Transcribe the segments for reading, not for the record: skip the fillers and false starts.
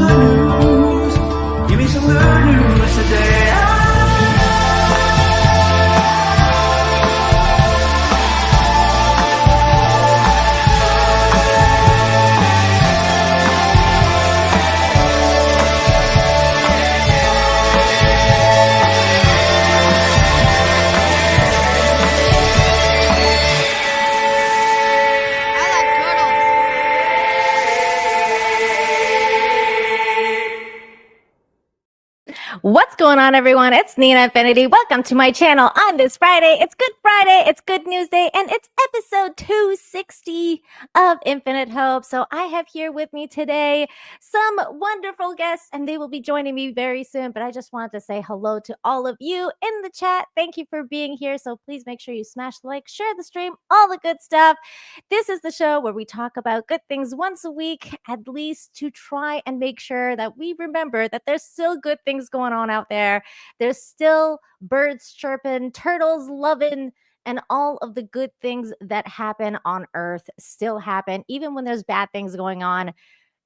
good news. Give me some good news today. What's going on, everyone? It's Nina Infinity. Welcome to my channel on this Friday. It's Good Friday, it's Good News Day, and it's episode 260 of Infinite Hope. So I have here with me today some wonderful guests, and they will be joining me very soon. But I just wanted to say hello to all of you in the chat. Thank you for being here. So please make sure you smash the like, share the stream, all the good stuff. This is the show where we talk about good things once a week, at least, to try and make sure that we remember that there's still good things going on out there. There's still birds chirping, turtles loving, and all of the good things that happen on Earth still happen, even when there's bad things going on.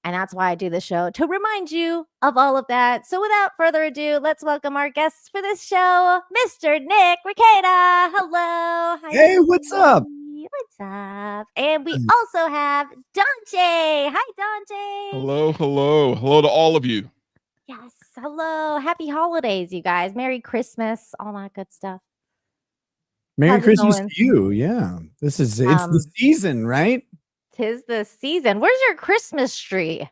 And that's why I do the show, to remind you of all of that. So without further ado, let's welcome our guests for this show, Mr. Nick Rekieta. Hello. Hi, hey, what's up? What's up? And we also have Dante. Hi, Dante. Hello, hello. Hello to all of you. Yes. Hello. Happy holidays, you guys. Merry Christmas. All that good stuff. Merry Christmas to you. Yeah. It's the season, right? 'Tis the season. Where's your Christmas tree?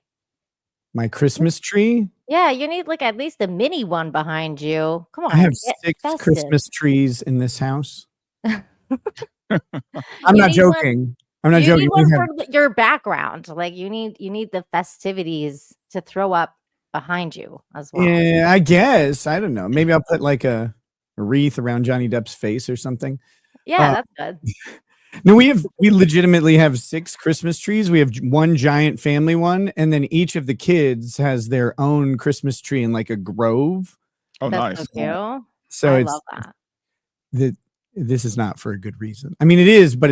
My Christmas tree? Yeah, you need like at least a mini one behind you. Come on. I have 6 Christmas trees in this house. I'm not joking. I'm not joking. Need one for your background. Like you need the festivities to throw up behind you as well. Yeah, I guess. I don't know. Maybe I'll put like a wreath around Johnny Depp's face or something. Yeah, that's good. No, we legitimately have 6 Christmas trees. We have one giant family one, and then each of the kids has their own Christmas tree in like a grove. Oh, that's nice. So, so I it's love that. This is not for a good reason. I mean, it is, but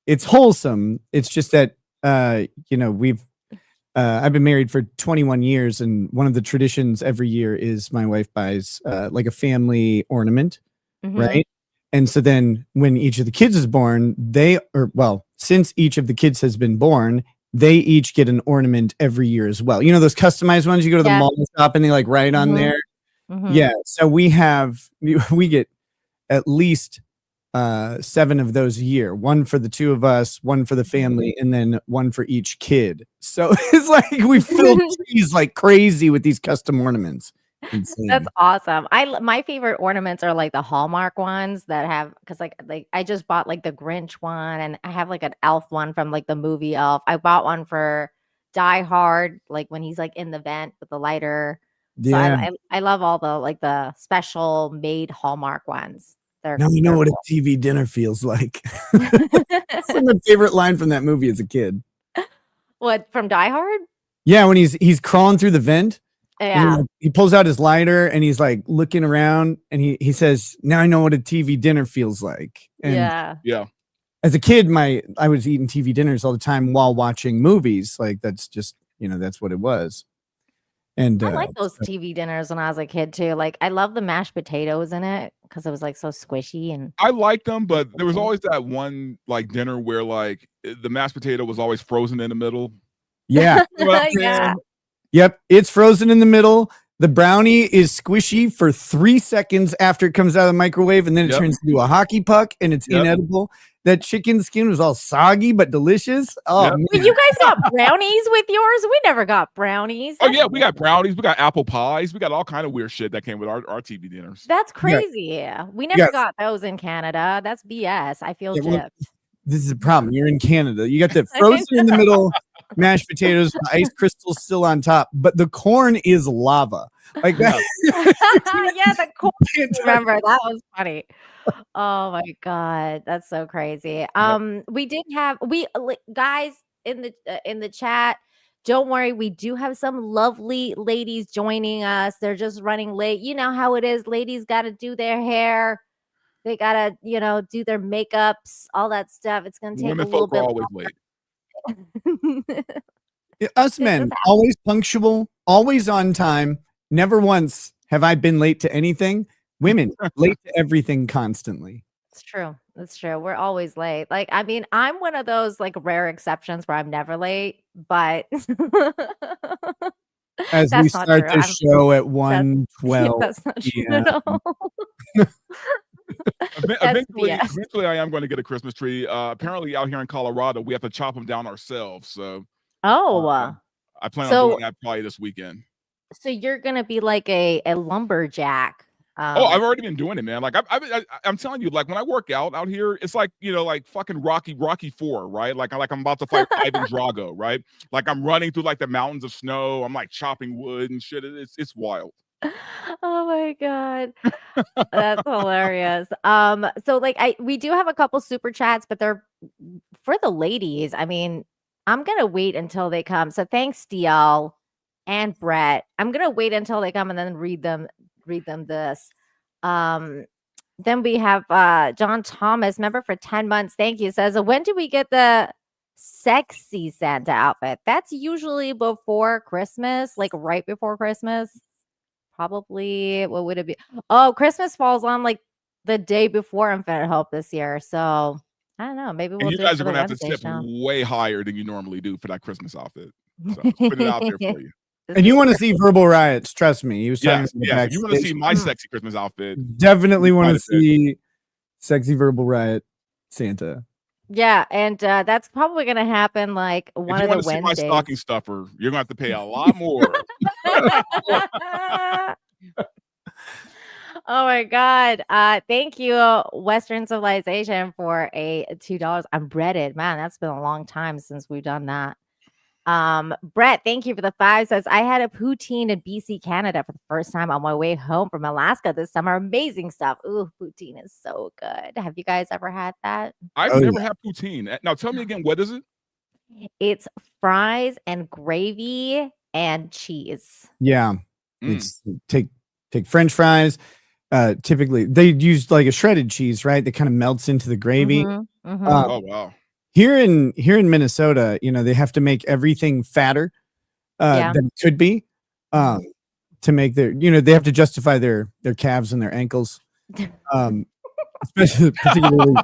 it's wholesome. It's just that I've been married for 21 years, and one of the traditions every year is my wife buys like a family ornament, right? And so then when each of the kids is born, since each of the kids has been born, they each get an ornament every year as well. You know, those customized ones you go to the mall shop and they like write on there. Yeah. So we get at least 7 of those a year, one for the 2 of us, one for the family, and then one for each kid. So it's like we fill trees like crazy with these custom ornaments. Insane. That's awesome. My favorite ornaments are like the Hallmark ones that have, because like I just bought like the Grinch one, and I have like an elf one from like the movie Elf. I bought one for Die Hard, like when he's like in the vent with the lighter. Yeah. So I love all the special made Hallmark ones. Now you know what a TV dinner feels like. That's my favorite line from that movie as a kid. What, from Die Hard? Yeah, when he's crawling through the vent. Yeah. He pulls out his lighter and he's like looking around and he says, "Now I know what a TV dinner feels like." And yeah. As a kid, I was eating TV dinners all the time while watching movies. Like that's just, that's what it was. And I like those TV dinners when I was a kid too. Like I love the mashed potatoes in it because it was like so squishy, and I liked them, but there was always that one like dinner where like the mashed potato was always frozen in the middle. Yeah. Yeah. Yep, it's frozen in the middle. The brownie is squishy for 3 seconds after it comes out of the microwave, and then it turns into a hockey puck, and it's inedible. That chicken skin was all soggy but delicious. Oh, man. You guys got brownies with yours? We never got brownies. Oh yeah, we got brownies, we got apple pies, we got all kind of weird shit that came with our TV dinners. That's crazy. We never got those in Canada. That's BS. I feel gypped. This is a problem. You're in Canada. You got the frozen in the middle mashed potatoes, the ice crystals still on top, but the corn is lava. Like that. Yeah, the corn. Remember, that was funny. Oh my god, that's so crazy. We did have guys in the chat. Don't worry, we do have some lovely ladies joining us. They're just running late. You know how it is. Ladies got to do their hair. They got to, do their makeups, all that stuff. It's going to take a little bit. Women folk are always late. Us men, always punctual, always on time. Never once have I been late to anything. Women, late to everything constantly. It's true. It's true. We're always late. Like, I mean, I'm one of those like rare exceptions where I'm never late, but As we that's not start true. the show at 1:12 That's not true p.m. at all. That's BS. Eventually, I am going to get a Christmas tree. Apparently, out here in Colorado, we have to chop them down ourselves. So, Oh, I plan on doing that probably this weekend. so you're gonna be like a lumberjack. I've already been doing it, man. Like I'm telling you, like when I work out here, it's like like fucking Rocky IV, right? Like I'm about to fight Ivan Drago, right? Like I'm running through like the mountains of snow. I'm like chopping wood and shit. It's wild. Oh my god, that's hilarious. So like we do have a couple super chats, but they're for the ladies. I mean, I'm gonna wait until they come. So thanks, DL and Brett. I'm gonna wait until they come and then read them this. Then we have John Thomas, member for 10 months. Thank you. Says, when do we get the sexy Santa outfit? That's usually before Christmas, like right before Christmas. Probably, what would it be? Oh, Christmas falls on like the day before Infinite Hope this year. So I don't know. Maybe we'll you do guys it are going gonna to have to tip way higher than you normally do for that Christmas outfit. So put it out there for you. And you want to see verbal riots? Trust me. He was talking. If you want to see my sexy Christmas outfit, definitely want to see sexy verbal riot Santa. Yeah, and that's probably going to happen like one of the Wednesdays. If you want to see my stocking stuffer, you're going to have to pay a lot more. Oh my god. Thank you, Western Civilization, for a $2. I'm breaded. Man, that's been a long time since we've done that. Brett, thank you for the 5. Says, I had a poutine in BC, Canada for the first time on my way home from Alaska this summer. Amazing stuff. Ooh, poutine is so good. Have you guys ever had that? I've never had poutine. Now tell me again, what is it? It's fries and gravy and cheese. Yeah. It's take French fries. Typically they use like a shredded cheese, right? That kind of melts into the gravy. Oh wow. Here in Minnesota, they have to make everything fatter than it could be to make their, they have to justify their calves and their ankles, especially particularly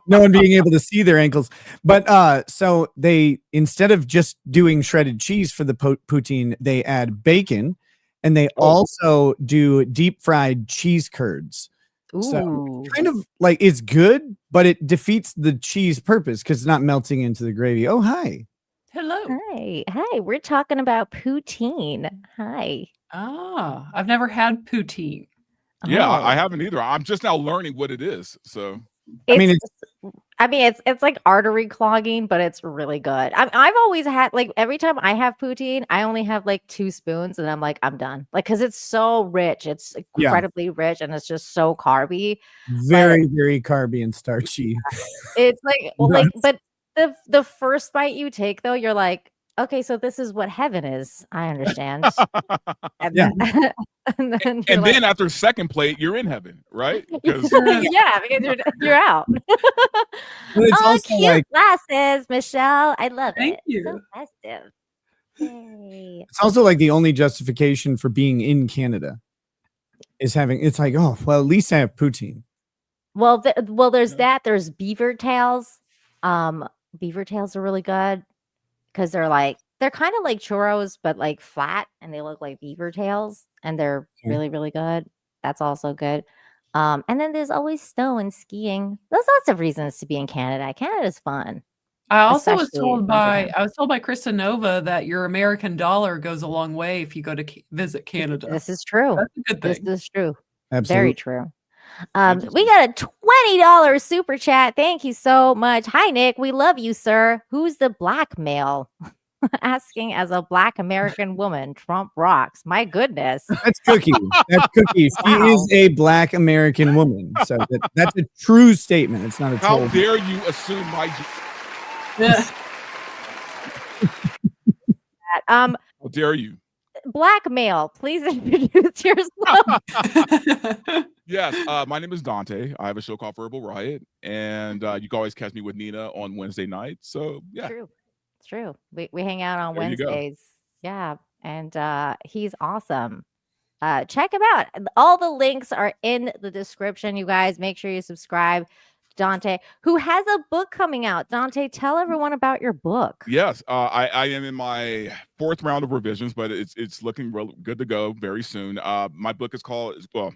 no one being able to see their ankles. But so they, instead of just doing shredded cheese for the poutine, they add bacon, and they also do deep fried cheese curds. Ooh. So kind of like it's good, but it defeats the cheese purpose because it's not melting into the gravy. Oh, hi. Hello. Hi. We're talking about poutine. Hi. Ah, I've never had poutine. Yeah, I haven't either. I'm just now learning what it is. So it's like artery clogging, but it's really good. I've always had, like, every time I have poutine, I only have like 2 spoons, and I'm like, I'm done. Like, because it's so rich, it's incredibly rich, and it's just so carby. Very, very carby and starchy. It's like, but the first bite you take, though, you're like, okay, so this is what heaven is. I understand. And then after second plate, you're in heaven, right? Because you're out. It's also cute like glasses, Michelle. I love Thank it. you. So festive. Yay. It's also like the only justification for being in Canada is having. It's like, oh well, at least I have poutine. Well, there's that. There's beaver tails. Beaver tails are really good because they're kind of like churros, but like flat, and they look like beaver tails, and they're really, really good. That's also good. And then there's always snow and skiing. There's lots of reasons to be in Canada. Canada's fun. I also was told by Krista Nova that your American dollar goes a long way if you go to visit Canada. This is true. That's a good thing. This is true. Absolutely. Very true. We got a $20 super chat. Thank you so much. Hi, Nick. We love you, sir. Who's the black male? Asking as a black American woman. Trump rocks. My goodness. That's Cookie. That's Cookie. She is a black American woman. So that's a true statement. It's not a troll. How dare you assume my How dare you? Black male, please introduce yourself. Yes, my name is Dante. I have a show called Verbal Riot, and you can always catch me with Nina on Wednesday night. So yeah, It's true. We hang out on There you go. Wednesdays. Yeah. And he's awesome. Check him out. All the links are in the description, you guys. Make sure you subscribe. Dante, who has a book coming out. Dante, tell everyone about your book. Yes, I am in my 4th round of revisions, but it's looking real good to go very soon. My book is called, well,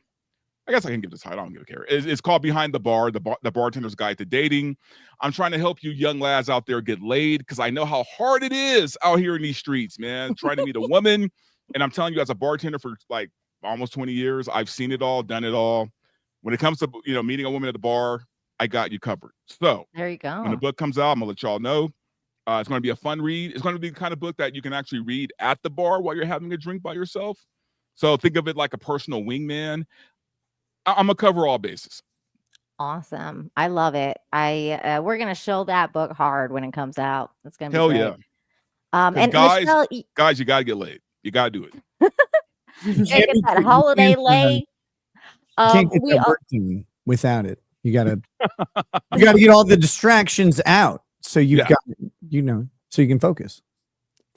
I guess I can give the title. I don't give a care. It's called Behind the Bar, the Bartender's Guide to Dating. I'm trying to help you young lads out there get laid because I know how hard it is out here in these streets, man, trying to meet a woman. And I'm telling you, as a bartender for like almost 20 years, I've seen it all, done it all. When it comes to, meeting a woman at the bar, I got you covered. So there you go. When the book comes out, I'm gonna let y'all know. It's going to be a fun read. It's going to be the kind of book that you can actually read at the bar while you're having a drink by yourself. So think of it like a personal wingman. I'm gonna cover all bases. Awesome. I love it. We're gonna show that book hard when it comes out. It's gonna be Hell great. yeah. And guys, Michelle, guys, you gotta get laid. You gotta do it. get that holiday lay. Can't get that work done without it. You gotta get all the distractions out so you've got so you can focus.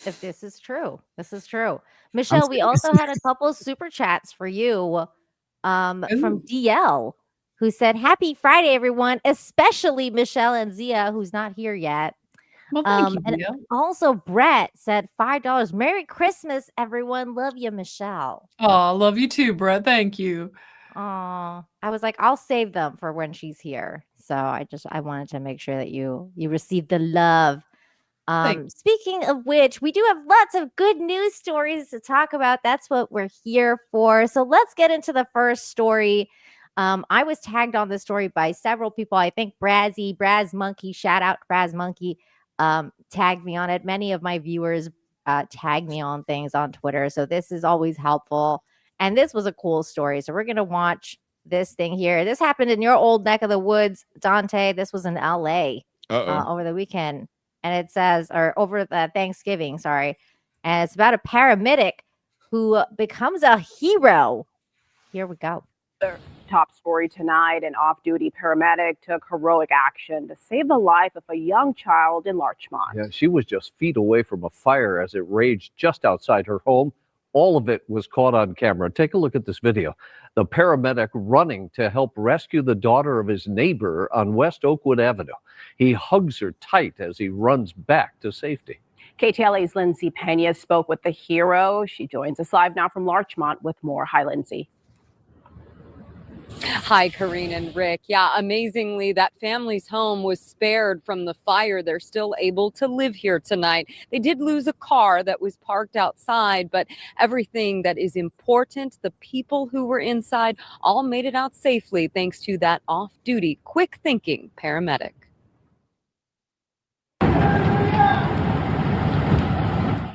If this is true. This is true. Michelle, we also had a couple of super chats for you from DL, who said, "Happy Friday, everyone, especially Michelle and Zia, who's not here yet." Well, thank you, and Zia. also Brett said $5. Merry Christmas, everyone. Love you, Michelle. Oh, love you too, Brett. Thank you. Oh, I was like, I'll save them for when she's here. So I wanted to make sure that you receive the love. Speaking of which, we do have lots of good news stories to talk about. That's what we're here for. So let's get into the first story. I was tagged on this story by several people. I think Braz Monkey, shout out Braz Monkey, tagged me on it. Many of my viewers tag me on things on Twitter. So this is always helpful. And this was a cool story. So we're going to watch this thing here. This happened in your old neck of the woods, Dante. This was in LA over the weekend. And it says, or over the Thanksgiving, sorry. And it's about a paramedic who becomes a hero. Here we go. Top story tonight, an off-duty paramedic took heroic action to save the life of a young child in Larchmont. Yeah, she was just feet away from a fire as it raged just outside her home. All of it was caught on camera. Take a look at this video. The paramedic running to help rescue the daughter of his neighbor on West Oakwood Avenue. He hugs her tight as he runs back to safety. KTLA's Lindsay Pena spoke with the hero. She joins us live now from Larchmont with more. Hi, Lindsay. Hi, Karine and Rick. Yeah, amazingly, that family's home was spared from the fire. They're still able to live here tonight. They did lose a car that was parked outside, but everything that is important, the people who were inside, all made it out safely thanks to that off-duty, quick-thinking paramedic.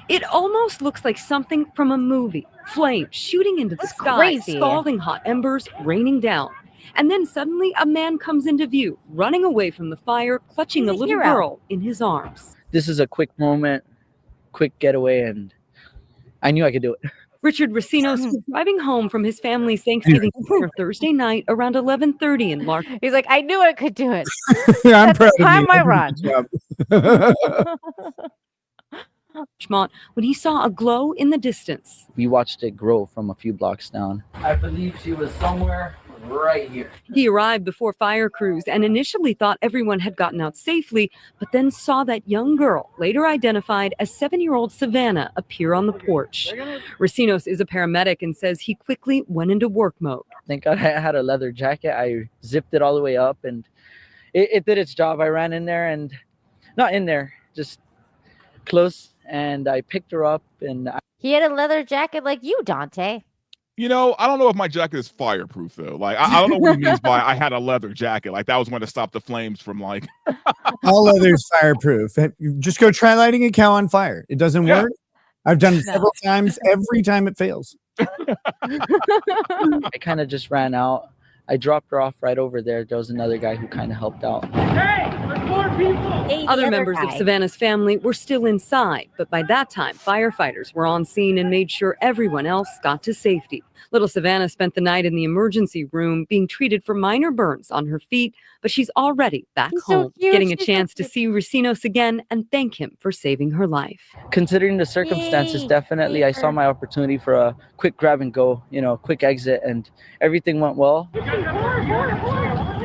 It almost looks like something from a movie. Flames shooting into the sky, crazy. scalding hot embers raining down. And then suddenly a man comes into view, running away from the fire, clutching He's a a little hero. girl in his arms. This is a quick moment, quick getaway, and I knew I could do it. Richard Racinos was driving home from his family's Thanksgiving dinner Thursday night around 11:30 in Larchmont. He's like, I knew I could do it. I'm That's proud the of time you. I I did a good job. When he saw a glow in the distance. We watched it grow from a few blocks down. I believe she was somewhere right here. He arrived before fire crews and initially thought everyone had gotten out safely, but then saw that young girl, later identified as 7-year-old Savannah, appear on the porch. Racinos is a paramedic and says he quickly went into work mode. Thank God I had a leather jacket. I zipped it all the way up and it did its job. I ran in there and not in there, just close, and I picked her up and He had a leather jacket like you, Dante. I don't know if my jacket is fireproof though. Like, I don't know what he means by I had a leather jacket. Like, that was when to stop the flames from like. All leather's fireproof. Just go try lighting a cow on fire. It doesn't work. I've done it several times. Every time it fails. I kind of just ran out. I dropped her off right over there. There was another guy who kind of helped out. Hey, report Hey, the Other members of guy. Savannah's family were still inside, but by that time, firefighters were on scene and made sure everyone else got to safety. Little Savannah spent the night in the emergency room being treated for minor burns on her feet, but she's already back She's so home, cute. getting a She's so chance to cute. see Racinos again and thank him for saving her life. Considering the circumstances, Yay, definitely I saw Peter. my opportunity for a quick grab and go, quick exit, and everything went well.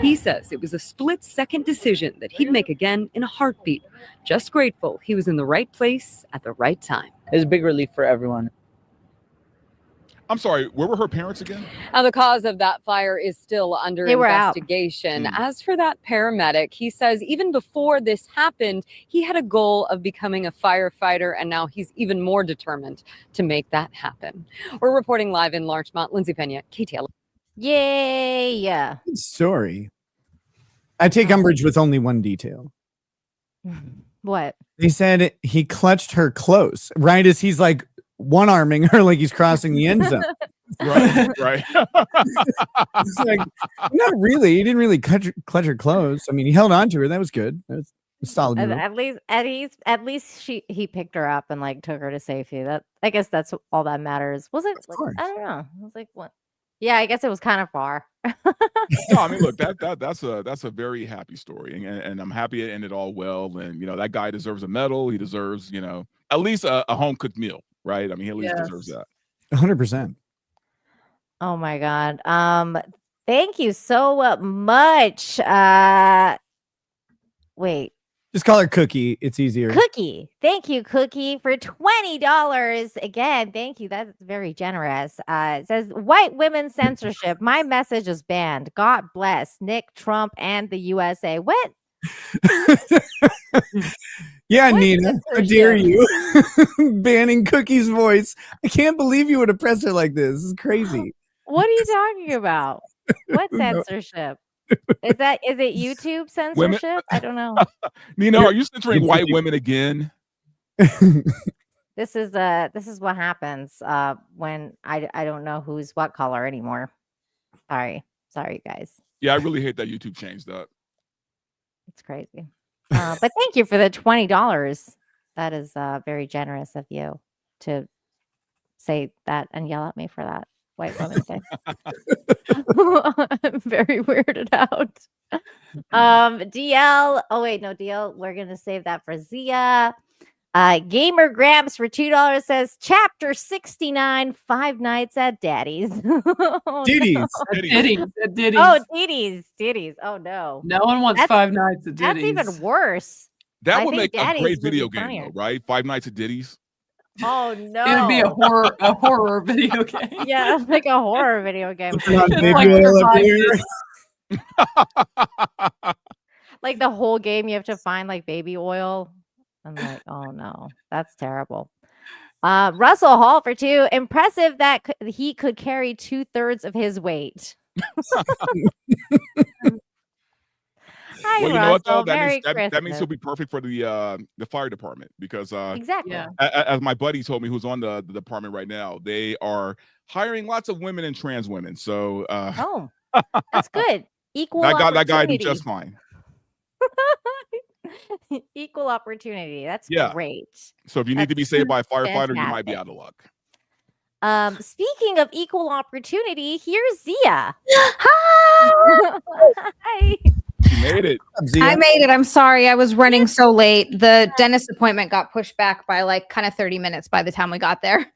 He says it was a split-second decision that he'd make again in a heartbeat. Just grateful he was in the right place at the right time. It's a big relief for everyone. I'm sorry, where were her parents again? Now, the cause of that fire is still under They were out. investigation. As for that paramedic, he says even before this happened, he had a goal of becoming a firefighter, and now he's even more determined to make that happen. We're reporting live in Larchmont. Lindsay Pena, KTL. Yay! Yeah. Good story. I take umbrage with only one detail. What? They said he clutched her close, right as he's like one-arming her, like he's crossing the end zone. Right. It's like, not really. He didn't really clutch her close. I mean, he held on to her. That was good. That's a solid move. At least he picked her up and like took her to safety. That I guess that's all that matters. Was it? Of course. I don't know. I was like, what? Yeah, I guess it was kind of far. No, I mean, look, that's a very happy story, and I'm happy it ended all well. And that guy deserves a medal. He deserves, at least a home cooked meal, right? I mean, he at least deserves that. 100%. Oh my god. Thank you so much. Wait. Just call her Cookie. It's easier. Cookie. Thank you, Cookie, for $20. Again, thank you. That's very generous. It says white women censorship. My message is banned. God bless Nick, Trump, and the USA. What? Yeah, What Nina, how dare you? Banning Cookie's voice. I can't believe you would have pressed it like this. This is crazy. What are you talking about? What censorship? Is it YouTube censorship? I don't know. Nina, are you censoring white women again? This is what happens when I don't know who's what color anymore. Sorry, guys. Yeah, I really hate that YouTube changed that. It's crazy. But thank you for the $20. That is very generous of you to say that and yell at me for that white woman thing. I'm very weirded out. DL. Oh wait, no, DL. We're gonna save that for Zia. Gamer Gramps for $2 says chapter 69, 5 nights at Daddy's. Diddy's. Diddy's. Oh, Diddy's. Oh no. No one wants 5 nights at Diddy's. That's even worse. That I would think make a Daddy's great would be video game, funnier. though, right? 5 Nights at Diddy's. Oh no. It would be a horror video game. Yeah, like a horror video game. Like the whole game you have to find like baby oil. I'm like, oh no, that's terrible. Russell Hall for 2. Impressive that he could carry 2/3 of his weight. Hi, Well, you know what though? Russell. That means he'll be perfect for the fire department because Exactly. Yeah. as my buddy told me, who's on the department right now, they are hiring lots of women and trans women. So Oh, that's good. Equal that guy do opportunity. just fine. Equal opportunity. That's Yeah. great. So if you need to be That's saved by a firefighter, you might be fantastic. out of luck. Speaking of equal opportunity, here's Zia. Hi. She made it. I made it. I'm sorry. I was running so late. The dentist appointment got pushed back by like kind of 30 minutes by the time we got there.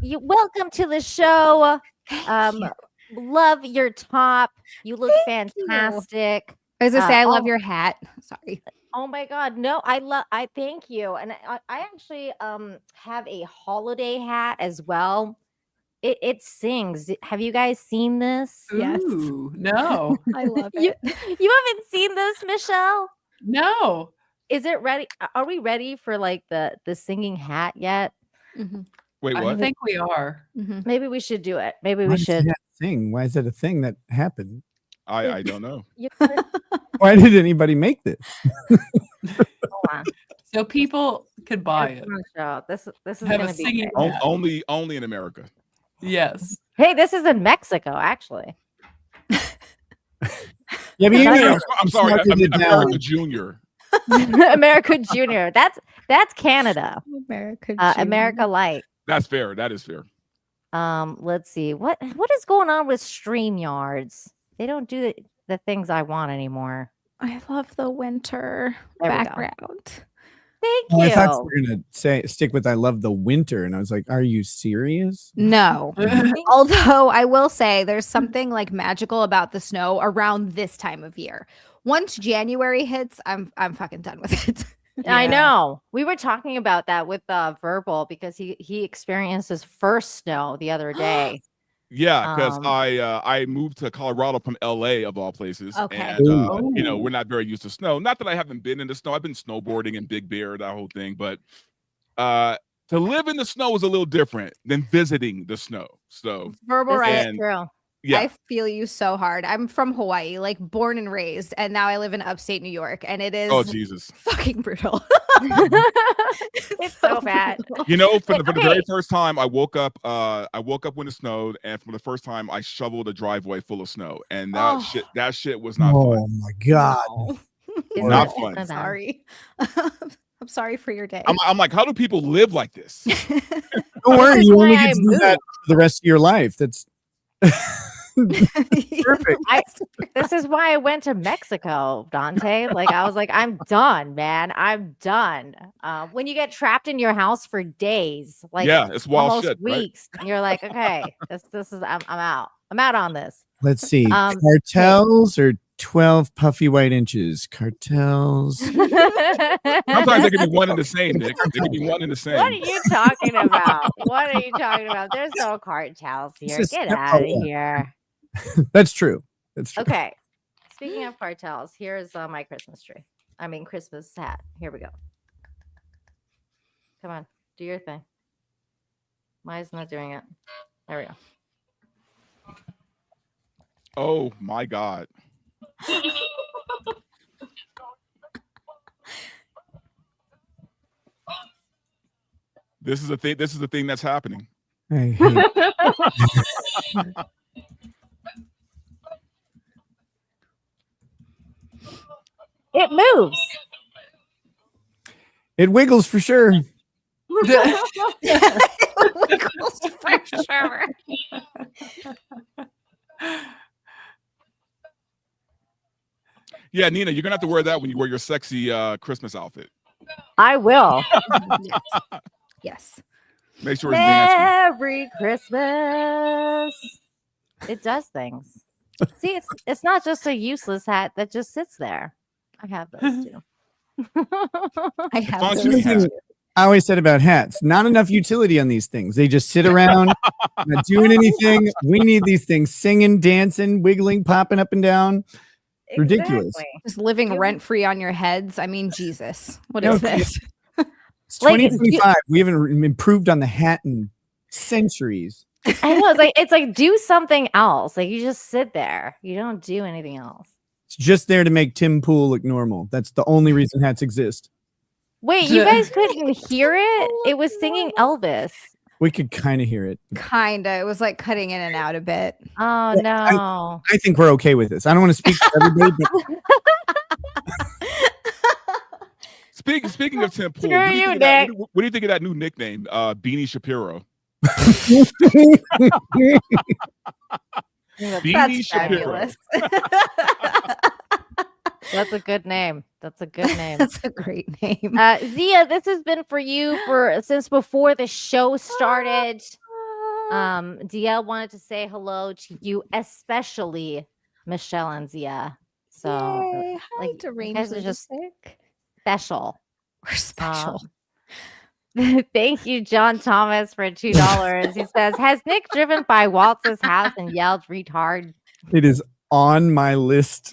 Welcome to the show. Love your top. You look fantastic. I was gonna say I love oh. your hat. Sorry. Oh my god, no, I thank you. And I actually have a holiday hat as well. It sings. Have you guys seen this? Yes. Ooh, no. I love You it. haven't seen this, Michelle? No. Is it ready? Are we ready for like the singing hat yet? Mm-hmm. Wait, I what? think we are. Mm-hmm. Maybe we should do it. Maybe Why we is should. that a thing? Why is that a thing that happened? I don't know. Why did anybody make this? Hold on. So people could buy it. This is Have gonna a be singing great. hat. Only in America. Yes. Hey, this is in Mexico, actually. Yeah, but I'm sorry, America Junior. America Junior. That's Canada. America. America Light. That's fair. That is fair. Let's see. What is going on with StreamYards? They don't do the things I want anymore. I love the winter There we go. background. Thank Oh, you. I thought you were gonna stick with "I love the winter," and I was like, "Are you serious?" No. Although I will say there's something like magical about the snow around this time of year. Once January hits, I'm fucking done with it. I know. We were talking about that with Verbal because he experienced his first snow the other day. Yeah, because I moved to Colorado from LA of all places. Okay. And you know, we're not very used to snow. Not that I haven't been in the snow. I've been snowboarding in Big Bear, that whole thing. But to live in the snow is a little different than visiting the snow. So Verbal right. That's true. yeah. I feel you so hard. I'm from Hawaii, like born and raised, and now I live in upstate New York, and it is Oh Jesus. fucking brutal. It's so bad. brutal. You know, for the Okay. very first time I woke up when it snowed, and for the first time I shoveled a driveway full of snow. And that shit was not Oh fun. my god! It's Not so fun. bad. Sorry. I'm sorry for your day. I'm like, how do people live like this? Don't worry, is you why only I get to do that for the rest of your life. That's perfect. This is why I went to Mexico, Dante. Like I was like, I'm done, man. I'm done. When you get trapped in your house for days, like Yeah, it's wild almost shit, right? weeks, and you're like, okay, this is I'm out. I'm out on this. Let's see. Um, Cartels or 12 puffy white inches. Cartels. Sometimes they can be one and the same, Nick. They can be one and the same. What are you talking about? What are you talking about? There's no cartels here. It's Get just- out of oh, here. That's true. That's true. Okay. Speaking of cartels, here's my Christmas tree. I mean, Christmas hat. Here we go. Come on, do your thing. Maya's not doing it. There we go. Oh my God. This is a thing. This is the thing that's happening. I hate- It moves. It wiggles for sure. Wiggles for sure. Yeah, Nina, you're gonna have to wear that when you wear your sexy Christmas outfit. I will. Yes. Make sure it's dancing. Merry Christmas. It does things. See, it's not just a useless hat that just sits there. I have those too. I have Function those. hat. I always said about hats, not enough utility on these things. They just sit around, not doing anything. We need these things singing, dancing, wiggling, popping up and down. Ridiculous. Exactly. Just living rent free on your heads. I mean, Jesus. What No is this? It's Like, 2025. We haven't improved on the hat in centuries. I know. It's like do something else. Like you just sit there. You don't do anything else. It's just there to make Tim Pool look normal. That's the only reason hats exist. Wait, you guys couldn't hear it? It was singing Elvis. We could kind of hear it. Kinda. It was like cutting in and out a bit. Oh no. I think we're okay with this. I don't want to speak for everybody, but Speaking of Tim Pool, Screw what do you you, think of that- Nick. what do you think of that new nickname, Beanie Shapiro? Beanie That's Shapiro. fabulous. That's a good name. That's a good name. That's a great name. Zia, this has been for you since before the show started. DL wanted to say hello to you, especially Michelle and Zia. So Yay. Hi, like, deranged guys are just lunatic. special. We're special. Thank you, John Thomas, for $2. He says, "Has Nick driven by Waltz's house and yelled retard?" it is on my list.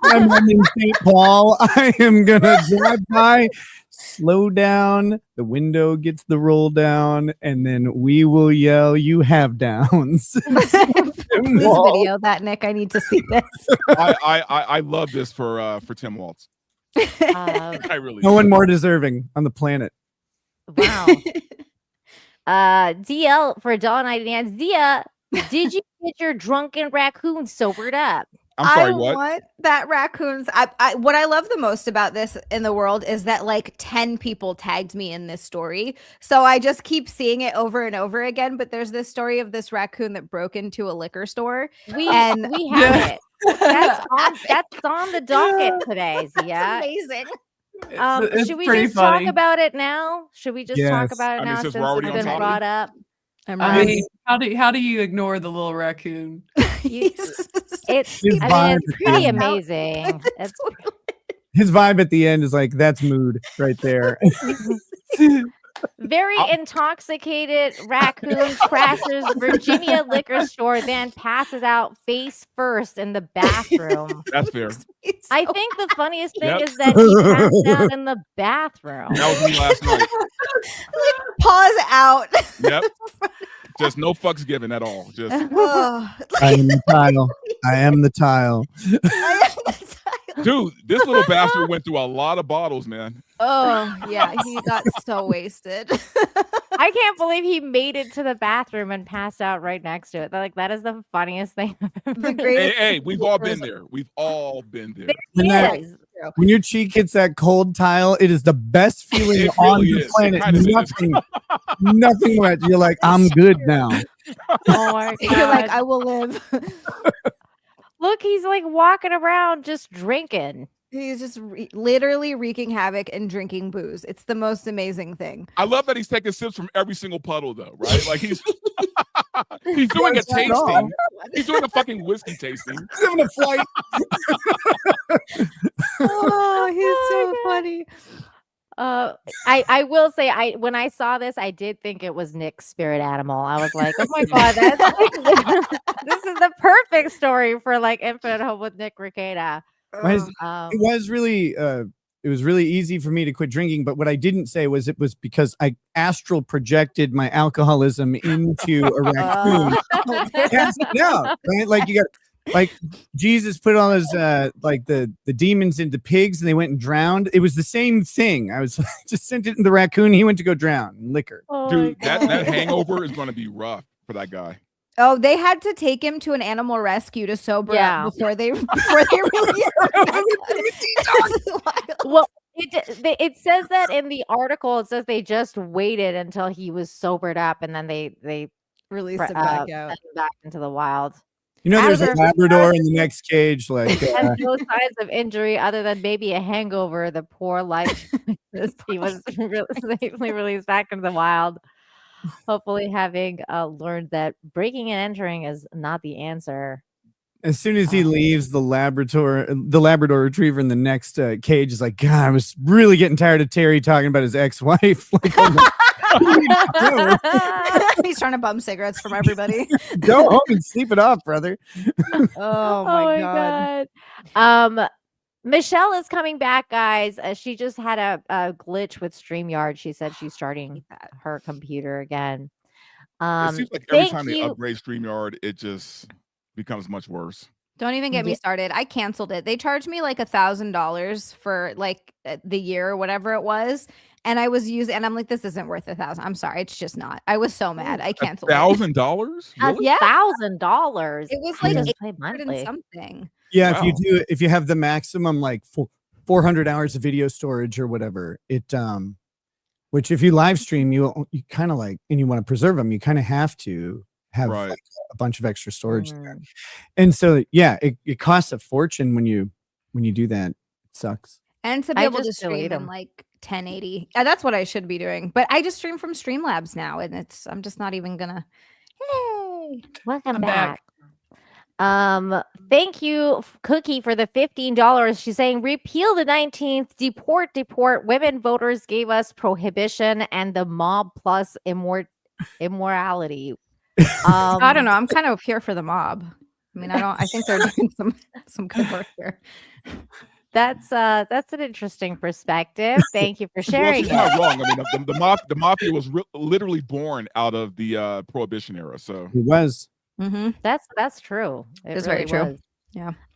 I'm in St. Paul. I am gonna drive by, slow down. The window gets the roll down, and then we will yell, "You have downs." Please video that, Nick. I need to see this. I love this for Tim Waltz. I really No do. one more deserving on the planet. Wow. DL for $1.99. Zia, did you get your drunken raccoon sobered up? I'm sorry, I what? want that raccoons. What I love the most about this in the world is that like 10 people tagged me in this story. So I just keep seeing it over and over again. But there's this story of this raccoon that broke into a liquor store. We And have it. That's on the docket today, Zia. That's amazing. It's Should we pretty just funny. talk about it now? Should we just talk Yes. about it I mean, now since since we're already it's on been topic. brought up? I'm I ready. mean, how do you ignore the little raccoon? It's His vibe it's is pretty good. amazing. It's His vibe at the end is like, that's mood right there. very intoxicated raccoon crashes Virginia liquor store, then passes out face first in the bathroom. That's fair. I think the funniest thing Yep. is that he passed out in the bathroom. That was me last night. Pause out. Yep. Just no fucks given at all. Just Ugh. I am the tile. I am the tile. dude, this little bastard went through a lot of bottles, man. Oh, yeah. He got so wasted. I can't believe he made it to the bathroom and passed out right next to it. Like, that is the funniest thing I've ever The heard. greatest. Hey, we've all been there. We've all been there. When, that- Yes. when your cheek hits that cold tile, it is the best feeling It on really the is. It planet. kind of is. Nothing much. You're like, I'm good now. Oh my God. You're like, I will live. Look, he's like walking around just drinking. He's just literally wreaking havoc and drinking booze. It's the most amazing thing. I love that he's taking sips from every single puddle, though, right? Like he's he's doing a tasting. He's doing a fucking whiskey tasting. He's having a flight. Oh, he's so funny. I will say, when I saw this, I did think it was Nick's spirit animal. I was like, oh my God, that's like, this is the perfect story for like Infinite Hope with Nick Rekieta. It was really easy for me to quit drinking, but what I didn't say was it was because I astral projected my alcoholism into a raccoon. Yeah, right? Like you got like Jesus put all his like the demons into pigs and they went and drowned. It was the same thing. I was just sent it in the raccoon. He went to go drown in liquor. Oh Dude, my that God. hangover is going to be rough for that guy. Oh, they had to take him to an animal rescue to sober up before they released him. Well, it says that in the article. It says they just waited until he was sobered up, and then they Released him back out. sent him back into the wild. You know, there's a After- Labrador in the next cage. Like, Has no signs of injury other than maybe a hangover. The poor life. He was safely released back into the wild. Hopefully, having learned that breaking and entering is not the answer. as soon as he leaves, the Labrador Retriever in the next cage is like, God, I was really getting tired of Terry talking about his ex-wife. Like, He's trying to bum cigarettes from everybody. go home and sleep it off, brother. Oh my God. Michelle is coming back, guys. She just had a glitch with StreamYard. She said she's starting her computer again. It seems like every time they upgrade StreamYard, it just becomes much worse. Don't even get me started. I canceled it. They charged me like $1,000 for like the year or whatever it was. And I was using, and I'm like, this isn't worth $1,000. I'm sorry. It's just not. I was so mad. I canceled $1,000? Really? Yeah. $1,000. It was like Just 800 and something. Yeah, Wow. if you have the maximum like 400 hours of video storage or whatever, it which if you live stream, you kind of like, and you want to preserve them, you kind of have to have Right. like a bunch of extra storage there. And so yeah, it costs a fortune when you do that. It sucks. And to be I able to just delete stream in 'em. like 1080. That's what I should be doing. But I just stream from Streamlabs now, and I'm just not even gonna. Hey, Welcome I'm back. back. Thank you, Cookie, for the $15. She's saying repeal the 19th, deport. Women voters gave us prohibition and the mob plus immorality. I don't know. I'm kind of here for the mob. I mean, I think they're doing some good work here. That's an interesting perspective. Thank you for Well, sharing she's it. not wrong. I mean, the mafia was literally born out of the Prohibition era. So It was. Mm-hmm. That's true. It It's very really true. was.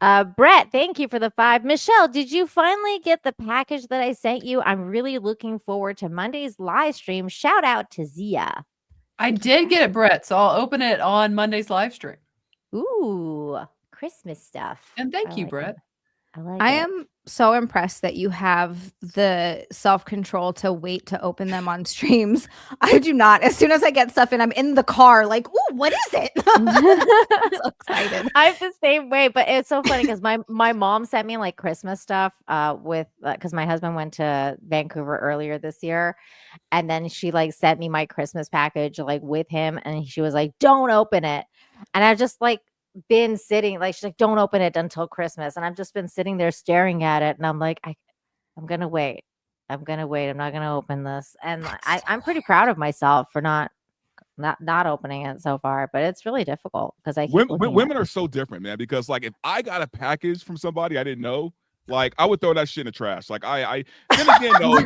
Yeah. Brett, thank you for the 5. Michelle, did you finally get the package that I sent you? I'm really looking forward to Monday's live stream. Shout out to Zia. I did get it, Brett, so I'll open it on Monday's live stream. Ooh, Christmas stuff. And thank you, like Brett. it. I like I it. am so impressed that you have the self-control to wait to open them on streams. I do not. As soon as I get stuff in, I'm in the car like, ooh, what is it? I'm so excited. I'm the same way, but it's so funny because my mom sent me like Christmas stuff with because my husband went to Vancouver earlier this year, and then she like sent me my Christmas package like with him, and she was like, "Don't open it," and I just like been sitting like she's like, "Don't open it until Christmas," and I've just been sitting there staring at it, and I'm like, I'm gonna wait. I'm gonna wait. I'm not gonna open this, and I'm pretty proud of myself for not opening it so far, but it's really difficult because I keep women are so different, man. Because like if I got a package from somebody I didn't know, like I would throw that shit in the trash. Like I then again, no,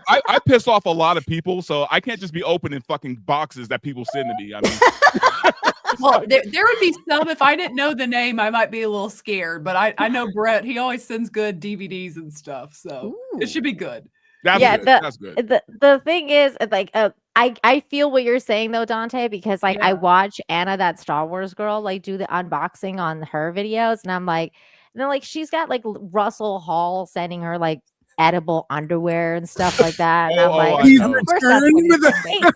I piss off a lot of people, so I can't just be opening fucking boxes that people send to me. I mean. Well, there would be some. If I didn't know the name, I might be a little scared. But I know Brett. He always sends good DVDs and stuff, so it should be good. That's good. That's good. The thing is, like, I feel what you're saying though, Dante, because like I watch Anna, that Star Wars girl, like do the unboxing on her videos, and I'm like, and then like she's got like Russell Hall sending her like edible underwear and stuff like that. And I'm like, he's of course that's returned what with he's sending.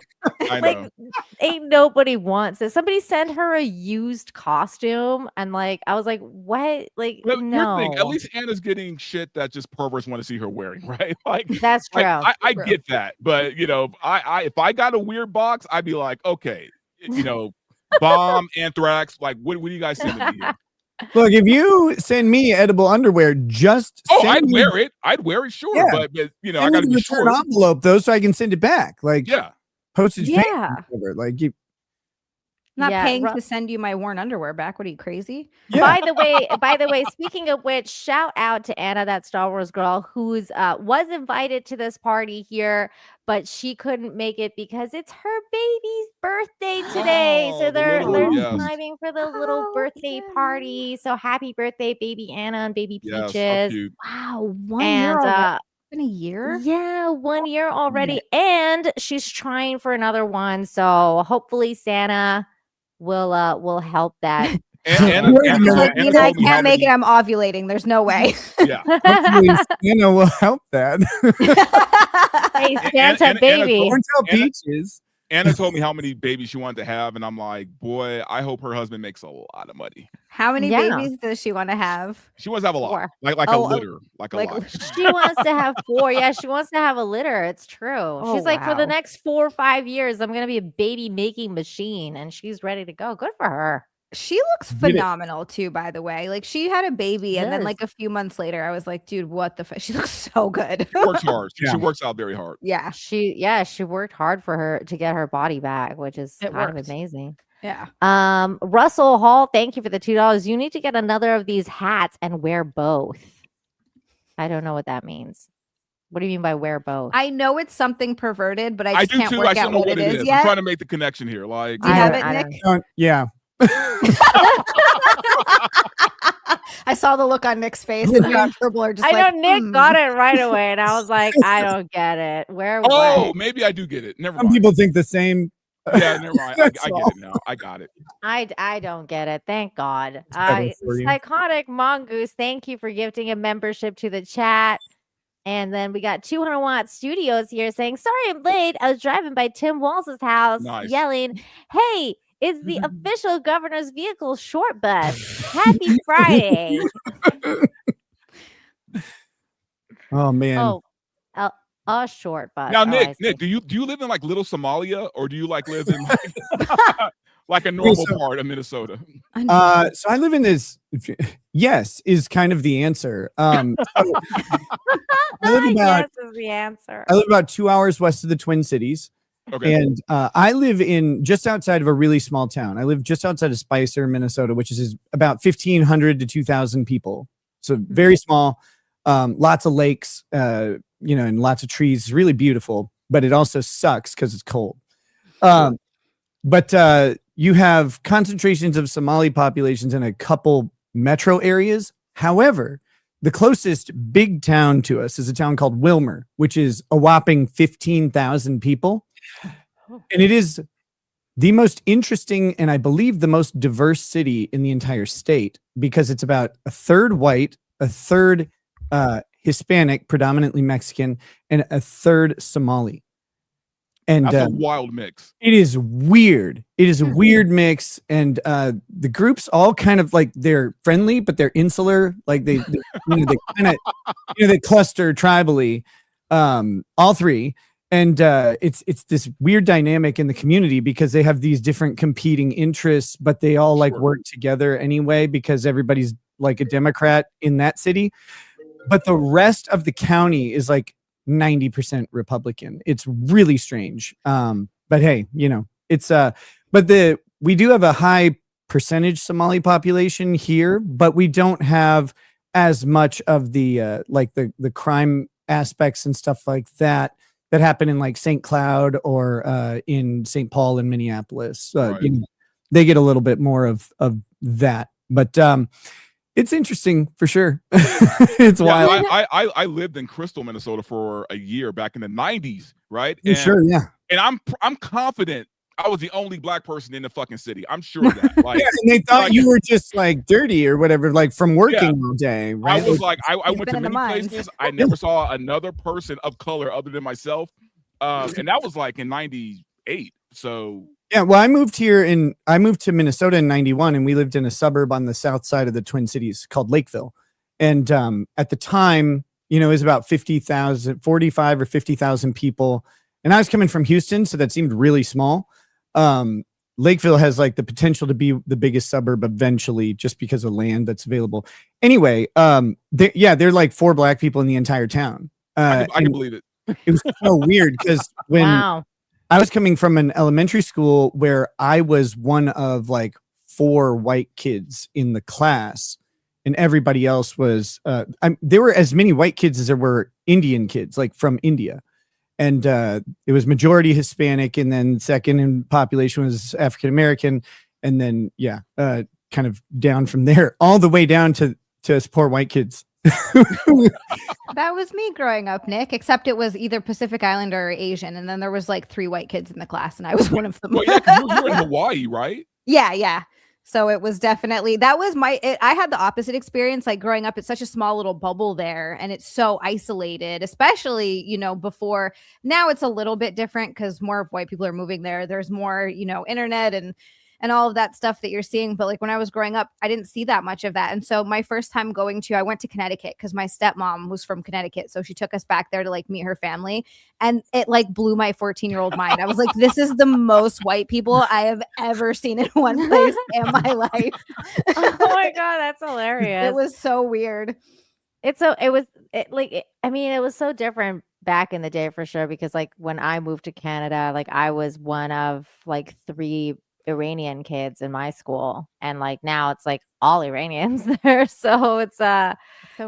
Like, ain't nobody wants it. Somebody sent her a used costume, and like I was like, what? Like, Well, no. here's the thing, at least Anna's getting shit that just perverts want to see her wearing, right? Like that's true. Like, I get that, but you know, if I got a weird box, I'd be like, okay, you know, bomb, anthrax, like what do you guys send me here? Look, if you send me edible underwear, just I'd wear it. I'd wear it, sure. Yeah. But you know, I gotta be return sure. envelope though, so I can send it back. Like postage. Yeah. Like you. Not paying to send you my worn underwear back. What are you, crazy? Yeah. By the way, speaking of which, shout out to Anna, that Star Wars girl, who's was invited to this party here, but she couldn't make it because it's her baby's birthday today. So they're timing for the little birthday party. So happy birthday, baby Anna and baby Peaches. So cute. Wow, 1 year already. Been a year? Yeah, 1 year already. And she's trying for another one. So hopefully Santa will help that. I can't make it. I'm ovulating. There's no way. Yeah. Hopefully Santa will help that. Hey, Santa baby. Peaches. Anna told me how many babies she wanted to have, and I'm like, boy, I hope her husband makes a lot of money. How many babies does she want to have? She wants to have a lot, like a litter, like a lot. She wants to have 4. Yeah, she wants to have a litter. It's true. She's like, for the next 4 or 5 years, I'm gonna be a baby making machine, and she's ready to go. Good for her. She looks phenomenal too, by the way. Like she had a baby, and then like a few months later, I was like, dude, what the fuck? She looks so good. She works hard. She works out very hard. Yeah. She worked hard for her to get her body back, which is kind of amazing. Yeah. Russell Hall, thank you for the $2. You need to get another of these hats and wear both. I don't know what that means. What do you mean by wear both? I know it's something perverted, but I just can't too. work I out know what it is yet. I'm trying to make the connection here. Like, do you have it, Nick? Yeah. I saw the look on Nick's face, and you and Purple are just I know Nick got it right away, and I was like, I don't get it. Where? Maybe I do get it. Never Some mind. people think the same. Yeah, never mind. I get it now. I got it. I don't get it. Thank God. Psychotic Mongoose, thank you for gifting a membership to the chat. And then we got 200 Watt Studios here saying, sorry I'm late. I was driving by Tim Walz's house yelling, hey, it's the official governor's vehicle short bus. Happy Friday. Oh man. A short bus. Now, Nick, do you live in like Little Somalia, or do you like live in like a normal part of Minnesota? So I live in this. Yes, is kind of the answer. I live about 2 hours west of the Twin Cities. Okay. And I live in just outside of a really small town. I live just outside of Spicer, Minnesota, which is about 1,500 to 2,000 people. So very small, lots of lakes, and lots of trees. It's really beautiful, but it also sucks because it's cold. But you have concentrations of Somali populations in a couple metro areas. However, the closest big town to us is a town called Wilmer, which is a whopping 15,000 people. And it is the most interesting and I believe the most diverse city in the entire state, because it's about a third white, a third Hispanic, predominantly Mexican, and a third Somali. And that's a wild mix. It is weird. It is a weird mix, and the groups all kind of like they're friendly, but they're insular. Like they kind of they cluster tribally, all three. And it's this weird dynamic in the community because they have these different competing interests, but they all like work together anyway because everybody's like a Democrat in that city. But the rest of the county is like 90% Republican. It's really strange. But hey, it's but we do have a high percentage Somali population here, but we don't have as much of the like the crime aspects and stuff like that happen in like St. Cloud or in St. Paul and Minneapolis. They get a little bit more of that, but it's interesting for sure. It's wild. I lived in Crystal, Minnesota for a year back in the 90s, right? And, sure, yeah. And I'm confident I was the only black person in the fucking city. I'm sure of that. Like, yeah, and they thought you were just like dirty or whatever, like from working all day, right? I was like, I went to many places. I never saw another person of color other than myself. And that was like in 98. So yeah, well, I moved to Minnesota in 91, and we lived in a suburb on the south side of the Twin Cities called Lakeville. And at the time, it was about 45 or 50,000 people. And I was coming from Houston, so that seemed really small. Lakeville has like the potential to be the biggest suburb eventually just because of land that's available. Anyway, they're like 4 black people in the entire town. I can believe it. It was so weird because when I was coming from an elementary school where I was one of like 4 white kids in the class, and everybody else was, there were as many white kids as there were Indian kids, like from India. And it was majority Hispanic, and then second in population was African American, and then kind of down from there, all the way down to us poor white kids. That was me growing up, Nick, except it was either Pacific Islander or Asian, and then there was like 3 white kids in the class, and I was one of them. Well, yeah, 'cause you're in Hawaii, right? Yeah. So it was definitely, I had the opposite experience. Like growing up, it's such a small little bubble there, and it's so isolated, especially, before. Now it's a little bit different because more white people are moving there. There's more, internet and all of that stuff that you're seeing. But like when I was growing up, I didn't see that much of that. And so my first time I went to Connecticut because my stepmom was from Connecticut. So she took us back there to like meet her family. And it like blew my 14-year-old mind. I was like, this is the most white people I have ever seen in one place in my life. Oh my God, that's hilarious. It was so weird. It was so different back in the day for sure. Because like when I moved to Canada, like I was one of like 3 Iranian kids in my school, and like now it's like all Iranians there, so it's so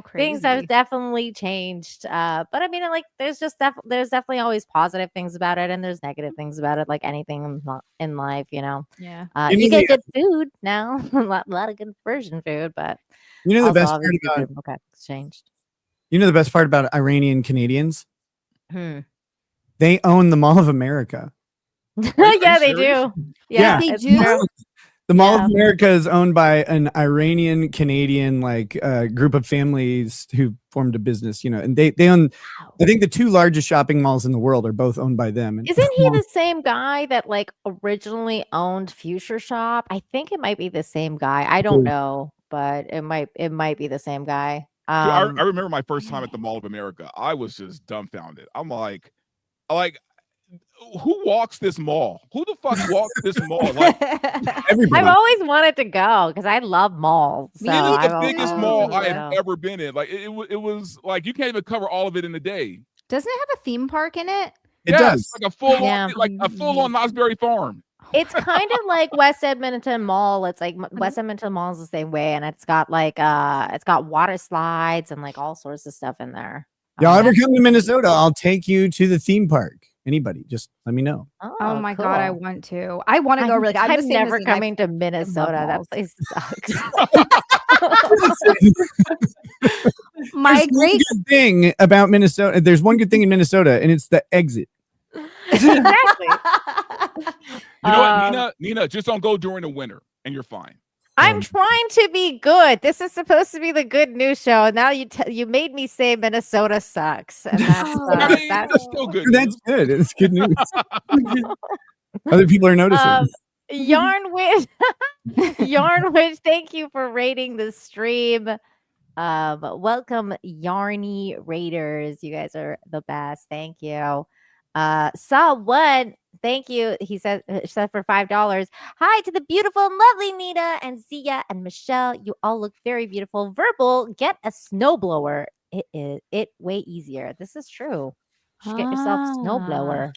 crazy. Things have definitely changed, but I mean, like there's definitely always positive things about it, and there's negative things about it, like anything in life, Yeah, you get good food now, a lot of good version food, but the best part about it's changed. The best part about Iranian Canadians, they own the Mall of America. Yeah, they do. Yeah, they do. The Mall of America is owned by an Iranian Canadian group of families who formed a business, and they own. I think the 2 largest shopping malls in the world are both owned by them. And isn't he the same guy that like originally owned Future Shop? I think it might be the same guy. I don't know, but it might be the same guy. I remember my first time at the Mall of America. I was just dumbfounded. I'm like. Who walks this mall? Who the fuck walks this mall? Like, everybody. I've always wanted to go because I love malls. So it is the biggest mall I have ever been in. Like it was like you can't even cover all of it in a day. Doesn't it have a theme park in it? It does. Like a full on Nosberry Farm. It's kind of like West Edmonton Mall. It's like West Edmonton Mall is the same way, and it's got like it's got water slides and like all sorts of stuff in there. Y'all ever come to Minnesota? I'll take you to the theme park. Anybody, just let me know. Oh my God, I want to. I want to go really. I'm never coming to Minnesota. That place sucks. Good thing about Minnesota. There's one good thing in Minnesota, and it's the exit. Exactly. You know what, Nina, just don't go during the winter, and you're fine. I'm trying to be good. This is supposed to be the good news show. And now you made me say Minnesota sucks. And that's still good. That's good. It's good news. Other people are noticing. Yarn Witch, thank you for rating the stream. Welcome, Yarny Raiders. You guys are the best. Thank you. Saw one. Thank you. He said for $5. Hi to the beautiful and lovely Nina and Zia and Michelle. You all look very beautiful. Verbal, get a snowblower. It way easier. This is true. You should get yourself a snowblower.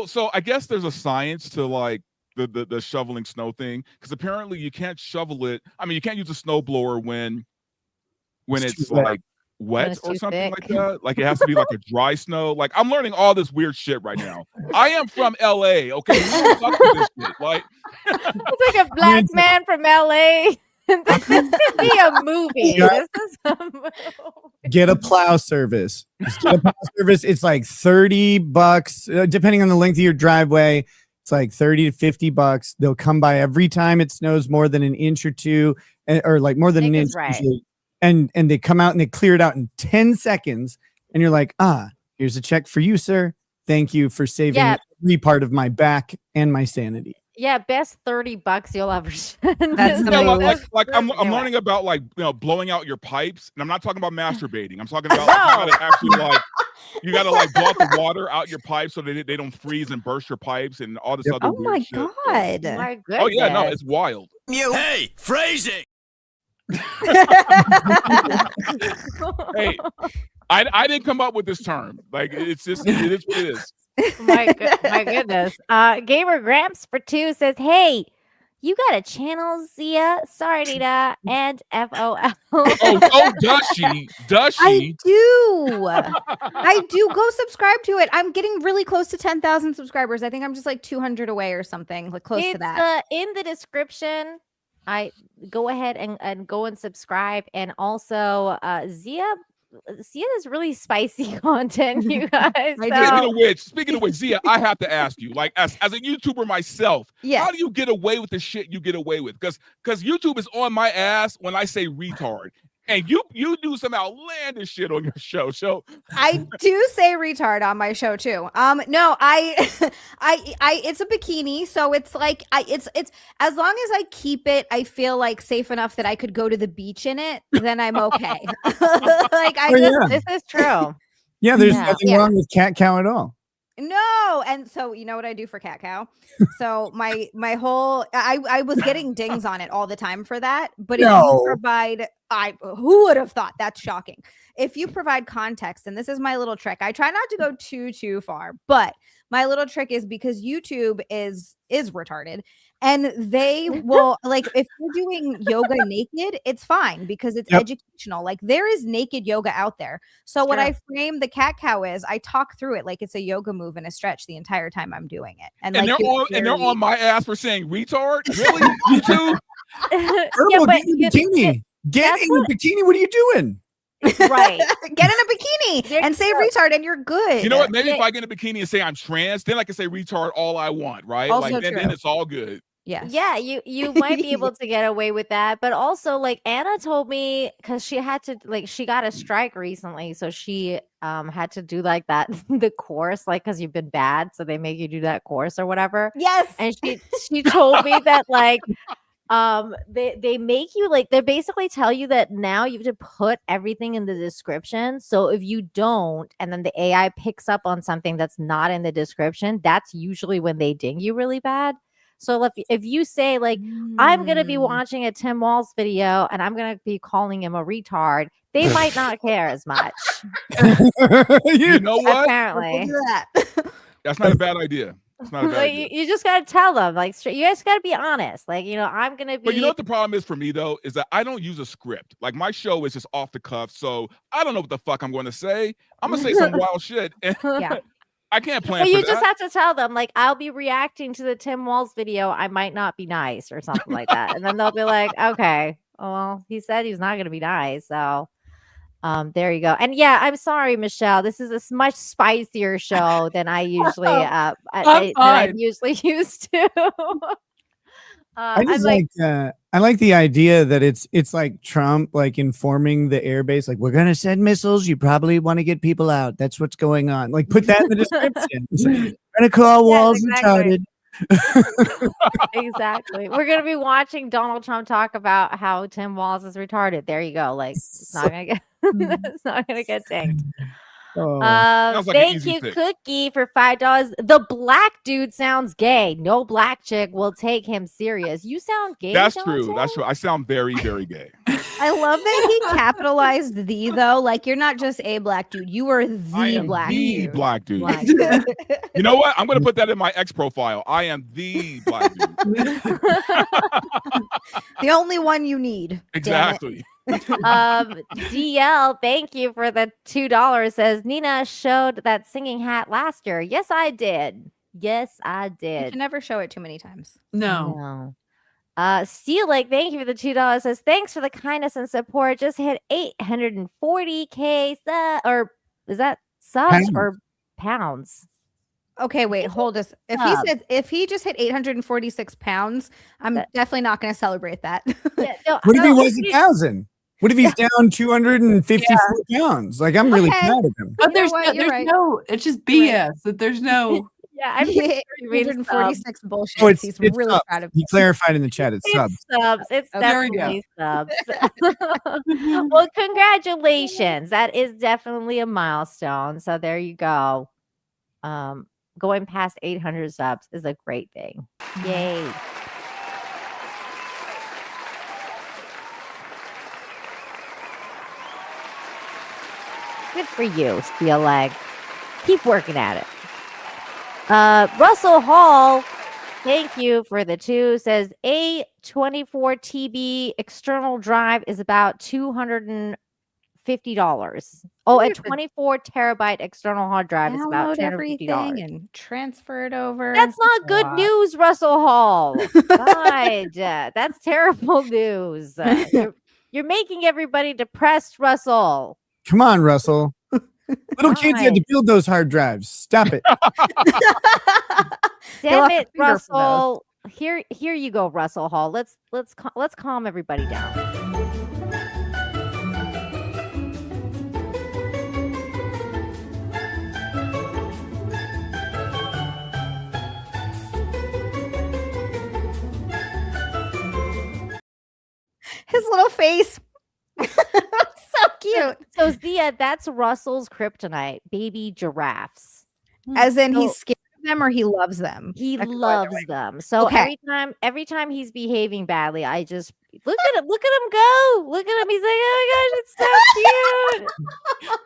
So I guess there's a science to like the shoveling snow thing, because apparently you can't shovel it. I mean, you can't use a snowblower when it's like wet or something like that. Like it has to be like a dry snow. Like I'm learning all this weird shit right now. I am from LA, okay? We don't fuck with this shit. Like it's like a black man from LA. This could be a movie. This is a movie. Get a plow service. Just get a plow service. It's like $30, depending on the length of your driveway. It's like $30 to $50. They'll come by every time it snows more than an inch or two, or like more than an inch. Right. And they come out and they clear it out in 10 seconds. And you're like, here's a check for you, sir. Thank you for saving every part of my back and my sanity. Yeah, best $30 you'll ever spend. That's the I'm learning about blowing out your pipes, and I'm not talking about masturbating. I'm talking about you gotta blow out the water out your pipes so they don't freeze and burst your pipes and all this other weird shit. Oh my god! My goodness. Oh yeah, no, it's wild. Hey, phrasing. Hey, I didn't come up with this term. Like it is what it is. My goodness. Gamer Gramps for 2 says, hey, you got a channel, Zia? Sorry, Nita. And FOL. Does she? I do. I do. Go subscribe to it. I'm getting really close to 10,000 subscribers. I think I'm just like 200 away or something, like close to that. In the description. I go ahead and go and subscribe. And also, Zia is really spicy content, you guys. Speaking of which, Zia, I have to ask you, like as a YouTuber myself, how do you get away with the shit you get away with? Because YouTube is on my ass when I say retard. And you do some outlandish shit on your show. So I do say retard on my show too. No, I it's a bikini, so it's like it's as long as I keep it, I feel like safe enough that I could go to the beach in it, then I'm okay. This is true. Yeah, there's nothing wrong with cat cow at all. No, and so you know what I do for cat cow? So my whole I was getting dings on it all the time for that. But if you provide, who would have thought? That's shocking. If you provide context, and this is my little trick, I try not to go too far, but my little trick is because YouTube is retarded. And they will, like, if you're doing yoga naked, it's fine because it's educational. Like, there is naked yoga out there. So what I frame the cat cow is, I talk through it like it's a yoga move and a stretch the entire time I'm doing it. And like, they're on my ass for saying retard. Really, YouTube? Herbal, get in the bikini. Get in the bikini. What are you doing? Right. Get in a bikini and say retard and you're good. You know what? Maybe if I get in a bikini and say I'm trans, then I can say retard all I want, right? Also like then it's all good. Yes. Yeah, you might be able to get away with that. But also, like, Anna told me, because she had to, like, she got a strike recently, so she had to do like that the course, like, because you've been bad, so they make you do that course or whatever. Yes. And she told me that, like, they make you, like, they basically tell you that now you have to put everything in the description. So if you don't, and then the AI picks up on something that's not in the description, that's usually when they ding you really bad. So if you say, like, I'm going to be watching a Tim Walz video and I'm going to be calling him a retard, they might not care as much. You know what? Apparently. That's not a bad idea. It's not a bad idea. You just got to tell them, like, you guys got to be honest. Like, I'm going to be. But you know what the problem is for me, though, is that I don't use a script. Like, my show is just off the cuff. So I don't know what the fuck I'm going to say. I'm going to say some wild shit. And I can't plan But for you that. just have to tell them, like, I'll be reacting to the Tim Walz video. I might not be nice or something like that. And then they'll be like, okay, well, he said he's not going to be nice. So There you go. And yeah, I'm sorry, Michelle. This is a much spicier show than I usually I'm than I'm fine. usually used to. I just I'm like I like the idea that it's like Trump like informing the airbase, like, we're gonna send missiles. You probably want to get people out. That's what's going on. Like, put that in the description. It's like, we're gonna call Yes, walls exactly. retarded. Exactly. We're gonna be watching Donald Trump talk about how Tim Walz is retarded. There you go. Like, it's not gonna get it's not gonna get tanked. Oh. Sounds like an Thank easy you, fix. Cookie, for $5. The black dude sounds gay. No black chick will take him serious. You sound gay. That's Dante? true. That's true. I sound very, very gay. I love that he capitalized the though. Like you're not just a black dude. You are I the am black the dude. black dude. Black dude. You know what? I'm gonna put that in my X profile. I am the black dude. The only one you need. Exactly. DL, thank you for the $2. Says Nina showed that singing hat last year. Yes, I did. Yes, I You did. can never show it too many times. No. Steelic, thank you for the $2. Says thanks for the kindness and support. Just hit 840K or is that subs Pounds. or pounds? Okay, wait, hold us. If he just hit 846 pounds, I'm definitely not going to celebrate that. Yeah, no, What if he no, was 1,000? What if he's down 254 pounds? Like, I'm really Okay. proud of him. But You know there's what? no, You're there's right. no, it's just You're BS that there's no. Yeah, I'm pretty sure he means 846 bullshit. Oh, it's He's subs. really proud of He it. clarified in the chat. It's subs. It's subs. It's There we go. definitely subs. Well, congratulations. That is definitely a milestone. So there you go. Going past 800 subs is a great thing. Yay. Good for you, Steel Leg. Keep working at it. Russell Hall, thank you for the 2. Says a 24 TB external drive is about $250. Oh, a 24 terabyte external hard drive is about Download everything $250. and transfer it over. That's not It's a good lot. news, Russell Hall. God, that's terrible news. You're making everybody depressed, Russell. Come on, Russell. Little kids had to build those hard drives. Stop it. Damn have to it, finger for those. Russell. Here you go, Russell Hall. Let's calm everybody down. His little face. So cute. So Zia, that's Russell's kryptonite, baby giraffes. As in So- he's scared of them or he loves them. He That could go loves either way. them. So Okay. every time he's behaving badly, I just look at him go. Look at him. He's like, oh my gosh, it's so cute.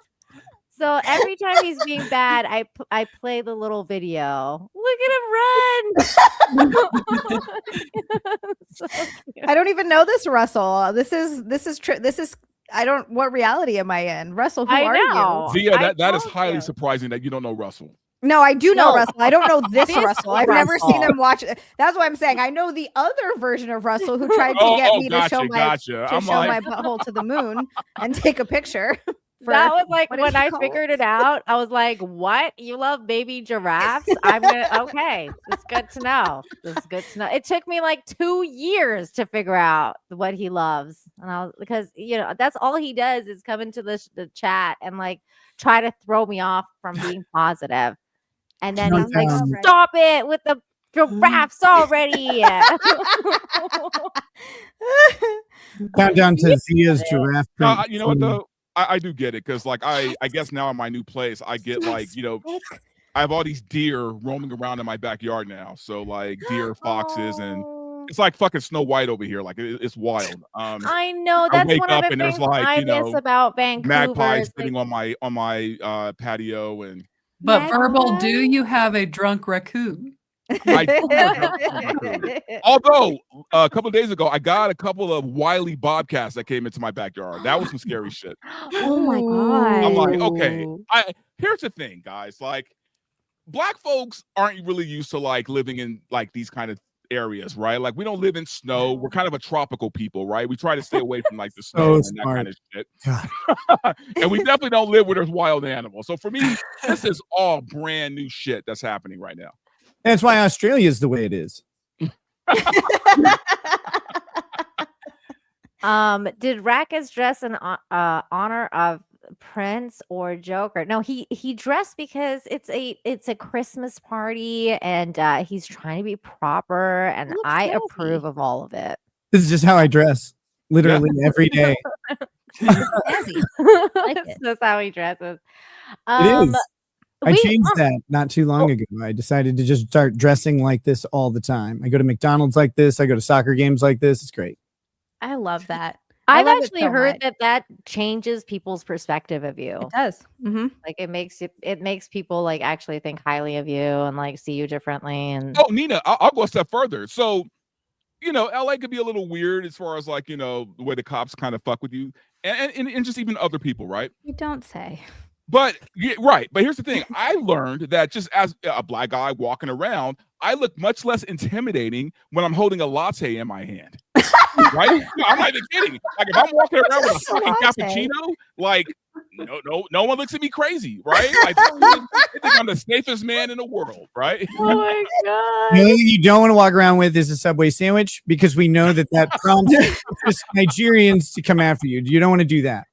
So every time he's being bad, I play the little video. Look at him run. So cute. I don't even know this Russell. This is what reality am I in? Russell, who I are know. you? Zia, that is told highly you. surprising that you don't know Russell. No, I do know No. Russell. I don't know this This Russell. I've never Russell. seen him watch. That's what I'm saying. I know the other version of Russell who tried to get me to show my butthole to the moon and take a picture. That was like what is when it I called? figured it out. I was like, "What? You love baby giraffes?" Okay. It's good to know. This is good to know. It took me like 2 years to figure out what he loves, and because that's all he does is come into the chat and like try to throw me off from being positive, and then he's like, Countdown. "Stop it with the giraffes already." Countdown to Zia's giraffe print. You know what though? I do get it because like I guess now in my new place I get like I have all these deer roaming around in my backyard now. So like deer, foxes, and it's like fucking Snow White over here. Like it's wild. I know I that's wake one of up the and there's things like, I miss about Vancouver. magpies is, sitting like, on my patio and But Verbal, do you have a drunk raccoon? I do have a raccoon. Although a couple of days ago I got a couple of wily bobcats that came into my backyard. That was some scary shit. Oh my god! I'm like, okay. Here's the thing, guys. Like, black folks aren't really used to like living in like these kind of areas, right? Like we don't live in snow. We're kind of a tropical people, right? We try to stay away from like the So snow and that kind of shit. God. And we definitely don't live where there's wild animals. So for me, this is all brand new shit that's happening right now. That's why Australia is the way it is. Did Rackets dress in honor of Prince or Joker? No, he dressed because it's a Christmas party and he's trying to be proper, and Looks I fancy. approve of all of it. This is just how I dress, literally every day. That's how he dresses. It is. I we- changed that not too long ago. I decided to just start dressing like this all the time. I go to McDonald's like this. I go to soccer games like this. It's great. I love that. I've love it actually so heard much. that changes people's perspective of you. It does. Mm-hmm. Like it makes people like actually think highly of you and like see you differently. And Oh, Nina, I'll go a step further. So, LA could be a little weird as far as like, the way the cops kind of fuck with you and just even other people, right? You don't say. But yeah, right. But here's the thing. I learned that just as a black guy walking around, I look much less intimidating when I'm holding a latte in my hand. Right? No, I'm not even kidding. Like if I'm walking around with a fucking cappuccino, like no one looks at me crazy, right? Like they think I'm the safest man in the world, right? oh my god! The only thing you don't want to walk around with is a Subway sandwich because we know that prompts Nigerians to come after you. You don't want to do that.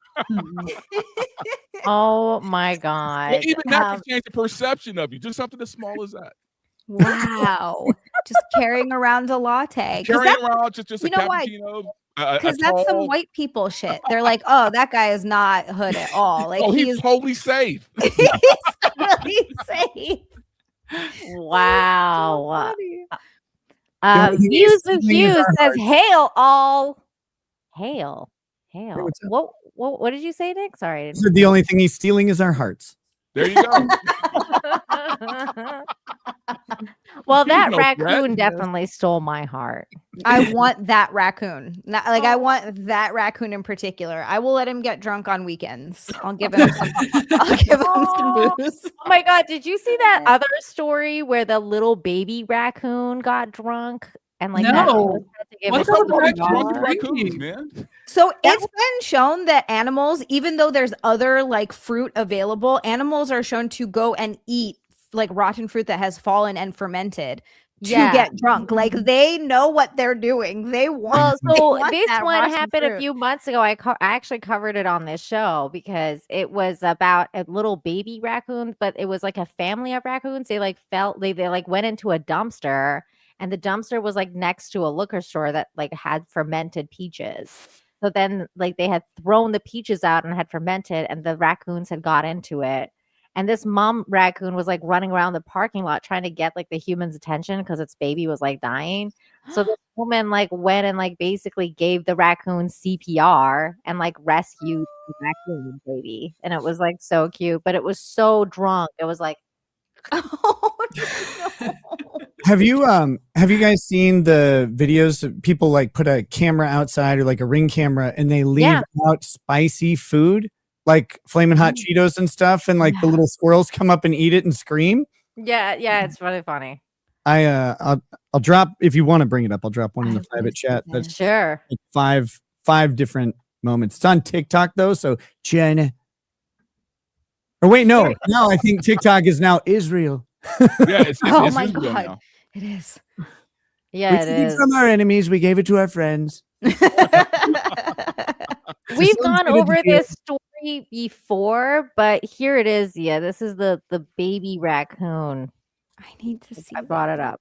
Oh my god! Well, even that can change the perception of you. Just something as small as that. Wow. Just carrying around a latte. Carrying around just a you know why? cappuccino. Because that's some white people shit. They're like, oh, that guy is not hood at all. Like he's totally safe. He's really safe. Wow. The only thing Views he's and stealing is Views our says, hearts. "Hail all, hail." what's up? What did you say, Nick? Sorry. So the only thing he's stealing is our hearts. There you go. Well, that No raccoon threat. definitely stole my heart. I want that raccoon. I want that raccoon in particular. I will let him get drunk on weekends. I'll give him some. I'll give him some booze. Oh my god, did you see that other story where the little baby raccoon got drunk and like that No. person had to give What's him up with some that water? drunk Raccoons, man. So it's been shown that animals, even though there's other like fruit available, animals are shown to go and eat like rotten fruit that has fallen and fermented to Yeah. get drunk. Like they know what they're doing. They want. Well, they so want this that one rotten happened a fruit. few months ago. I actually covered it on this show because it was about a little baby raccoon, but it was like a family of raccoons. They like they like went into a dumpster, and the dumpster was like next to a liquor store that like had fermented peaches. So then like they had thrown the peaches out and had fermented, and the raccoons had got into it. And this mom raccoon was like running around the parking lot trying to get like the human's attention because its baby was like dying. So the woman like went and like basically gave the raccoon CPR and like rescued the raccoon baby. And it was like so cute, but it was so drunk. It was like, Oh, no. Have you guys seen the videos of people like put a camera outside or like a Ring camera and they leave out spicy food? Like flaming hot Cheetos and stuff, and like the little squirrels come up and eat it and scream. yeah, it's really funny. I'll drop, if you want to bring it up, I'll drop one in the private chat. That's Sure. like five different moments. It's on TikTok though, so China. Or wait, no, I think TikTok is now Israel. Yeah, it's Oh my Israel God. now. It is. Yeah, We it took it is. from our enemies, we gave it to our friends. We've sounds gone good over to hear. this story before, but here it is. Yeah, this is the baby raccoon. I need to see. I brought it up.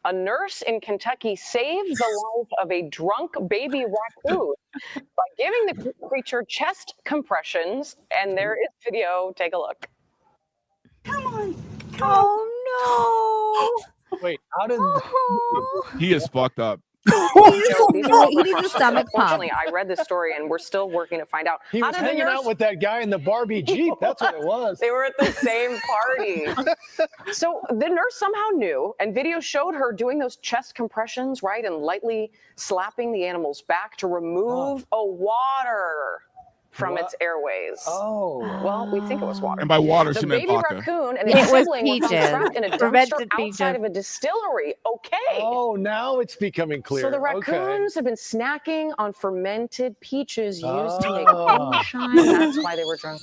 A nurse in Kentucky saves the life of a drunk baby raccoon by giving the creature chest compressions. And there is video. Take a look. Oh Wait, how did no. Oh. He is fucked up. He He needs a stomach pump. Unfortunately, I read this story and we're still working to find out. he How was did the hanging nurse- out with that guy in the Barbie Jeep? That's what it was. They were at the same party. So the nurse somehow knew, and video showed her doing those chest compressions, right, and lightly slapping the animal's back to remove a water from its airways. Oh. Well, we think it was water. And by water, The she meant baby vodka. raccoon and It its was sibling were found peaches. trapped in a dumpster Fermented peaches. outside of a distillery. Okay. Oh, now it's becoming clear. So the Okay. raccoons have been snacking on fermented peaches used to make Oh. moonshine. That's why they were drunk.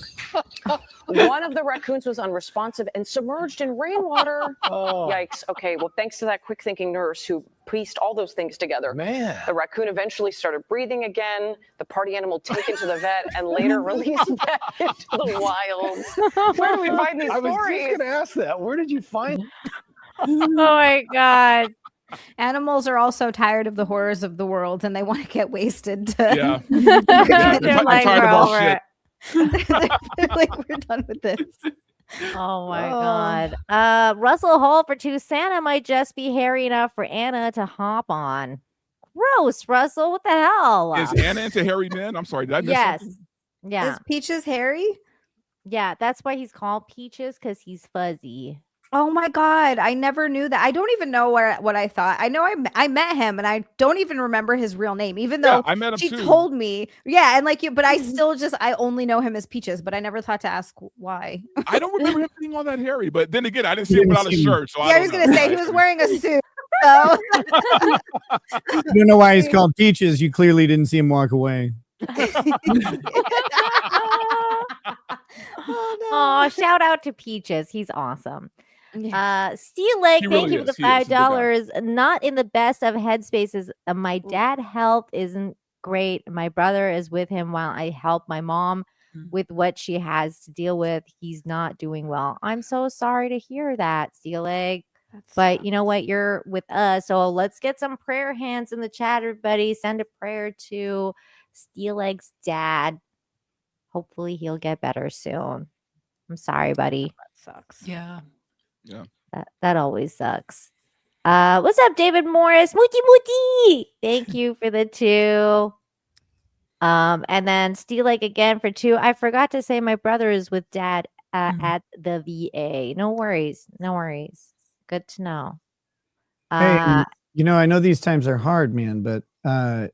One of the raccoons was unresponsive and submerged in rainwater. Oh. Yikes. Okay, well, thanks to that quick thinking nurse who pieced all those things together. Man. The raccoon eventually started breathing again, the party animal taken to the vet, and later released back into the wild. Where do we find these I was stories? just going to ask that. Where did you find Oh my god. Animals are also tired of the horrors of the world and they want to get wasted to Yeah. They're I'm like, tired we're of all over shit. it. they're like, we're done with this. Oh my Oh. god. Russell Hall for 2. Santa might just be hairy enough for Anna to hop on. Gross, Russell. What the hell? Is Anna into hairy men? I'm sorry. Did I miss Yes. something? Yeah. Is Peaches hairy? Yeah. That's why he's called Peaches, because he's fuzzy. Oh my god, I never knew that. I don't even know what I thought. I know I met him and I don't even remember his real name, even Yeah, though I met him she too. told me. Yeah, and like you, but I still just I only know him as Peaches, but I never thought to ask why. I don't remember him being all that hairy, but then again, I didn't see You him didn't without a see him. shirt. So Yeah, I I was don't gonna know. say he was wearing a suit. So You don't know why he's called Peaches. You clearly didn't see him walk away. Oh, shout out to Peaches. He's awesome. Yeah. Steel Leg, He thank really you for the is. He is. He's a good guy. $5. Not in the best of headspaces. My dad health isn't great. My brother is with him while I help my mom with what she has to deal with. He's not doing well. I'm so sorry to hear that, Steel Leg. But you know what? You're with us. So let's get some prayer hands in the chat, everybody. Send a prayer to Steel Leg's dad. Hopefully he'll get better soon. I'm sorry, buddy. that sucks. Yeah. Yeah. That always sucks. What's up, David Morris? Mooty Mooty. Thank you for the 2. And then Steel Leg again for 2. I forgot to say my brother is with dad at the VA. No worries. No worries. Good to know. Hey, you know, I know these times are hard, man, but the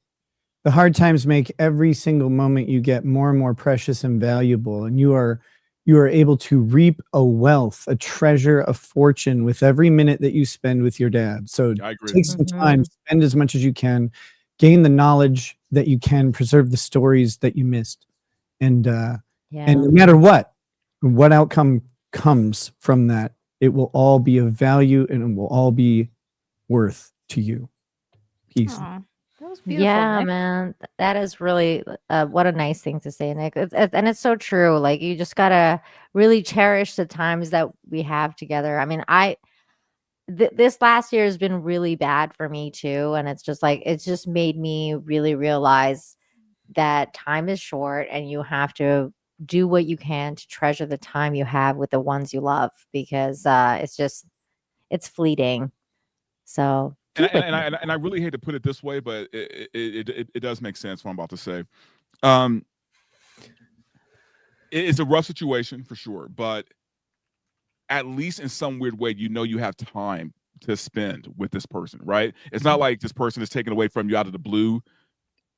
hard times make every single moment you get more and more precious and valuable, and you are able to reap a wealth, a treasure, a fortune with every minute that you spend with your dad. So I agree. take some time, spend as much as you can, gain the knowledge that you can, preserve the stories that you missed, and no matter what outcome comes from that, it will all be of value and it will all be worth to you. Peace. Aw, that was beautiful. Yeah, Nick. man. That is really what a nice thing to say, Nick. And it's so true. Like, you just gotta really cherish the times that we have together. I mean, this last year has been really bad for me too, and it's just made me really realize that time is short and you have to do what you can to treasure the time you have with the ones you love, because it's fleeting. So And I really hate to put it this way, but it does make sense what I'm about to say. It's a rough situation for sure, but at least in some weird way, you have time to spend with this person, right? It's not like this person is taken away from you out of the blue,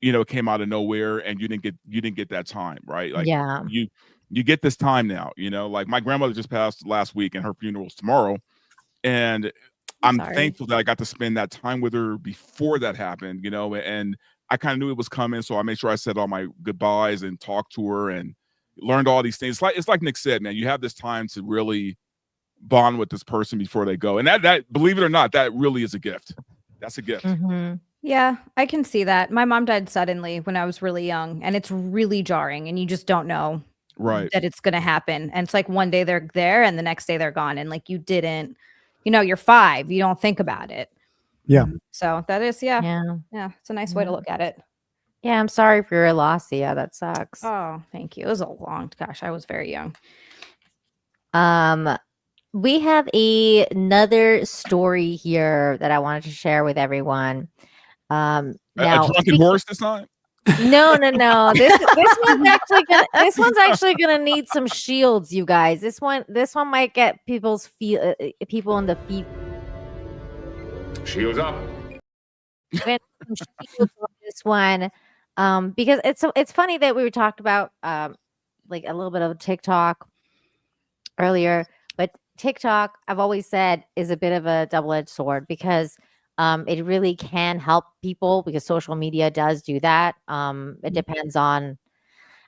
it came out of nowhere and you didn't get that time, right? Like, yeah. you get this time now, like my grandmother just passed last week and her funeral's tomorrow. And I'm thankful that I got to spend that time with her before that happened, and I kind of knew it was coming. So I made sure I said all my goodbyes and talked to her and learned all these things. It's like Nick said, man, you have this time to really bond with this person before they go. And that believe it or not, that really is a gift. That's a gift. Mm-hmm. Yeah, I can see that. My mom died suddenly when I was really young, and it's really jarring, and you just don't know that it's going to happen. And it's like one day they're there and the next day they're gone. And like you didn't, you're 5, you don't think about it. Yeah. So that is, yeah, it's a nice way to look at it. Yeah, I'm sorry for your loss. Yeah, that sucks. Oh, thank you. It was gosh, I was very young. We have another story here that I wanted to share with everyone. Now, a drunken horse this time? No. This one's actually gonna need some shields, you guys. This one might get people in the feet. Shields up. We're gonna have some shields on this one. Because it's funny that we were talked about like a little bit of TikTok earlier, but TikTok, I've always said, is a bit of a double-edged sword because it really can help people because social media does do that. It depends on,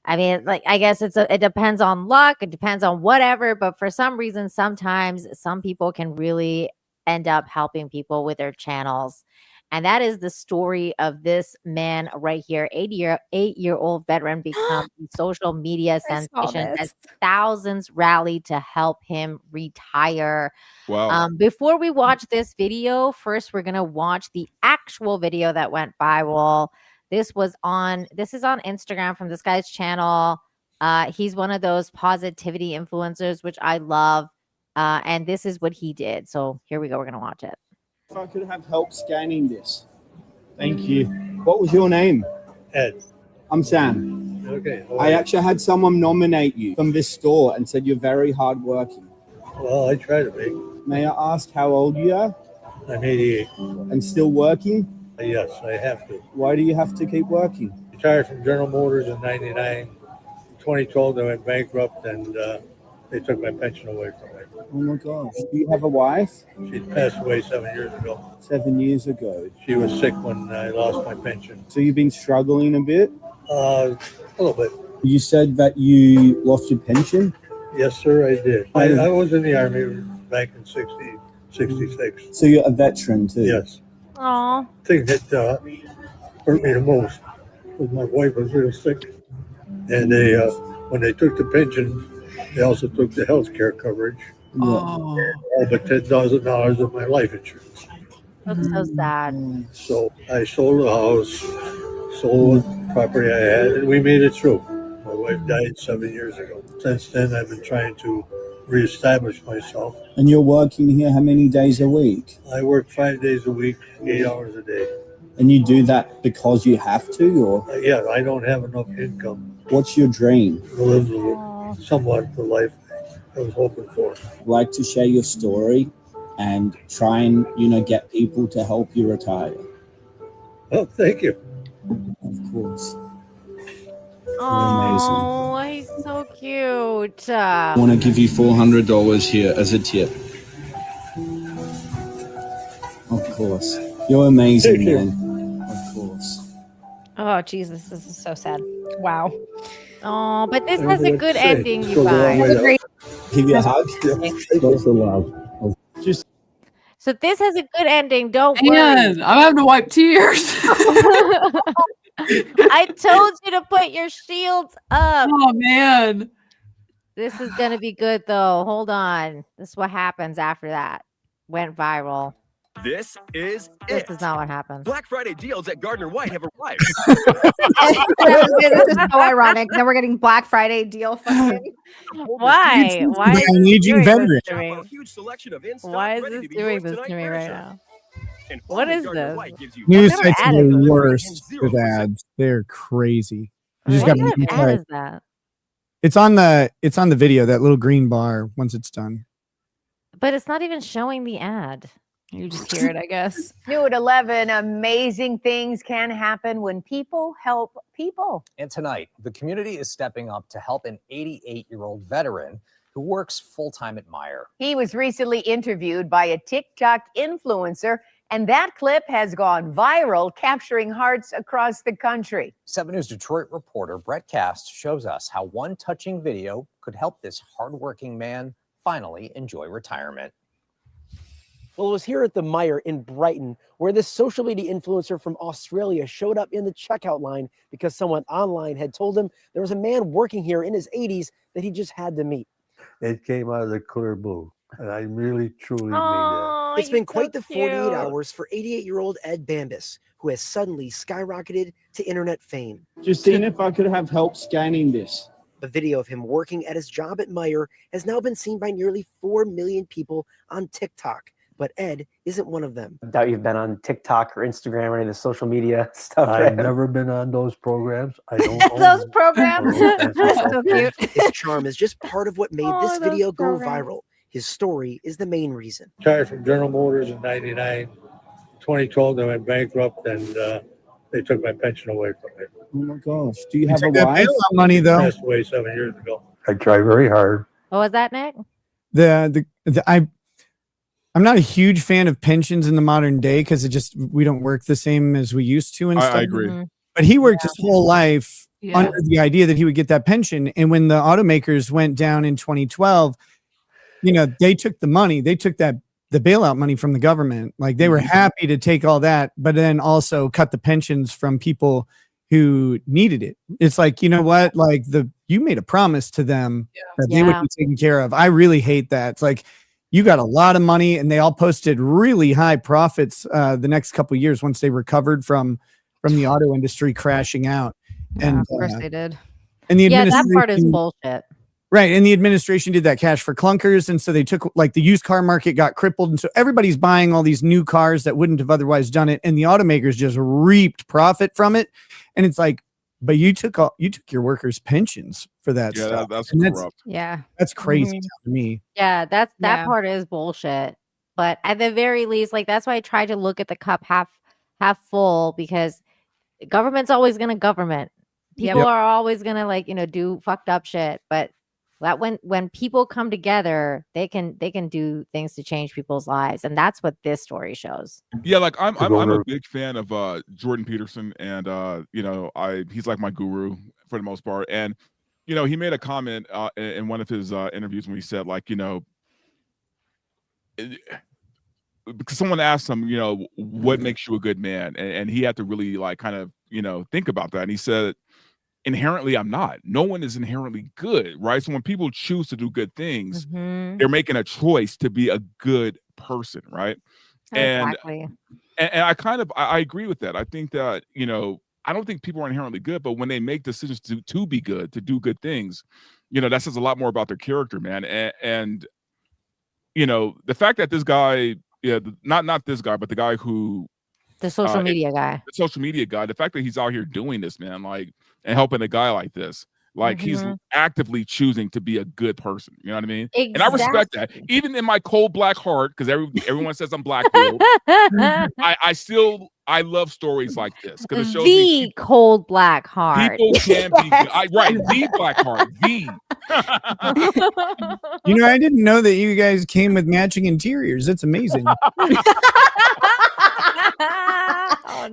I mean, like, I guess it depends on luck. It depends on whatever. But for some reason, sometimes some people can really end up helping people with their channels. And that is the story of this man right here, 8-year-old veteran become a social media sensation as thousands rallied to help him retire. Wow. Before we watch this video, first we're gonna watch the actual video that went viral. This is on Instagram from this guy's channel. He's one of those positivity influencers, which I love. And this is what he did. So here we go. We're gonna watch it. If I could have help scanning this. Thank you. What was your name? Ed. I'm Sam. Okay. I actually had someone nominate you from this store and said you're very hardworking. Well, I try to be. May I ask how old you are? I'm 88. And still working? Yes, I have to. Why do you have to keep working? Retired from General Motors in 99. 2012, I went bankrupt and they took my pension away from me. Oh my gosh. Do you have a wife? She passed away 7 years ago. 7 years ago. She was sick when I lost my pension. So you've been struggling a bit? A little bit. You said that you lost your pension? Yes, sir, I did. I was in the Army back in 66. So you're a veteran too? Yes. Aww. The thing that hurt me the most was my wife was real sick. And they, when they took the pension, they also took the health care coverage. Oh. All but $10,000 of my life insurance. That's so sad. So I sold the house, sold the property I had, and we made it through. My wife died 7 years ago. Since then, I've been trying to reestablish myself. And you're working here how many days a week? I work 5 days a week, 8 hours a day. And you do that because you have to, or? Yeah, I don't have enough income. What's your dream? To live somewhat the life I was hoping for. Like to share your story and try and, get people to help you retire. Oh, thank you. Of course. Oh, he's so cute. I want to give you $400 here as a tip. Of course. You're amazing, man. Of course. Oh, Jesus, this is so sad. Wow. Oh, but this has a good ending, you guys. Give you a hug. That's allowed. So this has a good ending. Don't Man, worry. I'm having to wipe tears. I told you to put your shields up. Oh man. This is gonna be good though. Hold on. This is what happens after that. Went viral. This is This it. is not what happens. Black Friday deals at Gardner White have arrived. This is so ironic. Then we're getting Black Friday deal. Fucking. Why? Why is An this aging doing veteran. this to me? A huge selection of in-stock, Why is ready this to be doing yours this tonight to me right furniture. now? And What only is Gardner this? White gives you News kind of sites ad are is the this? worst And with 0%. ads. They're crazy. You just What got kind of ad is that? it's on the video, that little green bar once it's done. But it's not even showing the ad. You just hear it, I guess. New at 11, amazing things can happen when people help people. And tonight, the community is stepping up to help an 88-year-old veteran who works full-time at Meijer. He was recently interviewed by a TikTok influencer, and that clip has gone viral, capturing hearts across the country. 7 News Detroit reporter Brett Cast shows us how one touching video could help this hardworking man finally enjoy retirement. Well, it was here at the Meijer in Brighton where this social media influencer from Australia showed up in the checkout line because someone online had told him there was a man working here in his 80s that he just had to meet. It came out of the clear blue, and I really, truly mean that. Oh, It's been he's quite so the 48 cute. hours for 88-year-old Ed Bambus, who has suddenly skyrocketed to internet fame. Just seeing if I could have help scanning this. A video of him working at his job at Meijer has now been seen by nearly 4 million people on TikTok. But Ed isn't one of them. I doubt you've been on TikTok or Instagram or any of the social media stuff. I've never been on those programs. I don't own Those them. programs. That's So cute. His charm is just part of what made Oh, this those video go programs. viral. His story is the main reason. Retired from General Motors in 99. 2012, I went bankrupt and They took my pension away from me. Oh my gosh. Do you You have a took that wife? bailout money She though. passed away 7 years ago. I try very hard. What was that, Nick? I'm not a huge fan of pensions in the modern day because we don't work the same as we used to and stuff. I agree. But he worked his whole life Yeah. under the idea that he would get that pension. And when the automakers went down in 2012, they took the money, they took the bailout money from the government. Like they were happy to take all that, but then also cut the pensions from people who needed it. It's like, you know what? Like you made a promise to them that they would be taken care of. I really hate that. It's like you got a lot of money and they all posted really high profits the next couple of years once they recovered from the auto industry crashing out. And Of course they did. and the That part is administration- bullshit. Right. And the administration did that cash for clunkers. And so they took like the used car market got crippled. And so everybody's buying all these new cars that wouldn't have otherwise done it. And the automakers just reaped profit from it. And it's like, but you took your workers' pensions for that Yeah, stuff. that's And corrupt. That's crazy Mhm. to me. Yeah, that Yeah. part is bullshit. But at the very least, like that's why I try to look at the cup half full, because government's always gonna government. Yep. People are always gonna do fucked up shit. But that when people come together, they can do things to change people's lives, and that's what this story shows. Yeah, like I'm To go a to- big fan of Jordan Peterson, and he's like my guru for the most part. And he made a comment in one of his interviews when he said, like, because someone asked him, what makes you a good man, and he had to really like kind of think about that. And he said, inherently, I'm not. No one is inherently good, right? So when people choose to do good things, they're making a choice to be a good person, right? Exactly. And I agree with that. I think that I don't think people are inherently good, but when they make decisions to be good, to do good things, that says a lot more about their character, man. And the fact that this guy, not this guy, but the guy who The social media guy. the social media guy, the fact that he's out here doing this, man, like, and helping a guy like this, like he's actively choosing to be a good person. You know what I mean? And I respect that. Even in my cold black heart, because everyone says I'm black pilled, I love stories like this because it shows me The cold black heart. people can be good. Right, the black heart, the. I didn't know that you guys came with matching interiors. That's amazing.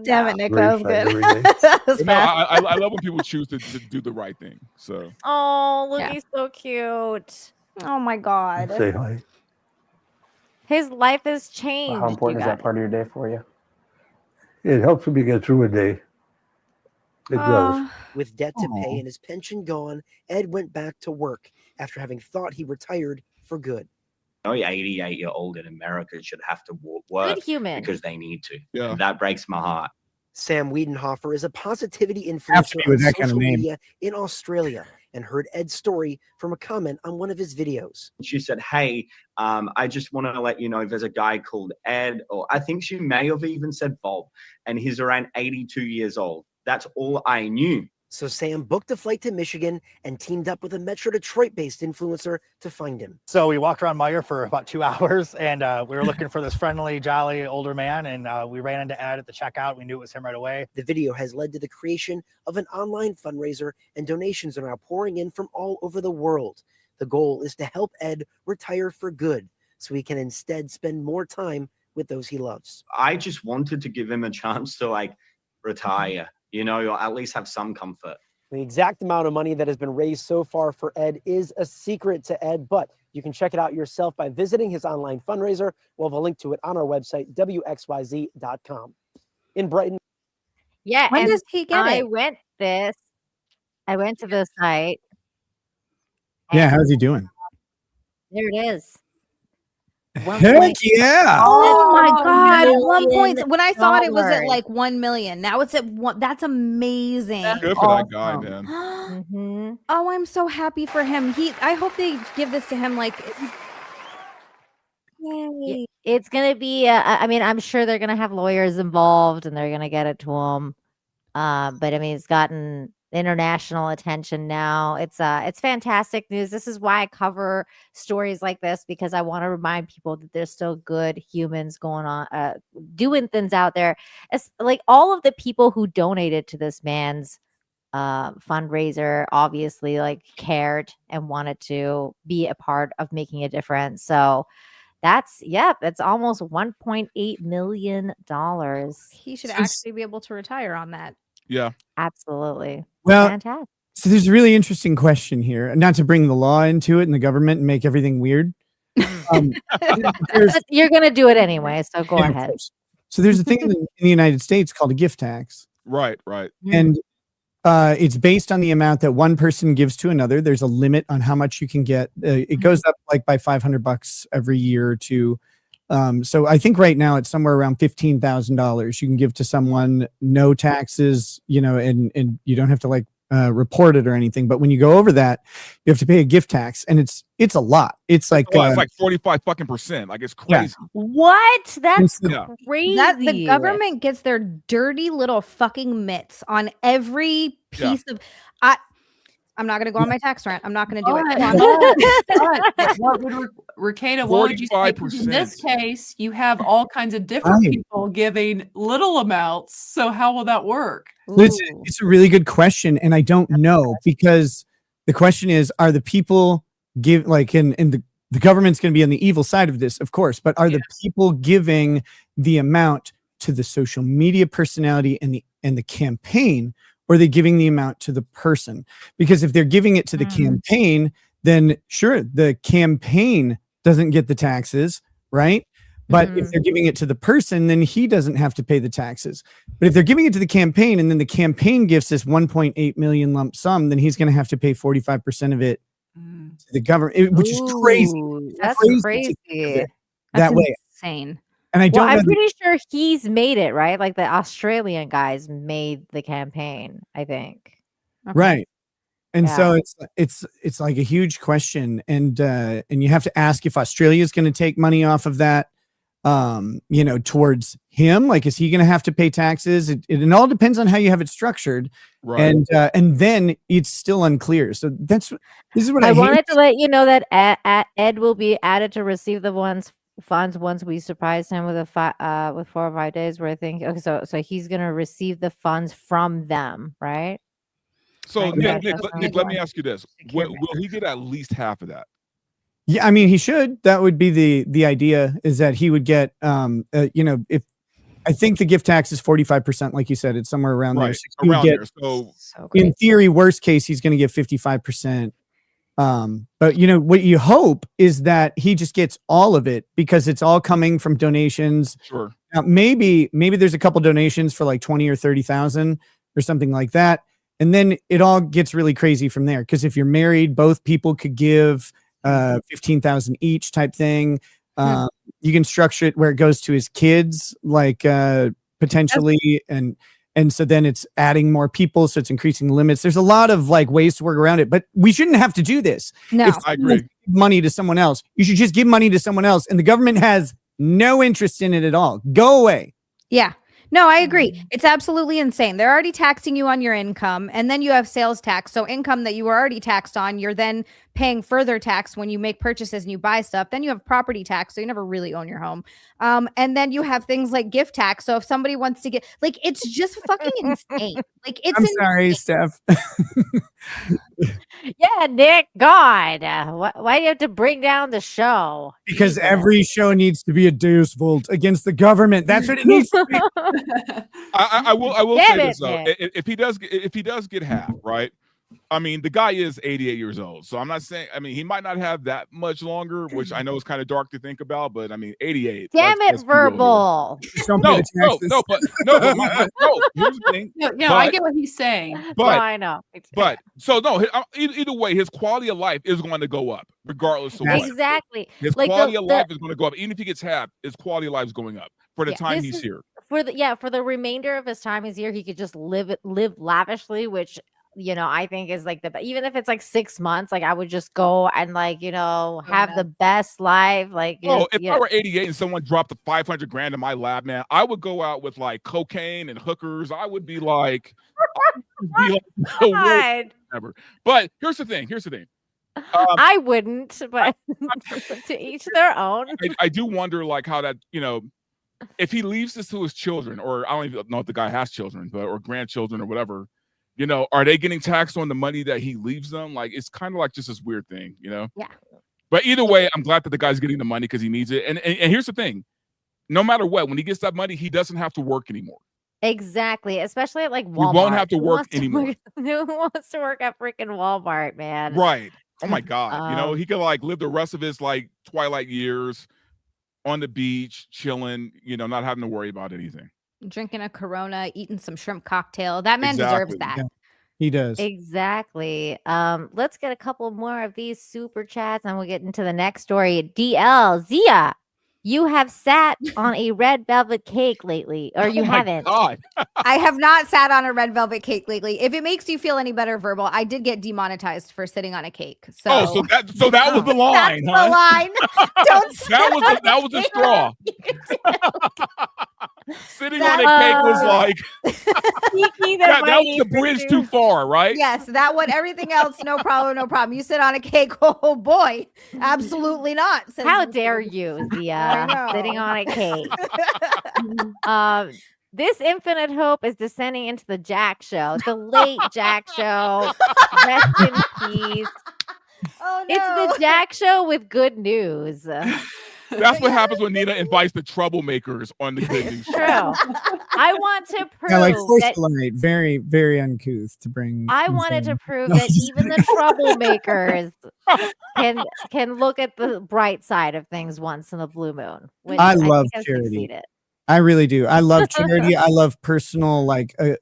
Damn it, Nick. Great That was fight good. every day. That was But no, fast. I love when people choose to do the right thing. So Oh, look, Yeah. he's so cute. Oh my god. Say hi. His life has changed. How important you is that guys. part of your day for you? It helps me get through a day. It does. With debt to pay and his pension gone, Ed went back to work after having thought he retired for good. No 88-year-old in America should have to work Good human. because they need to. Yeah. And that breaks my heart. Sam Wiedenhofer is a positivity Have to influencer be with on that kind of social name. media in Australia and heard Ed's story from a comment on one of his videos. She said, hey, I just want to let you know there's a guy called Ed, or I think she may have even said Bob, and he's around 82 years old. That's all I knew. So Sam booked a flight to Michigan and teamed up with a Metro Detroit-based influencer to find him. So we walked around Meyer for about 2 hours, and we were looking for this friendly, jolly older man, and we ran into Ed at the checkout. We knew it was him right away. The video has led to the creation of an online fundraiser, and donations are now pouring in from all over the world. The goal is to help Ed retire for good, so he can instead spend more time with those he loves. I just wanted to give him a chance to like retire, or at least have some comfort. The exact amount of money that has been raised so far for Ed is a secret to Ed, but you can check it out yourself by visiting his online fundraiser. We'll have a link to it on our website, wxyz.com. In Brighton. Yeah. When and does he get I it? went to the site. Yeah, how's he doing? There it is. Heck yeah. Oh my god. million 1 point. When I saw it, it was at dollars. like 1 million. Now it's at 1. That's amazing. good for that guy, man. Mhm. Oh, I'm so happy for him. I hope they give this to him like Yay. It's gonna be. I mean, I'm sure they're gonna have lawyers involved, and they're gonna get it to him. But I mean, it's gotten international attention now. It's fantastic news. This is why I cover stories like this, because I want to remind people that there's still good humans going on, doing things out there. It's like all of the people who donated to this man's fundraiser obviously like cared and wanted to be a part of making a difference. So that's almost $1.8 million. He should actually be able to retire on that. Yeah, absolutely. Well, Fantastic. so there's a really interesting question here, not to bring the law into it and the government and make everything weird. But you're gonna do it anyway, so go ahead. So there's a thing in the United States called a gift tax. Right. And it's based on the amount that one person gives to another. There's a limit on how much you can get. It goes up like by $500 every year or two. So I think right now it's somewhere around $15,000 you can give to someone, no taxes, and you don't have to like report it or anything. But when you go over that, you have to pay a gift tax, and it's a lot. It's like it's like 45%. Like it's crazy. What? That's Yeah. crazy. That the government gets their dirty little fucking mitts on every piece of. I'm not going to go on my tax rant. I'm not going to do it. What would Rekieta, what would you say? 'Cause in this case, you have all kinds of different people giving little amounts. So how will that work? It's a really good question, and I don't know, because the question is, are the people give like in the government's going to be on the evil side of this, of course, but are the people giving the amount to the social media personality and the campaign, or are they giving the amount to the person? Because if they're giving it to the campaign, then sure, the campaign doesn't get the taxes, right? But if they're giving it to the person, then he doesn't have to pay the taxes. But if they're giving it to the campaign, and then the campaign gives this 1.8 million lump sum, then he's going to have to pay 45% of it to the government, which is crazy. That's crazy. That way. Insane. And I don't know I'm pretty sure he's made it, right? Like the Australian guys made the campaign, I think. Right. And Yeah. so it's like a huge question, and you have to ask if Australia is going to take money off of that, towards him. Like, is he going to have to pay taxes? It all depends on how you have it structured, Right. And then it's still unclear. So this is what I hate. wanted to let you know that Ed will be added to receive the funds once we surprise him with with 4 or 5 days. Where I think so he's going to receive the funds from them, right? So Right. Nick, let me ask you this: will he get at least half of that? Yeah, I mean, he should. That would be the idea, is that he would get, if I think the gift tax is 45%, like you said, it's somewhere around there. Right, So he would around get, there. So in theory, worst case, he's going to get 55%. But what you hope is that he just gets all of it, because it's all coming from donations. Sure. Now, maybe there's a couple donations for like 20 or 30,000 or something like that, and then it all gets really crazy from there. Because if you're married, both people could give 15,000 each, type thing. You can structure it where it goes to his kids, like potentially, and so then it's adding more people, so it's increasing the limits. There's a lot of like ways to work around it, but we shouldn't have to do this. No. If I someone agree. gives money to someone else, you should just give money to someone else, and the government has no interest in it at all. Go away. Yeah. No, I agree. It's absolutely insane. They're already taxing you on your income, and then you have sales tax. So income that you were already taxed on, you're then paying further tax when you make purchases and you buy stuff. Then you have property tax, so you never really own your home. And then you have things like gift tax. So if somebody wants to get, like, it's just fucking insane. Like, it's I'm sorry, Steph. Yeah, Nick. God, why do you have to bring down the show? Because every show needs to be a Deus Vult against the government. That's what it needs to be. I will Damn say it, this though: Nick. if he does get half, right? I mean, the guy is 88 years old, so I'm not saying. I mean, he might not have that much longer, which I know is kind of dark to think about. But I mean, 88. Damn let's it, be real here. verbal. No, but here's the thing. No, I get what he's saying. But I know. But so no, either way, his quality of life is going to go up, regardless of what. Exactly. His Like quality of life is going to go up, even if he gets half. His quality of life is going up for the time this he's is- here. For the remainder of his time he's here, he could just live lavishly, which I think is like even if it's like 6 months, like I would just go and like, have the best life. Like, Oh, if I were 88 and someone dropped the 500 grand in my lab, man, I would go out with like cocaine and hookers. I would be like, the worst ever. But here's the thing. I wouldn't, but to each their own. I do wonder like how that, if he leaves this to his children, or I don't even know if the guy has children, or grandchildren or whatever, are they getting taxed on the money that he leaves them? Like, it's kind of like just this weird thing, Yeah. But either way, I'm glad that the guy's getting the money because he needs it. And here's the thing. No matter what, when he gets that money, he doesn't have to work anymore. Exactly. Especially at like Walmart. He won't have to work anymore. Who wants to work at freaking Walmart, man? Right. Oh my God. He could like live the rest of his like twilight years on the beach, chilling, not having to worry about anything. Drinking a Corona, eating some shrimp cocktail. That man deserves that. Yeah, he does. Exactly. Let's get a couple more of these super chats and we'll get into the next story. DL Zia, you have sat on a red velvet cake lately, or you haven't. God. I have not sat on a red velvet cake lately. If it makes you feel any better, Verbal, I did get demonetized for sitting on a cake. So, so that was the line. That's the line. Don't that was the straw. Sitting on a cake was like that was the bridge too far, right? Yes, that one. Everything else, no problem, no problem. You sit on a cake, oh boy, absolutely not. How dare you, Zia, sitting on a cake? This Infinite Hope is descending into the Jack Show, the late Jack Show. Rest in peace. Oh, no. It's the Jack Show with good news. That's what happens when Nina invites the troublemakers on the good news show. True. I want to prove like that light, very, very uncouth to bring. I wanted to prove that even the troublemakers can look at the bright side of things once in a blue moon. I love charity. I really do. I love charity. I love personal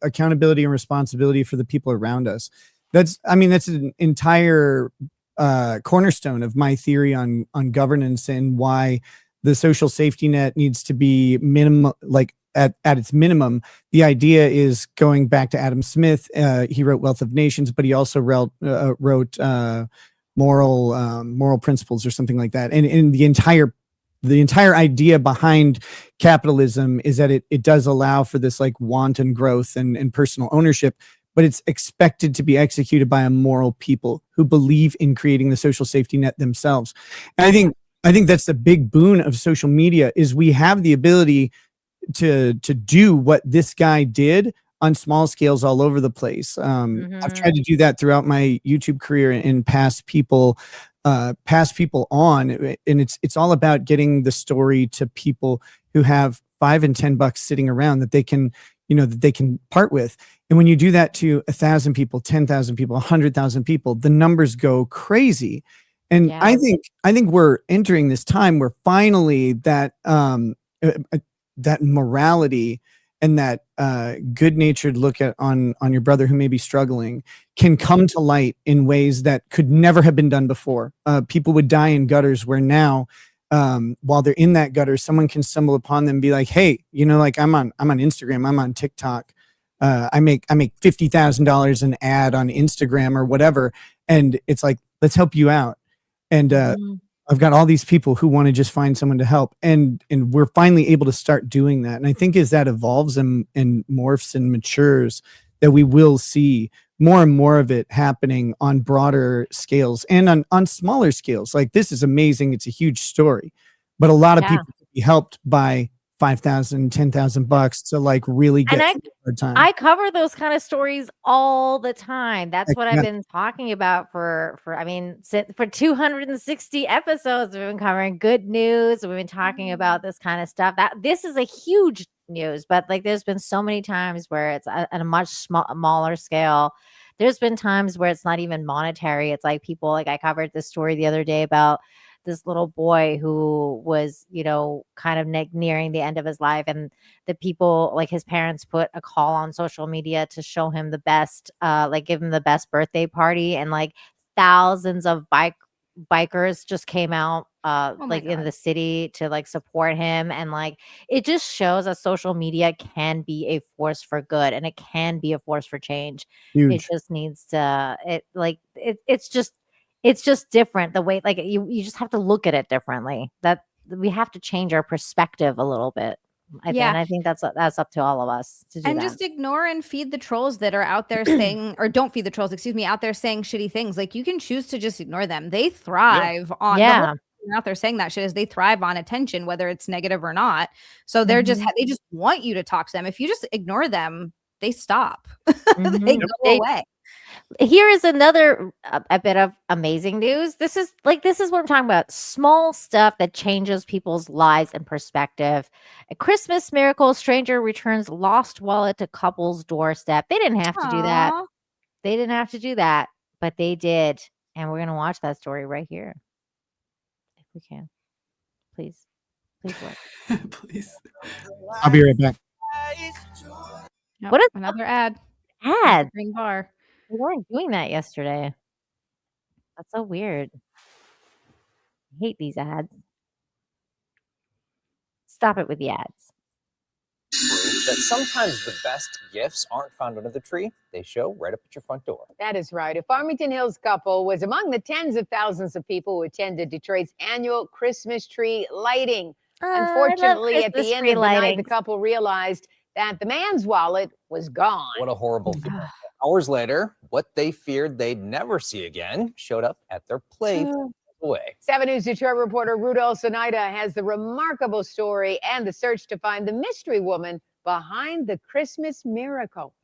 accountability and responsibility for the people around us. That's an entire cornerstone of my theory on governance and why the social safety net needs to be minimum, like at its minimum. The idea is going back to Adam Smith. He wrote Wealth of Nations, but he also wrote moral principles or something like that. And the entire idea behind capitalism is that it does allow for this like wanton growth and personal ownership, but it's expected to be executed by a moral people who believe in creating the social safety net themselves. And I think that's the big boon of social media is we have the ability to do what this guy did on small scales all over the place. I've tried to do that throughout my YouTube career and pass people on, and it's all about getting the story to people who have $5 and $10 sitting around that they can part with. And when you do that to 1,000 people, 10,000 people, 100,000 people, the numbers go crazy. And I think we're entering this time where finally that morality and that good-natured look on your brother who may be struggling can come to light in ways that could never have been done before. People would die in gutters where now, while they're in that gutter, someone can stumble upon them and be like, hey, like I'm on Instagram, I'm on TikTok. I make $50,000 an ad on Instagram or whatever. And it's like, let's help you out. And I've got all these people who want to just find someone to help. And we're finally able to start doing that. And I think as that evolves and morphs and matures, that we will see more and more of it happening on broader scales and on smaller scales. Like, this is amazing. It's a huge story, but a lot of people can be helped by $5,000, $10,000 to like really get through a hard time. I cover those kind of stories all the time. That's what I've been talking about for 260 episodes. We've been covering good news. We've been talking about this kind of stuff. That this is a huge news, but like there's been so many times where it's at a much smaller scale. There's been times where it's not even monetary. It's like people, like I covered this story the other day about this little boy who was, kind of nearing the end of his life. And the people, like his parents, put a call on social media to show him the best, give him the best birthday party. And like thousands of bikers just came out like in the city to like support him, and like it just shows that social media can be a force for good, and it can be a force for change. It Huge. just needs to it's just different the way, like you just have to look at it differently. That we have to change our perspective a little bit. I think that's up to all of us to do And that. just ignore and feed the trolls that are out there saying, or don't feed the trolls, excuse me, out there saying shitty things. Like you can choose to just ignore them. They thrive on the whole reason they're out there saying that shit is they thrive on attention, whether it's negative or not. So they're just they just want you to talk to them. If you just ignore them, they stop. They go away. Here is another a bit of amazing news. This is what I'm talking about. Small stuff that changes people's lives and perspective. A Christmas miracle. Stranger returns lost wallet to couple's doorstep. They didn't have to do that. They didn't have to do that, but they did. And we're going to watch that story right here. If we can. Please work. Please. I'll be right back. What is another ad? Green bar. We weren't doing that yesterday. That's so weird. I hate these ads. Stop it with the ads. That sometimes the best gifts aren't found under the tree. They show right up at your front door. That is right. A Farmington Hills couple was among the tens of thousands of people who attended Detroit's annual Christmas tree lighting. Unfortunately, at the end of the night, the couple realized that the man's wallet was gone. What a horrible feeling. Hours later, what they feared they'd never see again showed up at their plate away. 7 News Detroit reporter Rudolph Sonaida has the remarkable story and the search to find the mystery woman behind the Christmas miracle.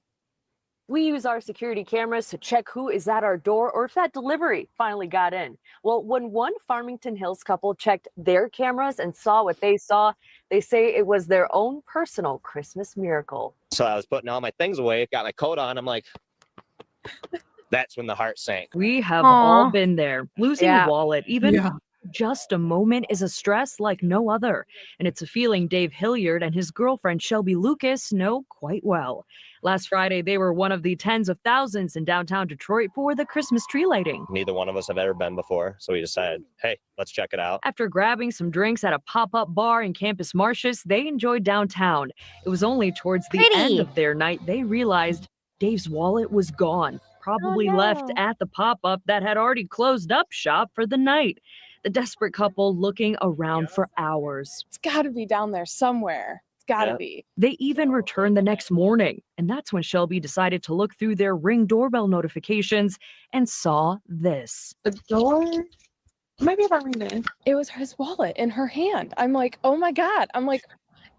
We use our security cameras to check who is at our door or if that delivery finally got in. Well, when one Farmington Hills couple checked their cameras and saw what they saw, they say it was their own personal Christmas miracle. So I was putting all my things away, got my coat on. I'm like, that's when the heart sank. We have all been there. Losing a wallet, even Yeah. just a moment, is a stress like no other. And it's a feeling Dave Hilliard and his girlfriend Shelby Lucas know quite well. Last Friday, they were one of the tens of thousands in downtown Detroit for the Christmas tree lighting. Neither one of us have ever been before. So we decided, hey, let's check it out. After grabbing some drinks at a pop-up bar in Campus Martius, they enjoyed downtown. It was only towards the end of their night they realized Dave's wallet was gone, probably left at the pop-up that had already closed up shop for the night. The desperate couple looking around for hours. It's got to be down there somewhere. It's got to be. They even returned the next morning, and that's when Shelby decided to look through their Ring doorbell notifications and saw this. The door. Maybe if I read it. It was his wallet in her hand. I'm like, oh my God. I'm like,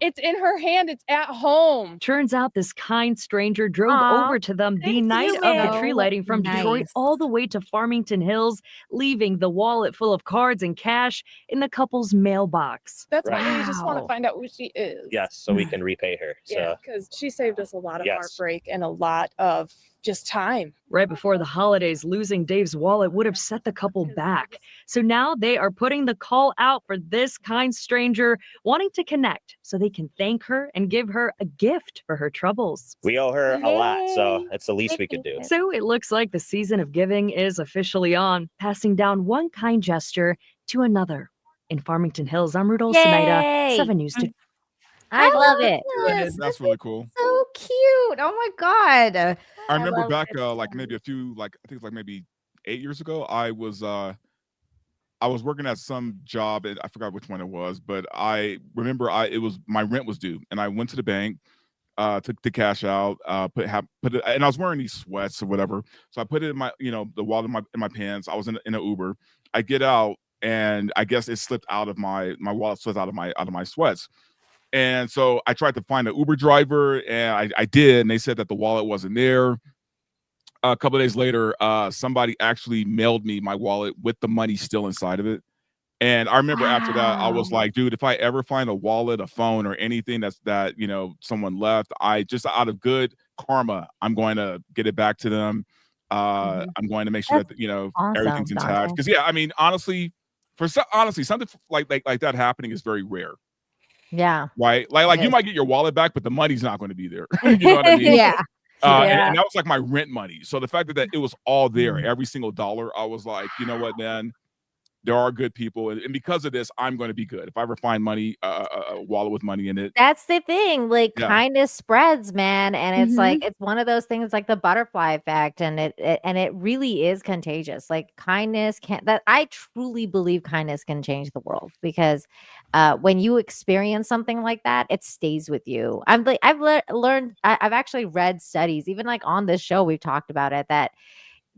it's in her hand. It's at home. Turns out this kind stranger drove over to them the night of the tree lighting from Detroit all the way to Farmington Hills, leaving the wallet full of cards and cash in the couple's mailbox. That's why we just want to find out who she is. Yes, so we can repay her. So Yeah, because she saved us a lot of Yes. heartbreak and a lot of just time. Right before the holidays, losing Dave's wallet would have set the couple back. So now they are putting the call out for this kind stranger wanting to connect so they can thank her and give her a gift for her troubles. we owe her a lot. So it's the least we could do. So it looks like the season of giving is officially on, passing down one kind gesture to another. In Farmington Hills, I'm Rudolph Sonaida, Yay! 7 News. I love it. That's really cool. So cute. Oh my God. I remember love back it. like maybe a few I think it was like maybe 8 years ago. I was working at some job and I forgot which one it was, but I remember it was my rent was due and I went to the bank, took the cash out, put it, and I was wearing these sweats or whatever. So I put it in my the wallet in my pants. I was in an Uber. I get out and I guess it slipped out of my wallet slipped out of my sweats. And so I tried to find an Uber driver, and I did, and they said that the wallet wasn't there. A couple of days later, somebody actually mailed me my wallet with the money still inside of it. And I remember after that, I was like, dude, if I ever find a wallet, a phone, or anything that someone left, I just out of good karma, I'm going to get it back to them. I'm going to make sure that awesome, everything's intact. Dante. Because yeah, I mean, honestly, something like that happening is very rare. Yeah. Right. Like you might get your wallet back, but the money's not going to be there. You know what I mean? Yeah. And that was like my rent money. So the fact that it was all there, every single dollar, I was like, you know what, man, there are good people, and because of this, I'm going to be good. If I ever find money, a wallet with money in it, That's the thing. Like yeah. kindness spreads, man, and it's like Mhm. it's one of those things like the butterfly effect, and it really is contagious. Like kindness can that I truly believe kindness can change the world because when you experience something like that, it stays with you. Learned I've actually read studies, even like on this show we've talked about it, that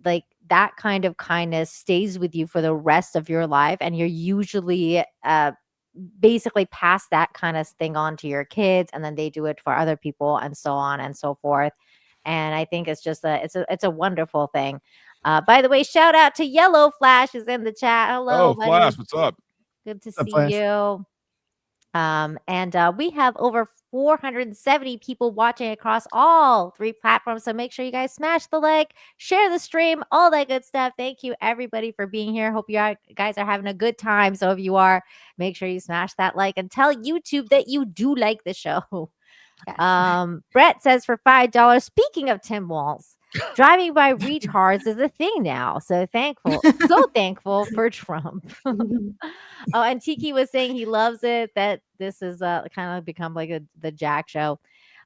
like that kind of kindness stays with you for the rest of your life, and you're usually basically pass that kind of thing on to your kids, and then they do it for other people, and so on and so forth. And I think it's just it's a wonderful thing. By the way, shout out to Yellow Flash is in the chat. Hello, Oh, buddy. Flash, what's up? Good to What's up, see Flash? you. And we have over 470 people watching across all 3 platforms. So make sure you guys smash the like, share the stream, all that good stuff. Thank you, everybody, for being here. Hope you guys are having a good time. So if you are, make sure you smash that like and tell YouTube that you do like the show. Yes. Brett says for $5. Speaking of Tim Walz, driving by retards is a thing now. So thankful for Trump. Oh, and Tiki was saying he loves it, that this is kind of become like the Jack show.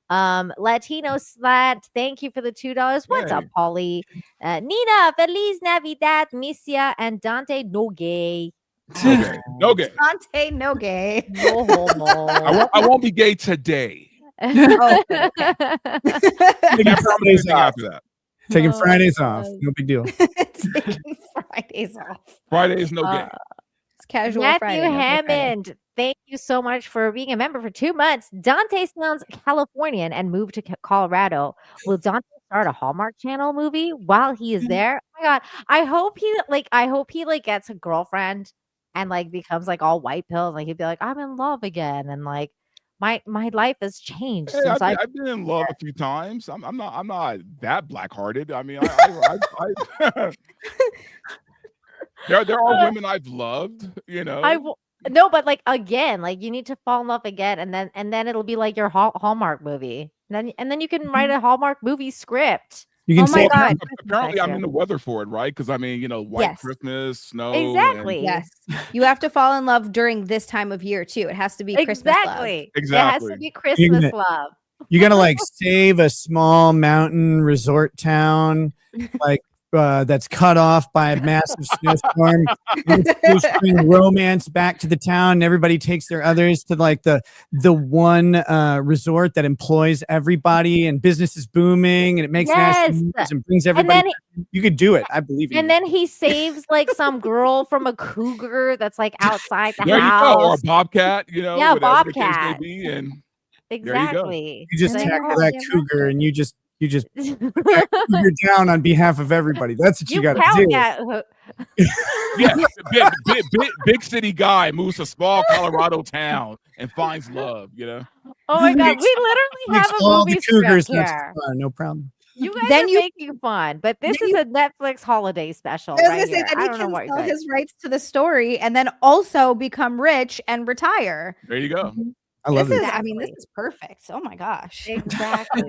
Latino Slat, thank you for the $2. What's up, Yay. Polly? Nina, Feliz Navidad, Misia, and Dante, no gay. No gay. No gay. Dante, no gay. No homo. I won't be gay today. Oh, okay, okay. Taking Fridays Anything off. after that. Taking Oh, Fridays off. God. No big deal. Taking Fridays off. Friday is no gay. It's casual Matthew Friday. no gay Friday. Hammond, thank you so much for being a member for 2 months. Dante sounds Californian and moved to Colorado. Will Dante start a Hallmark Channel movie while he is there? Oh my God. I hope he gets a girlfriend and like becomes like all white pill, and like he'd be like, I'm in love again, and like my life has changed Hey, since I've been in love a few times. I'm not that black-hearted. I mean, I there are women I've loved, you know. no, but like again, like you need to fall in love again, and then it'll be like your Hallmark movie. And then you can write a Hallmark movie script. You can Oh my say God. Apparently, I'm in the weather for it, right? Because I mean, you know, white Yes. Christmas, snow. Exactly. Yes. You have to fall in love during this time of year too. It has to be Christmas love. Exactly. Exactly. It has to be Christmas love. You gotta like save a small mountain resort town, like that's cut off by a massive snowstorm. And bring romance back to the town. And everybody takes their others to like the one resort that employs everybody, and business is booming, and it makes national news and brings everybody. You could do it. I believe in And you. then he saves like some girl from a cougar that's like outside the There house. you go, or a bobcat, you know, Yeah, whatever the case may bobcat. be, and Exactly. You just Like, tackle oh, that yeah, cougar, and you just put that cougar down on behalf of everybody. That's what you got to pound do. that yeah, big city guy moves to small Colorado town and finds love. You know. Oh my God, we literally have a all movie the cougars script have here. fun. No problem. You guys Then are making fun, but this is a Netflix holiday special I was right gonna say here. that I he don't know can what you sell guys. his rights to the story and then also become rich and retire. There you go. I love this it. is, I mean, this is perfect. Oh my gosh. Exactly.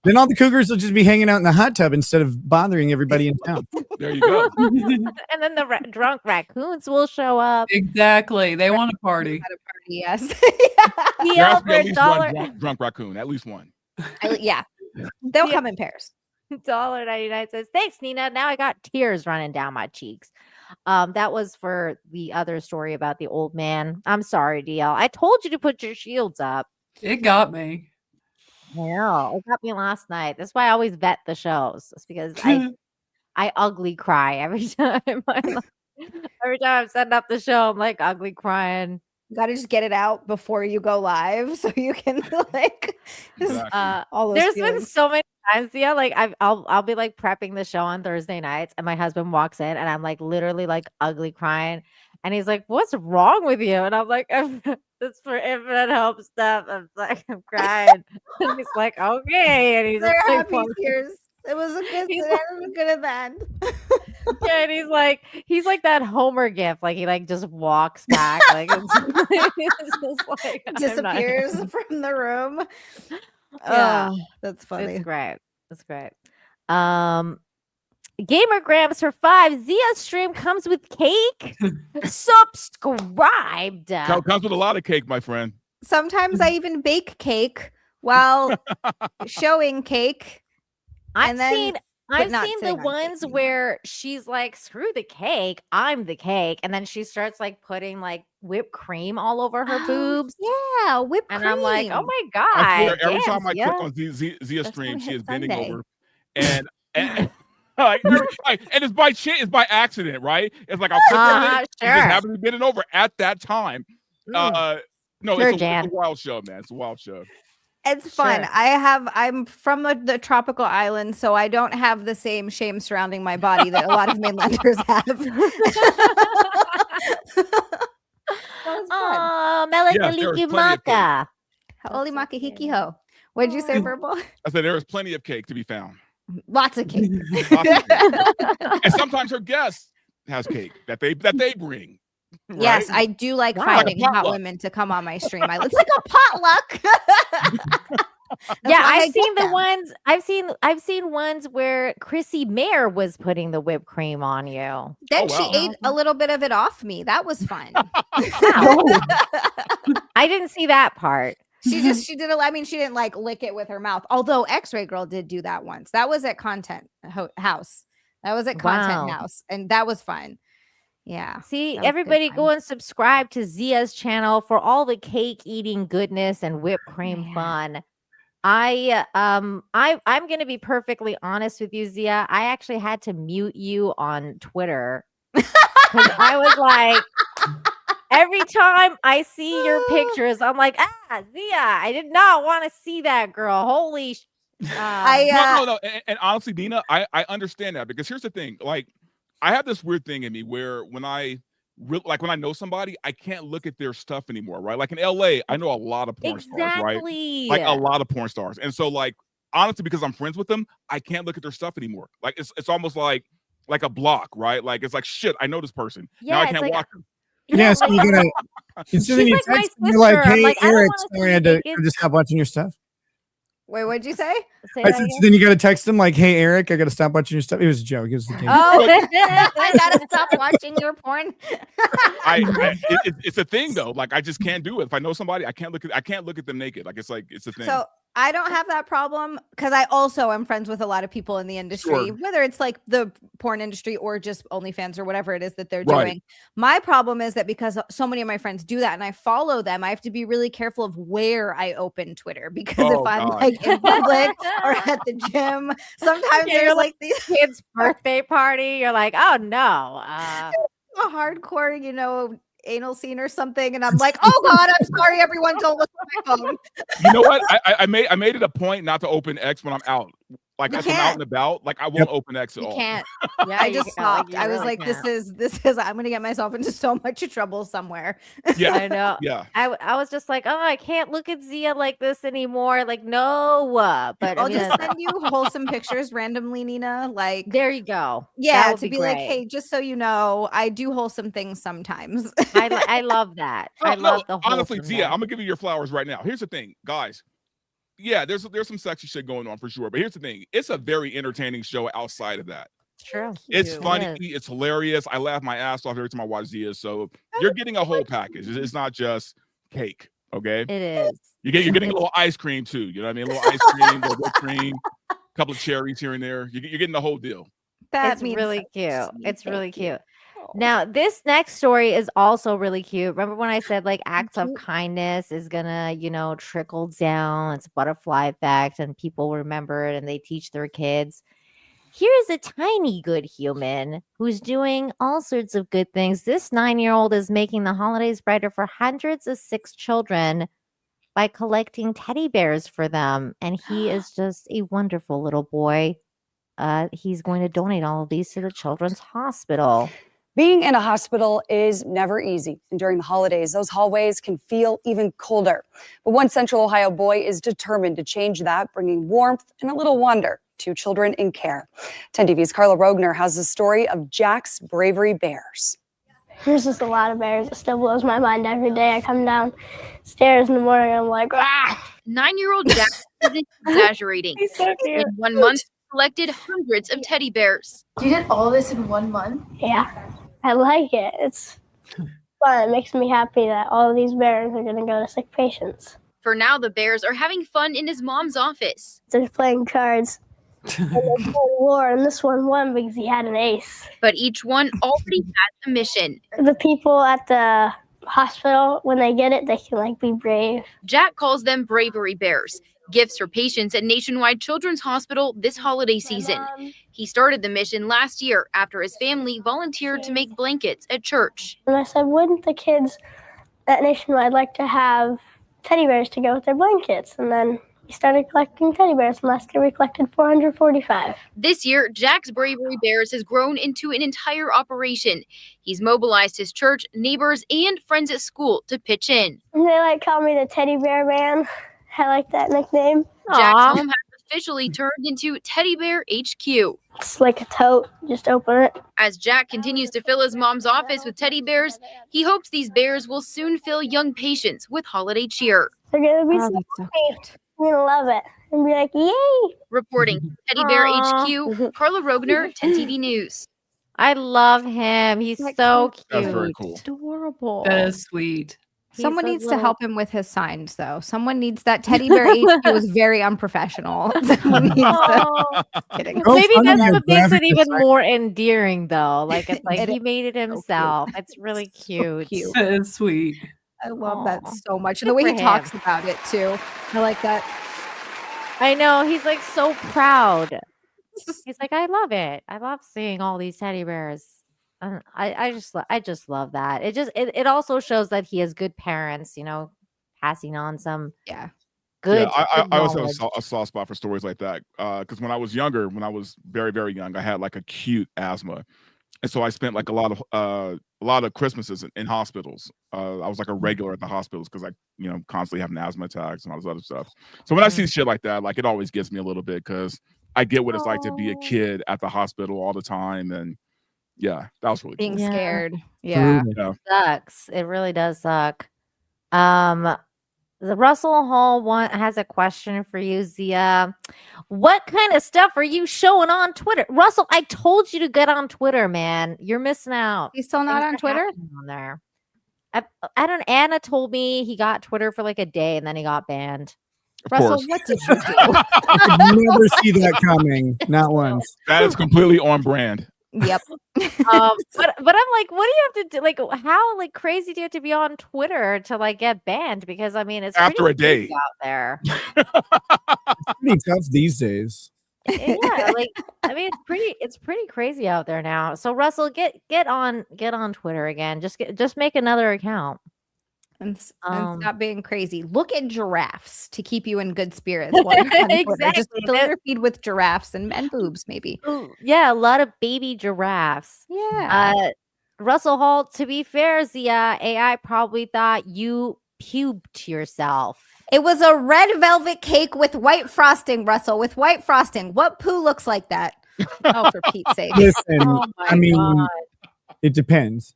Then all the cougars will just be hanging out in the hot tub instead of bothering everybody in town. There you go. And then the drunk raccoons will show up. Exactly. They want a party. At a party, yes. He There has to be at offered least dollar one drunk raccoon. At least one. Yeah. They'll Yeah. come in pairs. $1.99 says, thanks, Nina. Now I got tears running down my cheeks. That was for the other story about the old man. I'm sorry, DL. I told you to put your shields up. It got me. Yeah, it got me last night. That's why I always vet the shows. It's because I ugly cry every time. Every time I'm setting up the show, I'm like ugly crying. You gotta just get it out before you go live so you can like just, all those There's been feelings. so many times, yeah. Like I'll be like prepping the show on Thursday nights, and my husband walks in, and I'm like literally like ugly crying, and he's like, "What's wrong with you?" And I'm like, "It's for Infinite Hope stuff." I'm like, I'm crying, and he's like, "Okay," and he's They're just, like, happy walking- tears. It was a good He's it was a good event. Yeah, and he's like that Homer gif, like he like just walks back, like it's just like I'm not- Disappears from the room. Yeah. Oh, that's funny. It's great. It's great. Gamer Grams for 5. Zia stream comes with cake. Subscribed. Comes with a lot of cake, my friend. Sometimes I even bake cake while showing cake. I've seen the sitting on ones where she's like, screw the cake, I'm the cake. And then she starts like putting like whipped cream all over her boobs. Yeah, whipped cream. And I'm like, oh my I God. swear, every damn, time I Zia. click on Zia stream, gonna she hit is bending Sunday. over. And and it's by chance, it's by accident, right? It's like I'll click on it, she sure. just happens to be bending over at that time. No, Sure, it's a Jan. wild show, man. It's a wild show. It's fun. Sure. I'm from the tropical island, so I don't have the same shame surrounding my body that a lot of mainlanders have. Oh, Yes, there was Melakaliki plenty of cake. Maka. Holy makahiki-ho. What'd you say, Purple? I said there was plenty of cake to be found. Lots of cake. Lots of cake. And sometimes her guest has cake that they bring. Yes, right? I do like Wow. finding Like a hot potluck. women to come on my stream. It's like a potluck. Yeah, why I I've seen get the them. ones. I've seen ones where Chrissy Mayer was putting the whipped cream on you. Then Oh, she wow. ate a little bit of it off me. That was fun. I didn't see that part. She did I mean, she didn't like lick it with her mouth. Although X-Ray Girl did do that once. That was at Content House. That was at Content Wow. House, and that was fun. Yeah. See, that was good everybody fun. go and subscribe to Zia's channel for all the cake eating goodness and whipped cream fun. I'm gonna be perfectly honest with you, Zia. I actually had to mute you on Twitter because I was like, every time I see your pictures, I'm like, Zia, I did not want to see that girl. Holy. No. And honestly, Nina, I understand that because here's the thing. Like, I have this weird thing in me where when I know somebody, I can't look at their stuff anymore, right? Like in LA, I know a lot of porn stars, right? Exactly. Like a lot of porn stars. And so like honestly, because I'm friends with them, I can't look at their stuff anymore. Like it's almost like a block, right? Like it's like shit, I know this person. Now I it's can't like- watch them. Yeah, so you're gonna. So then She's you like my text me, you're like, sister. I'm "Hey, like, I don't Eric, wanna sorry, I had see to naked- just stop watching your stuff." Wait, what'd you say? Say I that said, again? so then you gotta text him like, "Hey, Eric, I gotta stop watching your stuff." It was a joke. It was the game. Oh, I gotta stop watching your porn. It's a thing though. Like I just can't do it. If I know somebody, I can't look at them naked. Like it's a thing. So I don't have that problem because I also am friends with a lot of people in the industry, Sure. whether it's like the porn industry or just OnlyFans or whatever it is that they're Right. doing. My problem is that because so many of my friends do that and I follow them, I have to be really careful of where I open Twitter because Oh, if I'm God. like in public or at the gym, sometimes Yeah, you're there's like like these kid's birthday party. You're like, oh no. a hardcore, anal scene or something, and I'm like, oh God, I'm sorry, everyone, don't look at my phone. You know what? I made it a point not to open X when I'm out. Like You if I'm out can't. and about, like I won't open X at You all. can't. Yeah, I you just can't, like, stopped. you I was really like, can't. this is I'm gonna get myself into so much trouble somewhere. Yeah. I know. Yeah. I was just like, oh, I can't look at Zia like this anymore. Like, no. But I I'll mean, just send you wholesome pictures randomly, Nina. Like, there you go. yeah, That would to be great. like, hey, just so you know, I do wholesome things sometimes. I love that. I love the whole. Honestly, Zia, I'm gonna give you your flowers right now. Here's the thing, guys. Yeah, there's some sexy shit going on for sure. But here's the thing: it's a very entertaining show outside of that. True. It's It funny, is. it's hilarious. I laugh my ass off every time I watch Zia. So you're getting a whole package. It's not just cake, okay? It is. You're getting a little ice cream too. You know what I mean? A little ice cream, a little whipped cream, a couple of cherries here and there. You're getting the whole deal. That It's means really so cute. sweet. It's Thank really you. cute. Now, this next story is also really cute. Remember when I said like acts of kindness is gonna, trickle down? It's butterfly effect, and people remember it and they teach their kids. Here's a tiny good human who's doing all sorts of good things. This 9-year-old is making the holidays brighter for hundreds of sick children by collecting teddy bears for them. And he is just a wonderful little boy. He's going to donate all of these to the Children's Hospital. Being in a hospital is never easy, and during the holidays, those hallways can feel even colder. But one Central Ohio boy is determined to change that, bringing warmth and a little wonder to children in care. 10 TV's Carla Rogner has the story of Jack's Bravery Bears. There's just a lot of bears. It still blows my mind every day. I come downstairs in the morning, I'm like, ah! 9-year-old Jack isn't exaggerating. He's so cute. In 1 month, collected hundreds of teddy bears. You did all this in 1 month? Yeah, I like it. It's fun. It makes me happy that all of these bears are going to go to sick patients. For now, the bears are having fun in his mom's office. They're playing cards. And they're playing war, and this one won because he had an ace. But each one already has a mission. The people at the hospital, when they get it, they can like be brave. Jack calls them bravery bears, gifts for patients at Nationwide Children's Hospital this holiday season. He started the mission last year after his family volunteered to make blankets at church. And I said, wouldn't the kids at Nationwide like to have teddy bears to go with their blankets? And then we started collecting teddy bears, and last year we collected 445. This year, Jack's Bravery Bears has grown into an entire operation. He's mobilized his church, neighbors, and friends at school to pitch in. And they like call me the teddy bear man. I like that nickname. Jack's home has officially turned into Teddy Bear HQ. It's like a tote, just open it. As Jack continues to fill his mom's office with teddy bears, he hopes these bears will soon fill young patients with holiday cheer. They're going to be so happy. You're going to love it and be like, yay! Reporting Teddy Bear HQ, Carla Rogner, 10 TV News. I love him. He's so cute. That's very cool. Adorable. That is sweet. Someone He's a needs to little- help him with his signs, though. Someone needs that teddy bear HQ was very unprofessional. Someone needs to. Kidding. Oh, Maybe funny that's how what makes it graphic even design- more endearing, though. Like it's like It he is made it himself. It's really cute. cute. That is sweet. I love that Aw. so much. Good And the way for he talks him. about it, too. I like that. I know he's like so proud. He's like, I love it. I love seeing all these teddy bears. I just love that. It also shows that he has good parents. You know, passing on some good. Yeah, I good always have knowledge. a soft spot for stories like that. Because when I was younger, when I was very, very young, I had like acute asthma. And so I spent like a lot of Christmases in hospitals. I was like a regular at the hospitals because I, constantly having asthma attacks and all this other stuff. So when I see shit like that, like it always gets me a little bit because I get what it's like to be a kid at the hospital all the time. And yeah, that was really Being cool. scared. Yeah. Yeah. Sucks. It really does suck. The Russell Hall one has a question for you, Zia. What kind of stuff are you showing on Twitter? Russell, I told you to get on Twitter, man. You're missing out. He's still not Things on are Twitter? happening on there. I don't. Anna told me he got Twitter for like a day and then he got banned. Of Russell, course. what did you do? I could never see that coming. Not once. That is completely on brand. Yep. But I'm like, what do you have to do? Like, how like crazy do you have to be on Twitter to like get banned? Because I mean, it's After pretty a day. crazy out there. It's pretty tough these days. Yeah, like I mean, it's pretty crazy out there now. So Russell, get on Twitter again. Just make another account. And stop being crazy. Look at giraffes to keep you in good spirits. While you're on Twitter. Just Exactly. fill your feed with giraffes and boobs, maybe. Ooh, yeah, a lot of baby giraffes. Yeah. Russell Hall, to be fair, Zia, AI probably thought you pubed yourself. It was a red velvet cake with white frosting, Russell, with white frosting. What poo looks like that? Oh, for Pete's sake. Listen, Oh my I mean, God. it depends.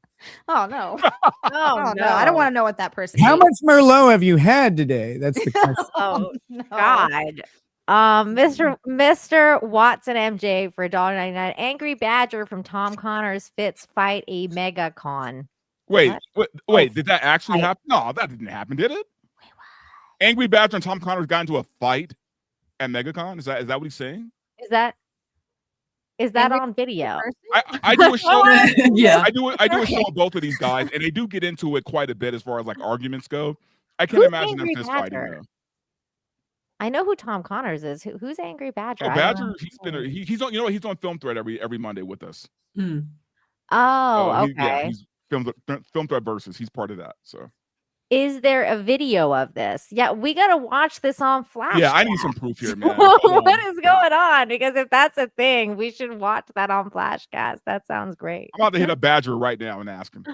Oh, no. Oh, no. I don't want to know what that person How ate. much Merlot have you had today? That's the question. Oh No. God. Mr. Watson MJ for $1.99. Angry Badger from Tom Connor's Fits fight a mega con. Wait, What? wait, did that actually happen? No, that didn't happen, did it? Angry Badger and Tom Connors got into a fight at MegaCon? Is that what he's saying? Is that on video? I do a show. Yeah. I do a show with both of these guys, and they do get into it quite a bit as far as like arguments go. I can't Who's imagine them Angry fist fighting Badger? though. I know who Tom Connors is. Who's Angry Badger? Oh, I don't know. Badger, he's on. You know what? He's on Film Thread every Monday with us. Oh, Yeah, okay. he's Film Thread versus. He's part of that. So Is there a video of this? Yeah, we gotta watch this on Flash. yeah, I need some proof here, man. What is going on? Because if that's a thing, we should watch that on Flashcast. That sounds great. I'm about to hit a Badger right now and ask him.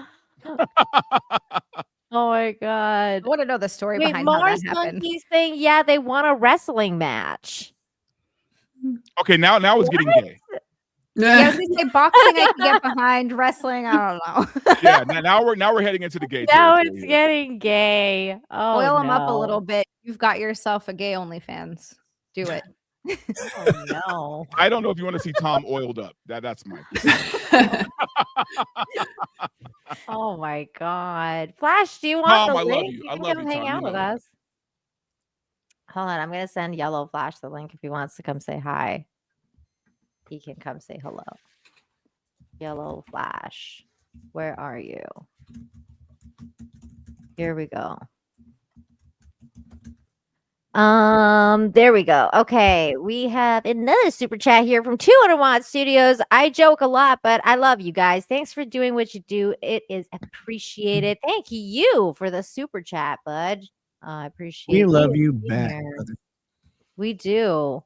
Oh my god! I want to know the story Wait, behind how Mars that happened. Monkey's saying, yeah, they won a wrestling match. Okay, now it's getting gay. Yeah, I was gonna say boxing I can get behind, wrestling, I don't know. Yeah, now we're heading into the gay Now territory it's here. getting gay. Oh, Oil them up a no. little bit. You've got yourself a gay OnlyFans. Do it. Oh no. I don't know if you want to see Tom oiled up. That's my. Oh my God. Flash, do you want Tom, the I link? love you. You I can love come you, hang Tom. out You with know us. Hold on, I'm gonna send Yellow Flash the link if he wants to come say hi. He can come say hello. Yellow Flash, where are you? Here we go. There we go. Okay, we have another super chat here from 200 Watt Studios. I joke a lot, but I love you guys. Thanks for doing what you do. It is appreciated. Thank you for the super chat, bud. I appreciate. We love you being back, here. brother. We do.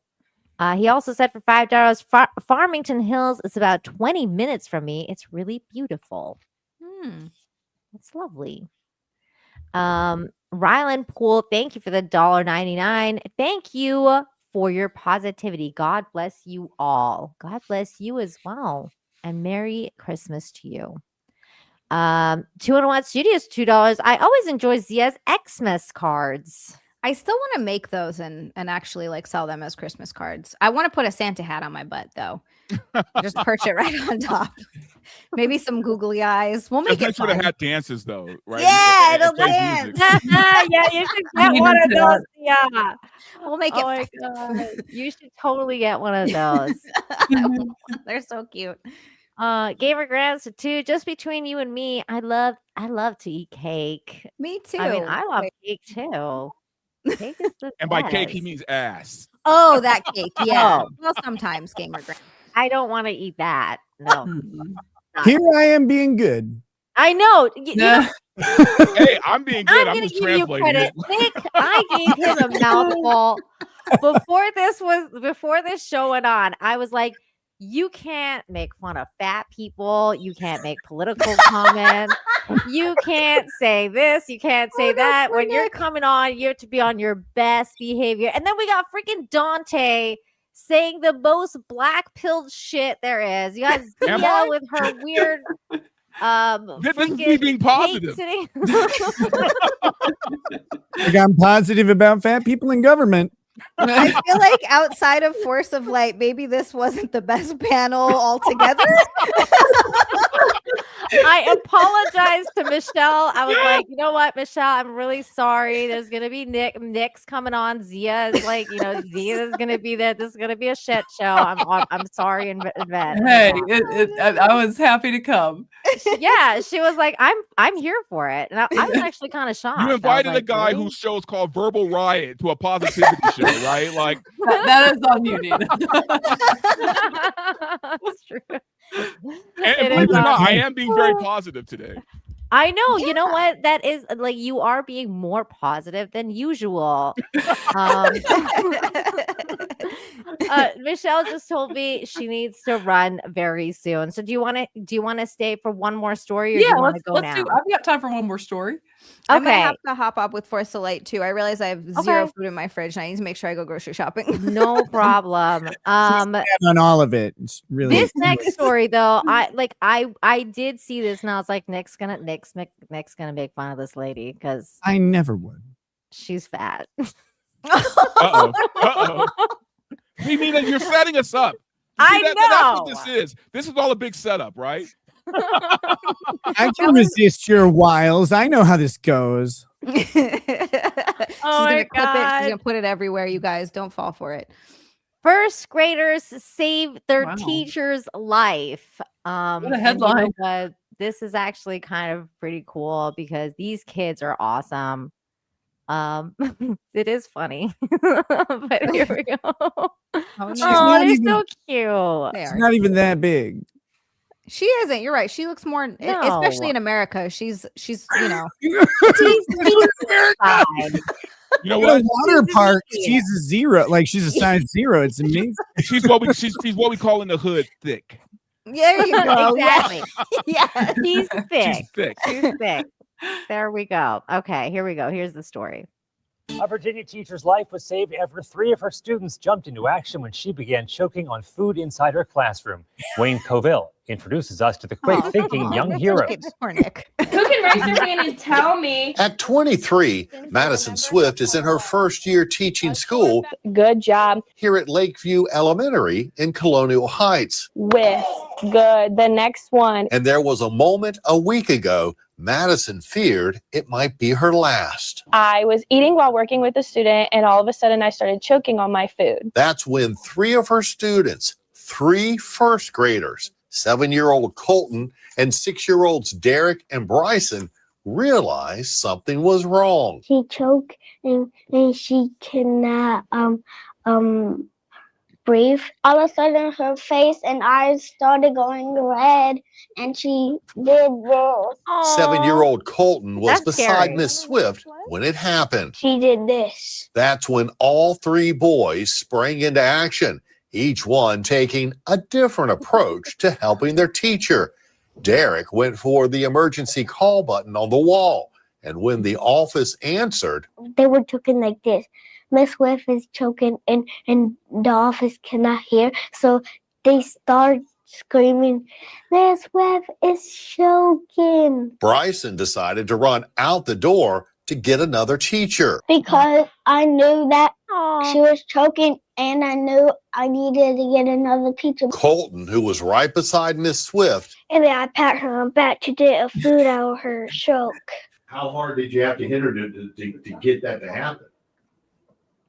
He also said for $5, Farmington Hills is about 20 minutes from me. It's really beautiful. It's lovely. Ryland Pool, thank you for the $1.99. Thank you for your positivity. God bless you all. God bless you as well. And Merry Christmas to you. 201 Watt Studios, $2. I always enjoy Zia's Xmas cards. I still want to make those and actually like sell them as Christmas cards. I want to put a Santa hat on my butt though. Just perch it right on top. Maybe some googly eyes. We'll make Just make it sure fun. the hat dances though, right? Yeah, And it'll plays dance. music. Yeah, you should get one of those. Yeah. We'll make Oh it my festive. God. You should totally get one of those. They're so cute. Gamer Grants too. Just between you and me, I love to eat cake. Me too. I mean, I love cake too. Cake is the And by cake, he best. means ass. Oh, that cake. Yeah. Oh. Well, sometimes gamer grant. I don't want to eat that. No. Here I am being good. I know. You know, Hey, I'm being good. I'm I'm gonna just give you translating credit. it. Nick, I gave him a mouthful before this show went on. I was like, you can't make fun of fat people. You can't make political comments. You can't say this. You can't say that. When you're coming on, you have to be on your best behavior. And then we got freaking Dante saying the most black pilled shit there is. You got Am Zia I? with her weird This is me being positive. Like I'm positive about fat people in government. I feel like outside of Force of Light, maybe this wasn't the best panel altogether. I apologized to Michelle. I was like, you know what, Michelle, I'm really sorry. There's gonna be Nick's coming on. Zia is like, Zia is gonna be there. This is gonna be a shit show. I'm sorry in advance. Hey, I was happy to come. Yeah, she was like, I'm here for it, and I was actually kind of shocked. You I was invited like, a guy really? whose show is called Verbal Riot to a positivity show, right? Like that is on you, Nina. That's true. and believe it or not, I am being very positive today. I know. You know what? That is like you are being more positive than usual. Michelle just told me she needs to run very soon. So do you want to stay for one more story, or do you want to go now? I've got time for one more story. I'm gonna Okay. have to hop up with Force of Light too. I realize I have zero food in my fridge, and I need to make sure I go grocery shopping. No problem. On all of it. It's really This next story though, I did see this and I was like, Nick's gonna make fun of this lady because I never would. she's fat. Uh-oh. We mean that you're setting us up. I That's know. what this is. This is all a big setup, right? I can resist your wiles. I know how this goes. She's my gonna clip it. God. She's gonna put it everywhere. You guys don't fall for it. First graders save their Wow. teacher's life. What a and you know headline. what? This is actually kind of pretty cool because these kids are awesome. It is funny, but here we go. Oh, Oh, not they're even- so cute. They It's are. not even that big. She isn't. You're right. She looks more, especially No. in America. She's He's fine. You know At a what? water park, she's a zero. Like she's a size zero. It's amazing. She's what we call in the hood thick. there. You go. Exactly. Yeah. He's thick. She's thick. She's thick. There we go. Okay, here we go. Here's the story. A Virginia teacher's life was saved after 3 of her students jumped into action when she began choking on food inside her classroom. Wayne Coville introduces us to the quick-thinking young heroes. Poor Nick. Who can raise their hand and tell me? At 23, Madison Swift is in her first year teaching school. Good job. Here at Lakeview Elementary in Colonial Heights. With. Good. The next one. And there was a moment a week ago Madison feared it might be her last. I was eating while working with a student, and all of a sudden I started choking on my food. That's when 3 of her students, 3 first graders, 7-year-old Colton and 6-year-olds Derek and Bryson, realized something was wrong. She choked and she cannot breathe. All of a sudden her face and eyes started going red and she did this. 7-year-old Colton was That's beside scary. Miss Swift when it happened. She did this. That's when all 3 boys sprang into action, each one taking a different approach to helping their teacher. Derek went for the emergency call button on the wall, and when the office answered, They were choking like this. Miss Swift is choking and the office cannot hear. So they start screaming, Miss Swift is choking. Bryson decided to run out the door to get another teacher. Because I knew that she was choking and I knew I needed to get another teacher. Colton, who was right beside Miss Swift, And then I pat her on the back to get a food out of her choke. how hard did you have to hit her to get that to happen?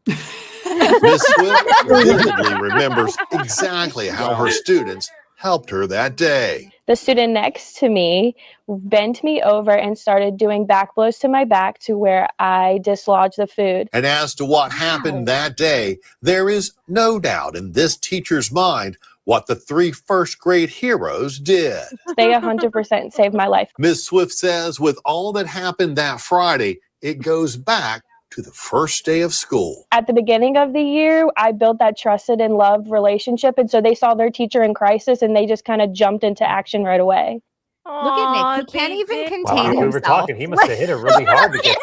Miss Swift vividly remembers exactly how her students helped her that day. The student next to me bent me over and started doing back blows to my back to where I dislodged the food. And as to what happened that day, there is no doubt in this teacher's mind what the 3 first grade heroes did. They 100% saved my life. Miss Swift says with all that happened that Friday, it goes back to the first day of school. At the beginning of the year, I built that trusted and loved relationship. And so they saw their teacher in crisis and they just kind of jumped into action right away. Look at Nick. He can't even contain Wow, we himself. were talking. He must have hit her really hard to get.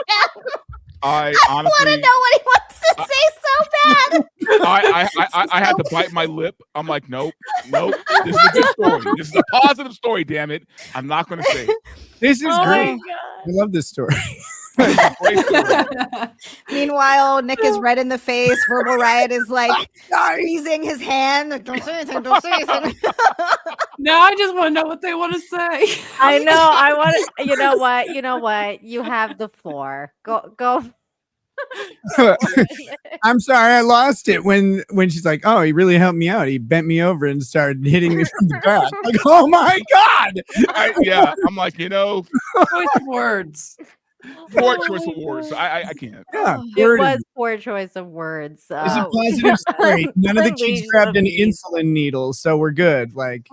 I I want honestly, to know what he wants to say so bad. I had to bite my lip. I'm like, nope. This is a good story. This is a positive story. Damn it! I'm not going to say it. This is Oh great. I love this story. Meanwhile, Nick is red in the face. Verbal Riot is like squeezing his hand. Like, don't say anything. Don't say anything. Now I just want to know what they want to say. I know. I want to. You know what? You know what? You have the floor. Go. I'm sorry, I lost it when she's like, "Oh, he really helped me out. He bent me over and started hitting me from the back." Like, oh my god! I'm like, Choice of words. poor choice of words. I can't. Yeah, It worded. was poor choice of words. It's a positive story. None of the kids grabbed an insulin needle, so we're good. Like,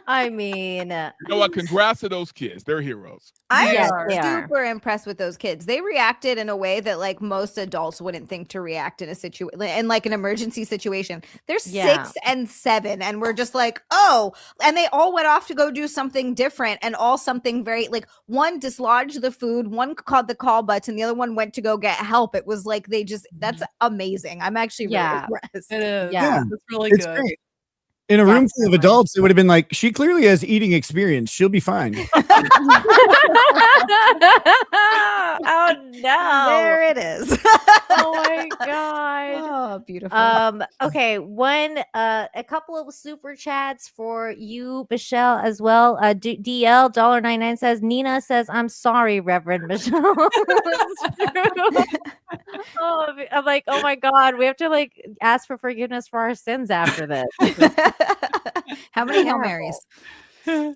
I mean, You know what? Congrats to those kids. They're heroes. I'm Yes, they are. super impressed with those kids. They reacted in a way that like most adults wouldn't think to react in a situation, in like an emergency situation. They're Yeah. 6 and 7, and we're just like, oh, and they all went off to go do something different, and all something very like one dislodged the food, one called the call button, the other one went to go get help. It was like they just that's amazing. I'm actually really Yeah. impressed. It is. Yeah. It's really it's good. great. In a room full of adults, it would have been like, she clearly has eating experience. She'll be fine. Oh no! There it is. Oh my god! Oh, beautiful. Okay, a couple of super chats for you, Michelle, as well. DL $1.99 says, Nina says, "I'm sorry, Reverend Michelle." Oh, I'm like, oh my god, we have to like ask for forgiveness for our sins after this. How many Hail Marys?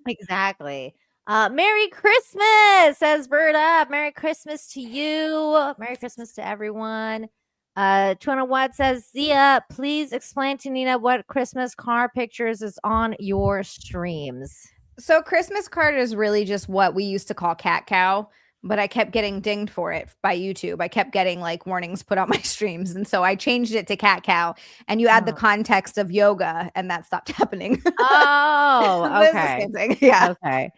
Exactly. Merry Christmas, says Bird Up. Merry Christmas to you. Merry Christmas to everyone. 201 says, Zia, please explain to Nina what Christmas car pictures is on your streams. So Christmas card is really just what we used to call cat cow, but I kept getting dinged for it by YouTube. I kept getting like warnings put on my streams. And so I changed it to cat cow, and you add the context of yoga and that stopped happening. Oh, But it's the okay. same thing. Yeah. Okay.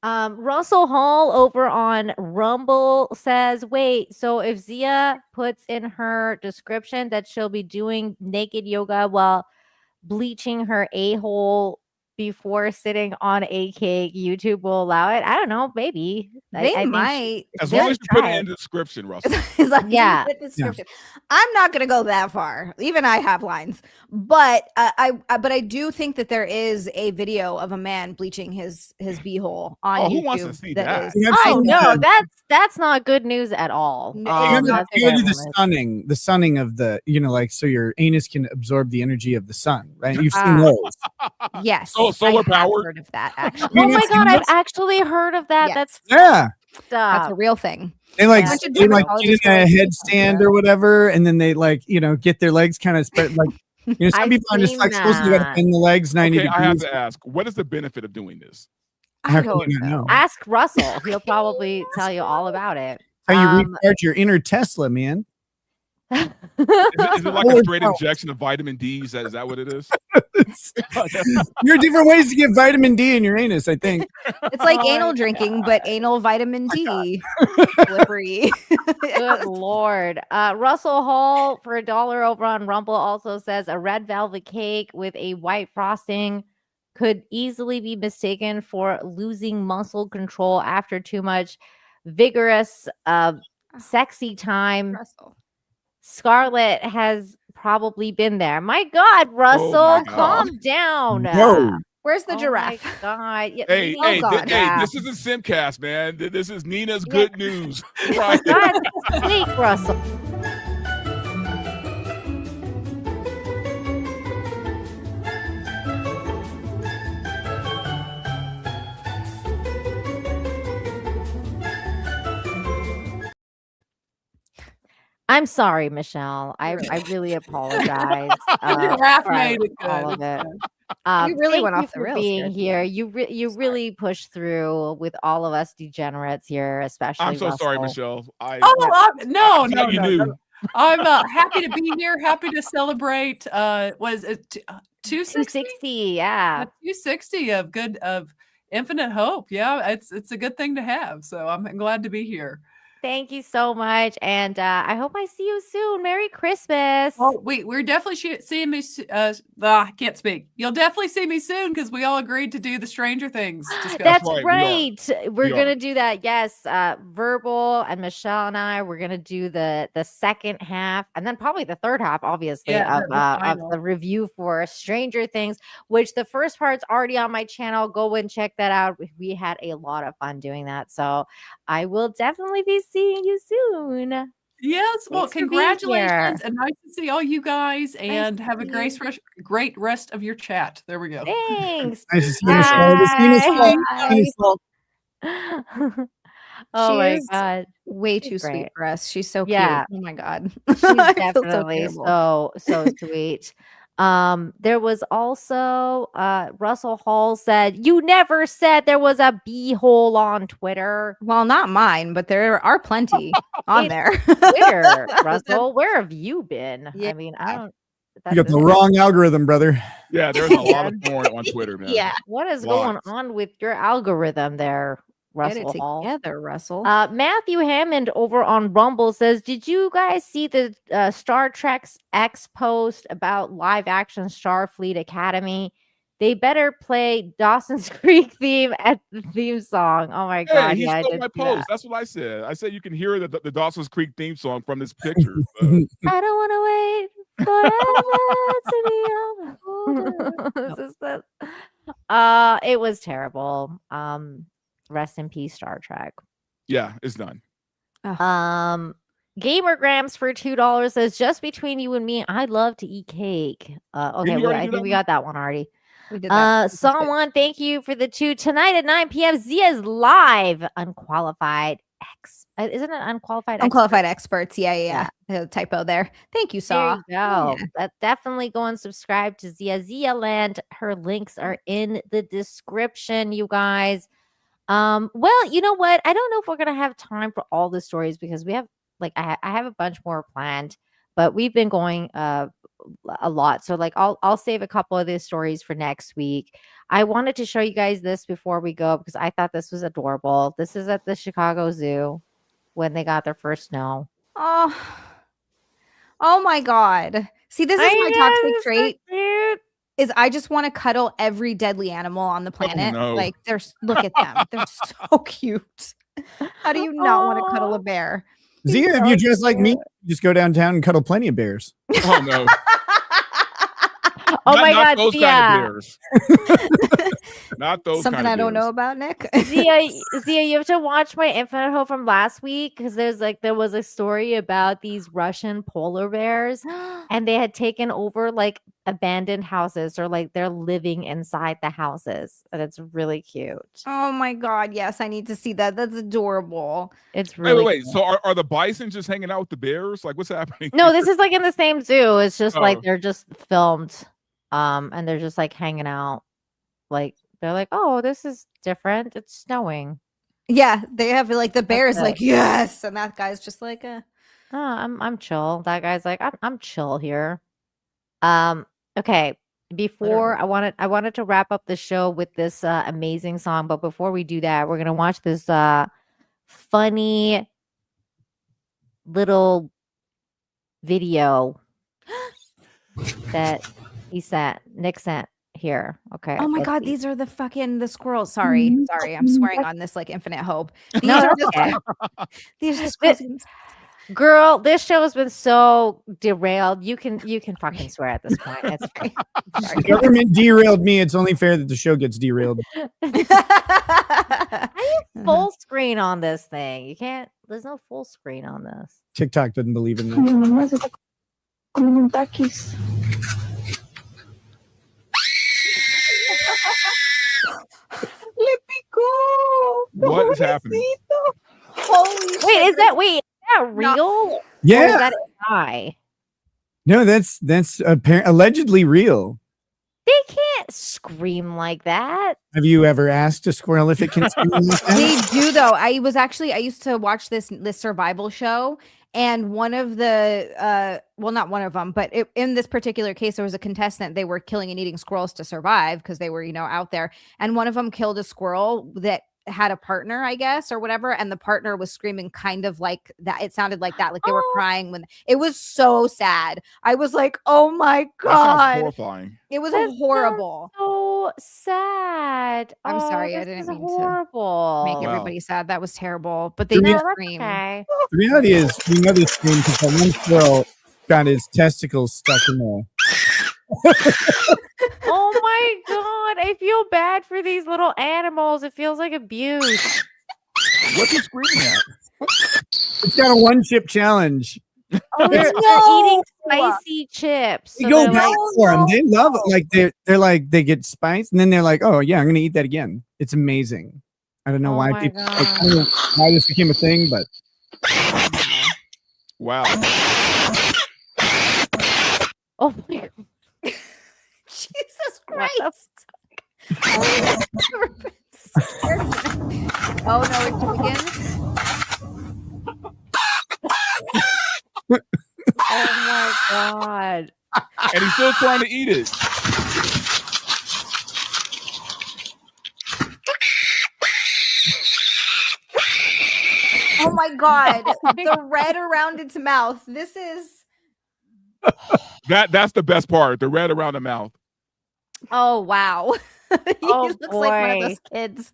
Russell Hall over on Rumble says, wait, so if Zia puts in her description that she'll be doing naked yoga while bleaching her a-hole before sitting on a cake, YouTube will allow it? I don't know, maybe. They I think might. As long as you put it in the description, Russell. It's like, Yeah. put description. I'm not gonna go that far. Even I have lines, but I do think that there is a video of a man bleaching his beehole on YouTube. Who wants to see that? Oh no, that's not good news at all. You gotta That's do terrible the news. sunning of the, like, so your anus can absorb the energy of the sun, right? You've seen those. Yes. solar I have power. heard of that actually. Oh my god, I've actually heard of that. Yes. That's That's a real thing. They like Bunch of get in a dermatologists go, headstand or whatever, and then they get their legs kind of spread like some I've people are just seen like supposed to that. bend the legs 90 Okay, degrees. I have to ask, what is the benefit of doing this? How can you not know? Ask Russell. He'll probably tell you all about it. How you recharge your inner Tesla, man. Is it like a straight injection of vitamin D? Is that what it is? There are different ways to get vitamin D in your anus, I think. It's like anal drinking, but anal vitamin D. Slippery. Good lord. Russell Hall for $1 over on Rumble also says a red velvet cake with a white frosting could easily be mistaken for losing muscle control after too much vigorous sexy time. Russell. Scarlett has probably been there. My God, Russell, God. calm down. Whoa. Where's the Oh giraffe? my God. Yeah, Hey, oh hey, God. this isn't Simcast, man. This is Nina's good news. Right. God's sake, Russell. I'm sorry, Michelle. I really apologize. Giraffe for made it all good. of it. You really Thank went you off the for rails being here. here. You really pushed through with all of us degenerates here, especially. I'm so sorry, Russell. Michelle. I No, thought no, you no, knew. no. I'm happy to be here. Happy to celebrate. Was it 260? 260, yeah. 260 of infinite hope. Yeah, it's a good thing to have. So I'm glad to be here. Thank you so much, and I hope I see you soon. Merry Christmas. Oh, we're definitely seeing me. I can't speak. You'll definitely see me soon because we all agreed to do the Stranger Things discussion. That's right, right. We're We gonna are. do that. Yes, Verbal and Michelle and I. We're gonna do the second half, and then probably the third half, obviously, Yeah, of the final. the review for Stranger Things. Which the first part's already on my channel. Go and check that out. We had a lot of fun doing that, so I will definitely be seeing you soon. Yes, well, Thanks for being here. congratulations, and nice to see all you guys, and have a great rest of your chat. There we go. Thanks. Nice to see you, Michelle. This is Nina's fault. Nina's fault. Oh my She's God. way She's too sweet great. for us. She's so Yeah. cute. Oh my God. She's I feel so definitely terrible. so sweet. There was also Russell Hall said, "You never said there was a beehole on Twitter." Well, not mine, but there are plenty on It's there. Twitter, Russell. Where have you been? Yeah. I mean, I don't. You got the wrong algorithm, brother. Yeah, there's a lot of porn on Twitter, man. Yeah. What is Lots. going on with your algorithm there, Get it Russell Hall? together, Russell. Matthew Hammond over on Rumble says, "Did you guys see the Star Trek's X post about live action Starfleet Academy? They better play Dawson's Creek theme at the theme song." Oh my Hey, God! he Yeah, I stole did my see that. post. That's what I said. I said you can hear the Dawson's Creek theme song from this picture. So. I don't want to wait forever to be over. This is the. It was terrible. Rest in peace, Star Trek. Yeah, it's done. Gamergrams for $2 says, "Just between you and me, I'd love to eat cake." Okay, you already I do think that we one? got that one already. We did that. Someone, thank you for the 2 tonight at 9 p.m. Zia's live. Unqualified isn't it unqualified? Unqualified experts. Yeah. Typo there. Thank you, There Saw. you go. Definitely go and subscribe to Zia Land. Her links are in the description, you guys. Well, you know what? I don't know if we're gonna have time for all the stories because we have I have a bunch more planned, but we've been going a lot. So like I'll save a couple of these stories for next week. I wanted to show you guys this before we go because I thought this was adorable. This is at the Chicago Zoo when they got their first snow. Oh my God. See, this is my toxic trait. Is I just want to cuddle every deadly animal on the planet. no. Like look at them. They're so cute. How do you not want to cuddle a bear? Zia, if you're just like me, just go downtown and cuddle plenty of bears. Oh no. Oh my God, those Zia. kind of bears. Not those Something kind of I don't bears. know about, Nick. Zia, you have to watch my Infinite Hope from last week because there was a story about these Russian polar bears and they had taken over like abandoned houses or like they're living inside the houses. And it's really cute. Oh my God. Yes, I need to see that. That's adorable. It's really Wait. So are the bison just hanging out with the bears? Like what's happening? No, this is like in the same zoo. It's just like Oh. they're just filmed. And they're just like hanging out. Like they're like, oh, this is different. It's snowing. Yeah, they have like the bear is it. like, yes. And that guy's just like, Oh, I'm chill. That guy's like, I'm chill here. Okay. Before I wanted to wrap up the show with this amazing song, but before we do that, we're gonna watch this funny little video that Nick sent here. Okay. oh my let's God, see. these are the squirrels. Sorry, I'm swearing on this like Infinite Hope. These No, are that's okay. these are the squirrels. Girl, this show has been so derailed. You can fucking swear at this point. It's fine. The government derailed me. It's only fair that the show gets derailed. How do you full screen on this thing? You can't. There's no full screen on this. TikTok doesn't believe in that. What is happening? Holy Wait, is that real? Yeah. Or is that AI? No, that's allegedly real. They can't scream like that. Have you ever asked a squirrel if it can scream like that? They do though. I used to watch this survival show, and one of the well, not one of them, but in this particular case, there was a contestant. They were killing and eating squirrels to survive because they were out there, and one of them killed a squirrel that had a partner, I guess, or whatever, and the partner was screaming kind of like that. It sounded like that, like they were crying when it was so sad. I was like, oh my That sounds God, horrifying. it was That horrible. So sad. I'm sorry, I this didn't is mean horrible. to make Wow. everybody sad. That was terrible, but they No, did that's scream. Okay. The reality is, we know this scream because that one squirrel got his testicles stuck in there. Oh my God, I feel bad for these little animals. It feels like abuse. What's he screaming at? It's got a one-chip challenge. Oh, they're eating spicy chips. They So go they're back like, for them. They love it. Like they're like they get spice, and then they're like, oh yeah, I'm gonna eat that again. It's amazing. I don't know Oh why my people. Like, God. I don't know why this became a thing, but Wow. oh my God. Jesus What the Christ! Oh no, it begins. Oh my God. And he's still trying to eat it. Oh my God, the red around its mouth. This is. That's the best part. The red around the mouth. Oh wow. He Oh, looks like one of boy. those kids.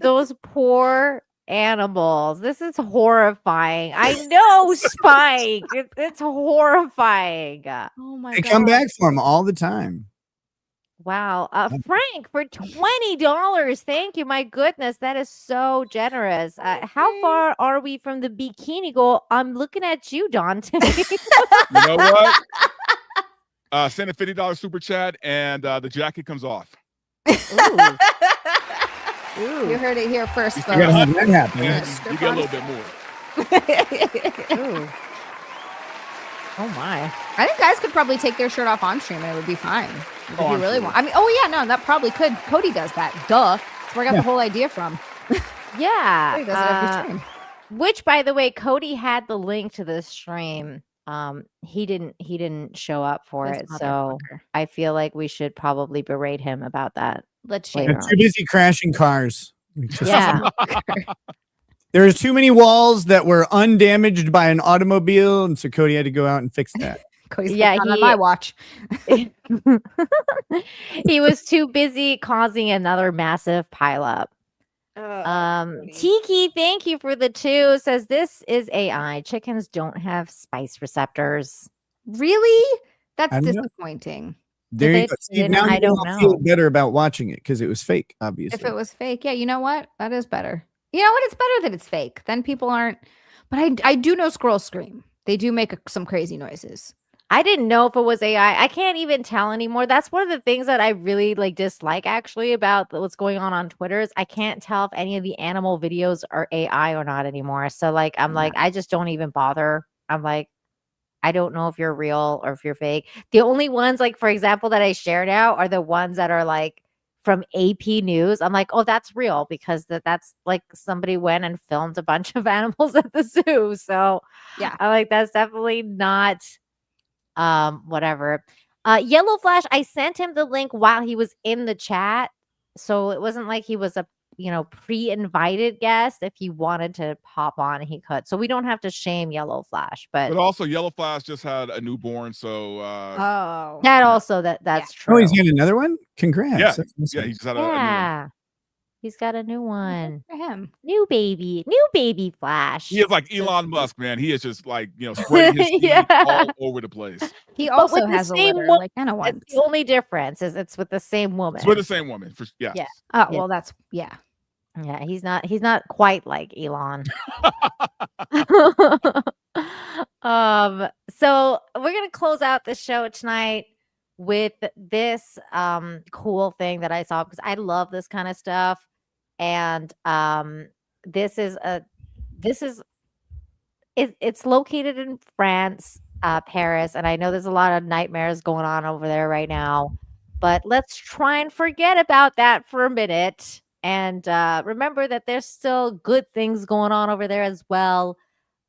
Those poor animals. This is horrifying. I know, Spike. It's horrifying. Oh my they God. come back for them all the time. Wow. Frank, for $20. Thank you. My goodness, that is so generous. How far are we from the bikini goal? I'm looking at you, Dante. You know what? Send a $50 super chat, and the jacket comes off. You heard it here first, You gotta folks. have that happen. And you get a little bit more. Ooh. Oh my. I think guys could probably take their shirt off on stream and it would be fine. If Oh, you I'm really sure. want. I mean, oh yeah, no, that probably could. Cody does that. Duh. That's where I got the whole idea from. Yeah. Cody does it every stream. Which, by the way, Cody had the link to this stream He didn't show up for This it, so motherfucker. I feel like we should probably berate him about that. Let's later They're on. too busy crashing cars. Yeah. There's too many walls that were undamaged by an automobile, and so Cody had to go out and fix that. Yeah, on my watch. He was too busy causing another massive pileup. Tiki, thank you for the 2. Says this is AI. Chickens don't have spice receptors. Really? That's I don't know. disappointing. There you go. See, now I you don't all feel know. better about watching it because it was fake, obviously. If it was fake, yeah, you know what? That is better. You know what? It's better that it's fake. Then people aren't. But I do know squirrels scream. They do make some crazy noises. I didn't know if it was AI. I can't even tell anymore. That's one of the things that I really dislike actually about what's going on Twitter is I can't tell if any of the animal videos are AI or not anymore. So I just don't even bother. I'm like, I don't know if you're real or if you're fake. The only ones for example, that I share now are the ones that are from AP News. I'm like, oh, that's real because that's somebody went and filmed a bunch of animals at the zoo. So yeah, I'm like, that's definitely not whatever. Yellow Flash, I sent him the link while he was in the chat, so it wasn't like he was a pre-invited guest. If he wanted to pop on, he could, so we don't have to shame Yellow Flash. But also Yellow Flash just had a newborn, so that's true. Oh, he's got another one. Congrats. Yeah, That's awesome. yeah, he just had a new one. He's got a new one for him. New baby Flash. He is like Elon Musk, man. He is just spreading his seeds all over the place. He But also with the has a same litter, wo- like Anna That's once. the only difference is it's with the same woman. It's with the same woman. Yeah. Oh well, that's yeah. Yeah, he's not quite like Elon. So we're gonna close out the show tonight with this cool thing that I saw because I love this kind of stuff. And it's located in France, Paris, and I know there's a lot of nightmares going on over there right now, but let's try and forget about that for a minute and remember that there's still good things going on over there as well,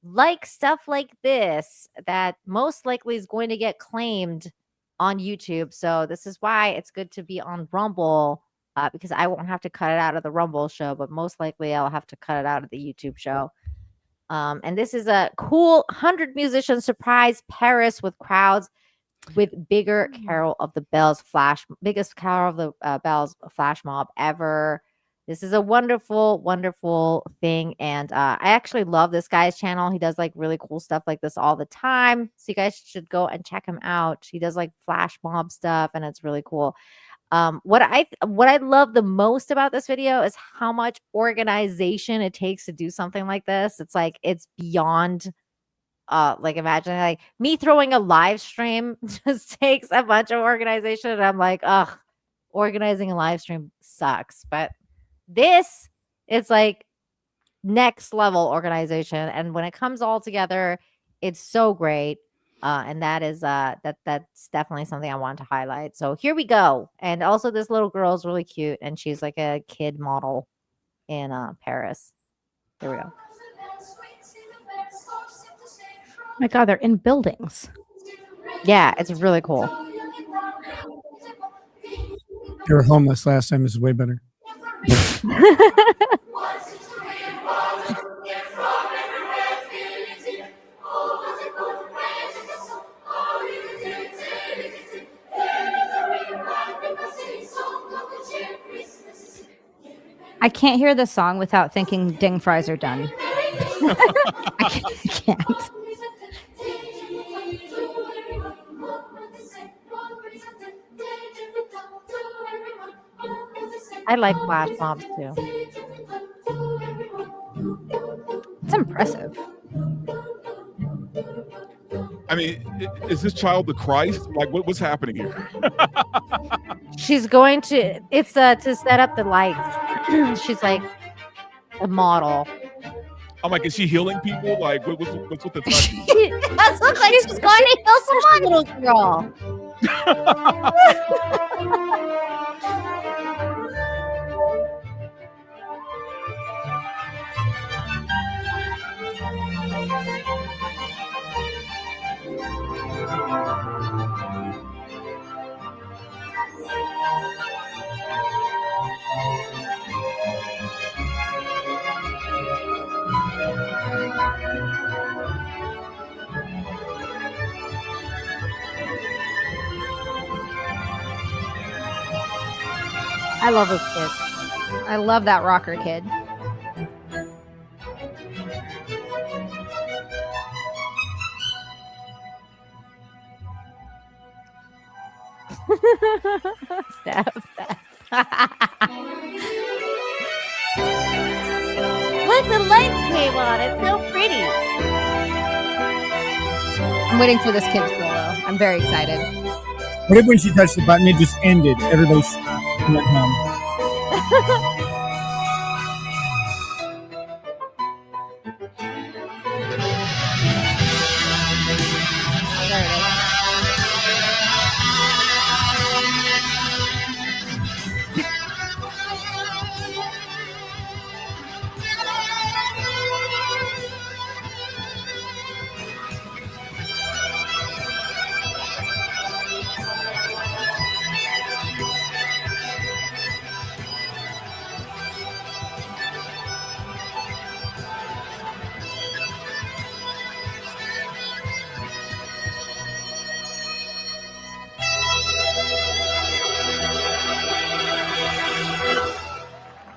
like stuff like this that most likely is going to get claimed on YouTube. So this is why it's good to be on Rumble. Because I won't have to cut it out of the Rumble show, but most likely I'll have to cut it out of the YouTube show. And this is a cool 100 musician surprise Paris with crowds with bigger Carol of the Bells biggest Carol of the Bells flash mob ever. This is a wonderful, wonderful thing. And I actually love this guy's channel. He does really cool stuff like this all the time. So you guys should go and check him out. He does flash mob stuff and it's really cool. What I love the most about this video is how much organization it takes to do something like this. It's beyond imagine me throwing a live stream just takes a bunch of organization and I'm like, ugh, organizing a live stream sucks. But this it's next level organization, and when it comes all together, it's so great. And that is that's definitely something I wanted to highlight. So here we go. And also this little girl is really cute and she's like a kid model in Paris. Here we go. Oh my God, they're in buildings. Yeah, it's really cool. They were homeless last time. This is way better. I can't hear the song without thinking ding fries are done. I can't. I like flash mobs too. It's impressive. I mean, is this child the Christ? What's happening here? She's going to to set up the lights. She's like a model. I'm like, is she healing people? What's with the touching? She does look like she's going to heal someone. Little girl. I love this kid. I love that rocker kid. Steph. Look, the lights came on. It's so pretty. I'm waiting for this kid's solo. I'm very excited. What if when she touched the button, it just ended? Everybody stopped and went home.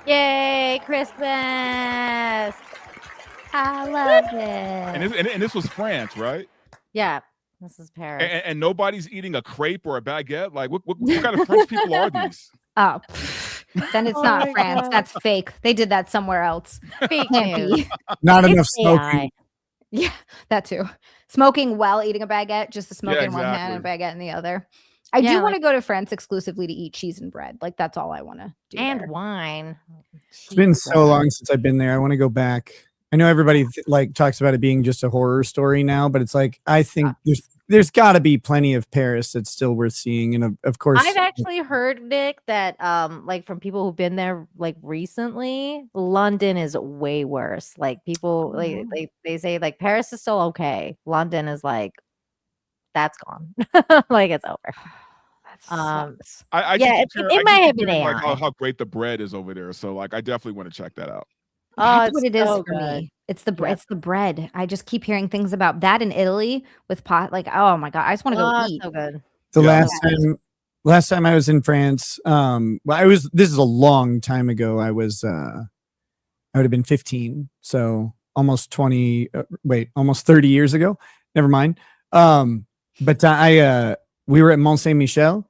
Yay, Christmas! I love it. And this was France, right? Yeah, this is Paris. And nobody's eating a crepe or a baguette. Like, what kind of French people are these? Oh, then it's not France. God. That's fake. They did that somewhere else. Fake Can't news. be. Not It's enough AI. smoking. Yeah, that too. Smoking while eating a baguette, just the smoke Yeah, in one hand and a exactly. baguette in the other. I Yeah, do want to like- go to France exclusively to eat cheese and bread. Like that's all I want to do. And there. wine. It's been so long since I've been there. I want to go back. I know everybody like talks about it being just a horror story now, but it's like I think there's got to be plenty of Paris that's still worth seeing, and of course, I've actually heard, Nick, that like from people who've been there like recently, London is way worse. Like people like they say like Paris is still okay. London is like that's gone. Like it's over. I yeah, just it keep might hearing, have been like AI. how great the bread is over there. So like I definitely want to check that out. That's it's what it is so for good. me. It's the Yeah. it's the bread. I just keep hearing things about that in Italy with pot. Like, oh my god, I just want to go eat. So good. the Yeah. last time I was in France, well, this is a long time ago. I would have been 15, so almost 30 years ago. Never mind. But we were at Mont Saint Michel,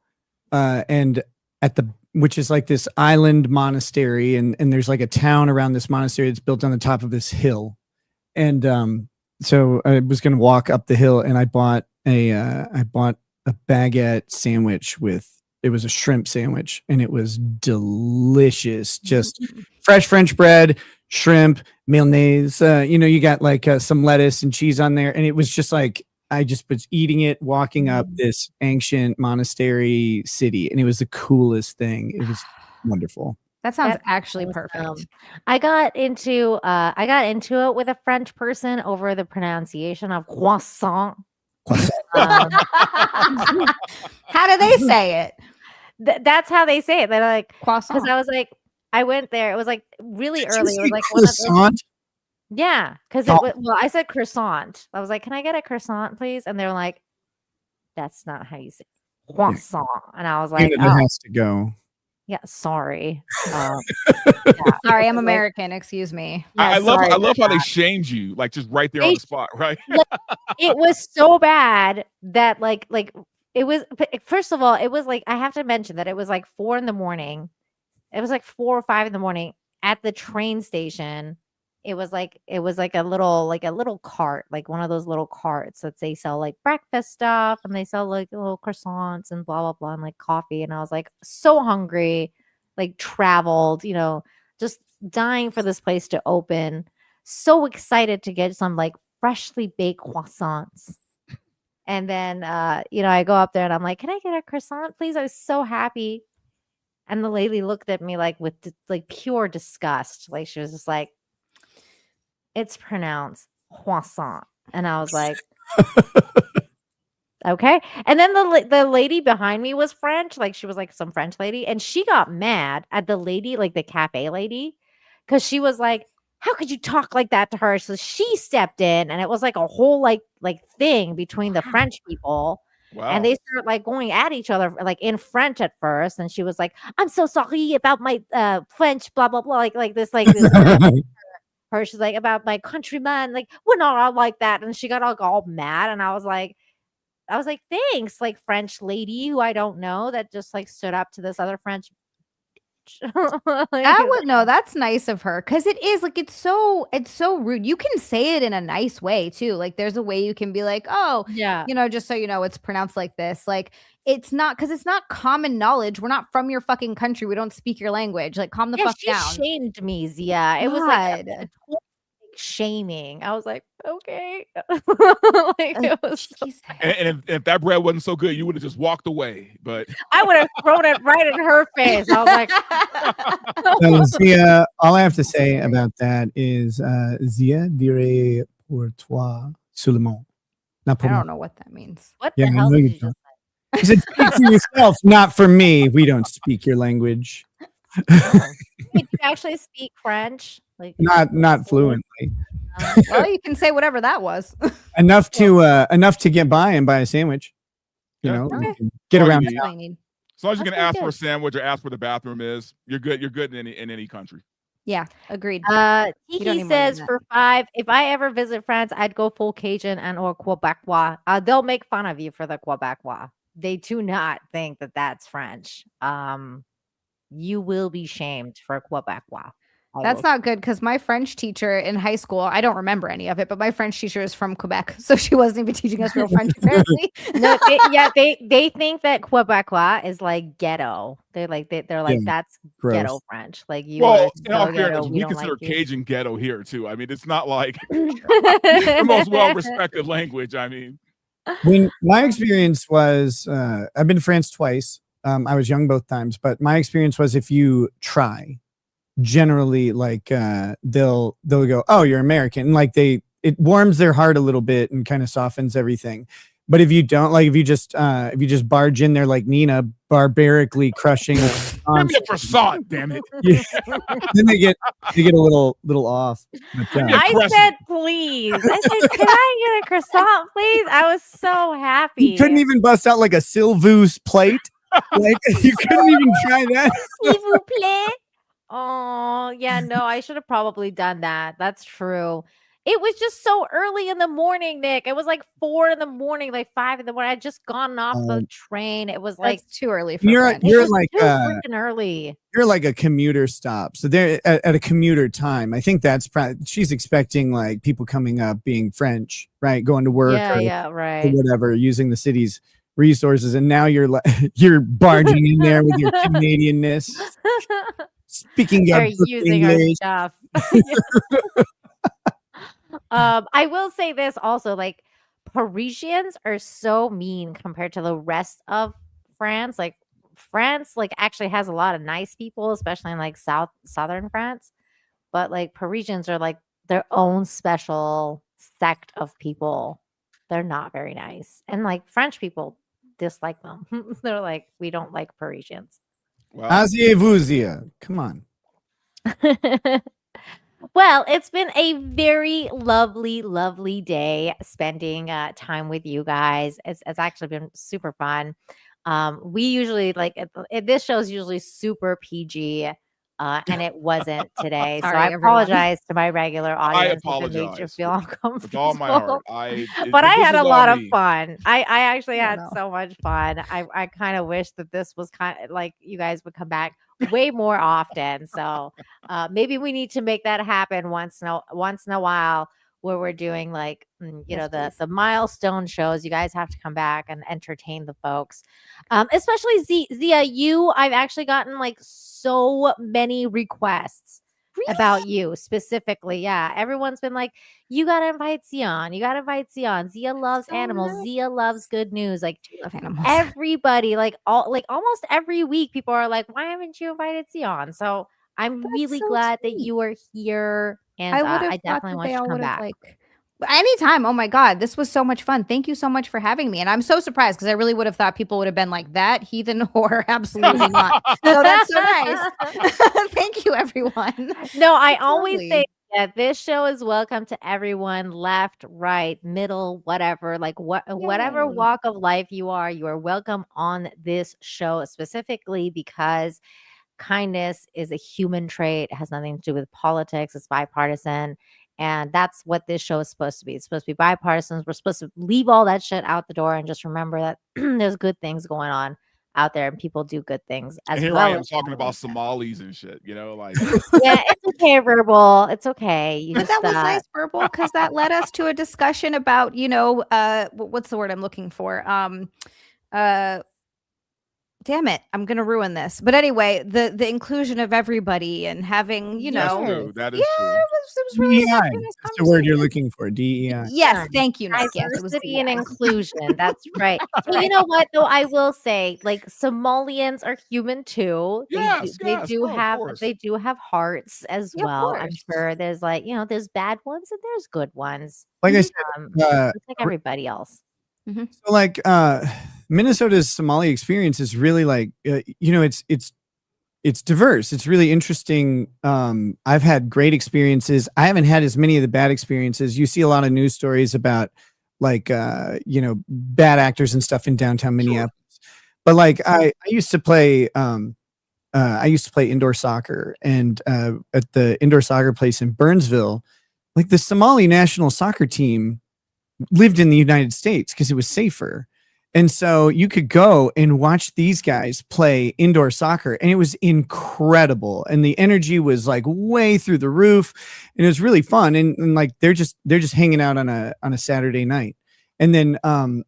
and which is like this island monastery, and there's like a town around this monastery that's built on the top of this hill. And so I was going to walk up the hill, and I bought a baguette sandwich it was a shrimp sandwich, and it was delicious. Just fresh French bread, shrimp, mayonnaise. You got like some lettuce and cheese on there, and it was just like I just was eating it, walking up this ancient monastery city, and it was the coolest thing. It was wonderful. That sounds That's actually awesome. perfect. I got into it with a French person over the pronunciation of croissant. How do they say it? That's how they say it. They're like Croissant. because I was like I went there. It was like really Did you early. It say was like one of those- croissant? yeah, because Oh. well, I said croissant. I was like, "Can I get a croissant, please?" And they were like, "That's not how you say it. Croissant." And I was like, Canada "Oh, has to go. yeah, sorry." Sorry, I'm American. Excuse me. I love sorry how they about shamed you, like just right there on They the spot, right? it was so bad that like it was first of all it was like I have to mention that it was like 4 a.m. It was like 4 or 5 a.m. at the train station. It was like a little cart, like one of those little carts that they sell like breakfast stuff, and they sell like little croissants and blah blah blah and like coffee. And I was like so hungry, like traveled, just dying for this place to open. So excited to get some like freshly baked croissants. And then I go up there and I'm like, "Can I get a croissant, please?" I was so happy. And the lady looked at me like with like pure disgust. Like she was just like, "It's pronounced croissant." And I was like, Okay. And then the lady behind me was French. Like she was like some French lady. And she got mad at the lady, like the cafe lady, because she was like, how could you talk like that to her? So she stepped in and it was like a whole like thing between the French people. And Wow. they started like going at each other like in French at first. And she was like, I'm so sorry about my French, blah, blah, blah. Like this her. She's like, about my countrymen. Like, we're not all like that. And she got all mad. And I was like, thanks, like French lady who I don't know that just like stood up to this other French. That would no, that's nice of her because it is like it's so rude. You can say it in a nice way too. Like there's a way you can be like, oh, yeah, just so you know, it's pronounced like this. Like it's not because it's not common knowledge. We're not from your fucking country. We don't speak your language. Like calm the fuck she down. shamed me, Zia. It was like a total shaming. I was like, okay. Like it was so And if that bread wasn't so good, you would have just walked away. But I would have thrown it right in her face. I was like, So Zia, all I have to say about that is Zia dirait pour toi seulement. Not pour I moi. don't know what that means. What Yeah, the I hell know did you you don't. He said, speak for yourself, not for me. We don't speak your language. Did you actually speak French? Like Not fluently. Well, you can say whatever that was. enough to get by and buy a sandwich. You know, Okay. you can get All you around need. town. As long as you That's can ask pretty for a good. sandwich or ask where the bathroom is, you're good. You're good in any country. Yeah, agreed. Kiki You don't need more than says that. for 5, if I ever visit France, I'd go full Cajun and or Quebecois. They'll make fun of you for the Quebecois. They do not think that that's French. You will be shamed for Quebecois. That's not good because my French teacher in high school, I don't remember any of it, but my French teacher is from Quebec, so she wasn't even teaching us real French apparently. No, they think that Quebecois is like ghetto. They're like Yeah, that's gross. ghetto French. Like you Well, are in all so ghetto. fairness, we don't consider like you. Cajun ghetto here too. I mean, it's not like the most well-respected language. I mean, When my experience was, I've been to France twice. I was young both times, but my experience was if you try, generally like they'll go, oh, you're American, and like it warms their heart a little bit and kind of softens everything. But if you don't, like if you just barge in there like Nina, barbarically crushing give me a croissant, damn it. Yeah. Then they get a little off. But, I said please. I said, can I get a croissant, please? I was so happy. you couldn't even bust out like a Sylvus plate. Like you couldn't even try that. S'il vous plaît. Oh, yeah, no, I should have probably done that. That's true. It was just so early in the morning, Nick. It was like 4 in the morning, like 5 in the morning. I had just gotten off the train. It was like That's too early for You're French. it you're was like too freaking early. you're like a commuter stop. So they're at a commuter time. I think that's she's expecting like people coming up being French, right? Going to work Yeah, or right. whatever, using the city's resources. And now you're you're barging in there with your Canadianness, speaking They're up using our English. stuff. I will say this also, like Parisians are so mean compared to the rest of France. Like France, like actually has a lot of nice people, especially in like southern France. But like Parisians are like their own special sect of people. They're not very nice, and like French people dislike them. They're like, we don't like Parisians. Wow. Asseyez-vous, Zia. Come on. Well, it's been a very lovely, lovely day spending time with you guys. It's actually been super fun. We usually this show is usually super PG, and it wasn't today. So Sorry, I everyone. apologize to my regular audience if it made you apologize feel with all my heart. uncomfortable. But I this had is a all lot of me. fun. I actually I had know. so much fun. I kind of wish that this was kind of like you guys would come back way more often. So maybe we need to make that happen once in a while, where we're doing like the milestone shows. You guys have to come back and entertain the folks, especially Zia. I've actually gotten like so many requests about you specifically. Yeah, everyone's been like, you gotta invite Zion. You gotta invite Zion. Zia loves animals. Zia loves good news. Like love animals. everybody, like almost every week, people are like, why haven't you invited Zion? So I'm really so glad that sweet. you are here, and I would have I thought definitely that want they you to all come would have back. Anytime. Oh my God. This was so much fun. Thank you so much for having me. And I'm so surprised because I really would have thought people would have been like that heathen whore. Absolutely not. So that's so nice. Thank you, everyone. No, I always Totally. say that this show is welcome to everyone, left, right, middle, whatever. Like whatever Yay. walk of life you are welcome on this show, specifically because kindness is a human trait. It has nothing to do with politics. It's bipartisan. And that's what this show is supposed to be. It's supposed to be bipartisan. We're supposed to leave all that shit out the door and just remember that there's good things going on out there and people do good things as And here well. I am talking about Somalis and shit, like. Yeah, it's okay, Verbal. It's okay. You But just, that was nice, Verbal, because that led us to a discussion about, what's the word I'm looking for? Damn it, I'm gonna ruin this. But anyway, the inclusion of everybody and having, That's true. That is true. it was really DEI. That's the word you're looking for. DEI. Yes, thank you, Nick. Yes, it was Diversity and DEI. inclusion. That's right. So you know what though? I will say, like, Somalians are human too. They do have hearts as Yeah, of well. I'm course. sure there's there's bad ones and there's good ones. Like I said, just like everybody else. so like Minnesota's Somali experience is really like it's diverse. It's really interesting. I've had great experiences. I haven't had as many of the bad experiences. You see a lot of news stories about like bad actors and stuff in downtown Minneapolis. But like I used to play indoor soccer, and at the indoor soccer place in Burnsville, like the Somali national soccer team lived in the United States because it was safer. And so you could go and watch these guys play indoor soccer, and it was incredible. And the energy was like way through the roof, and it was really fun. And like they're just hanging out on a Saturday night. And then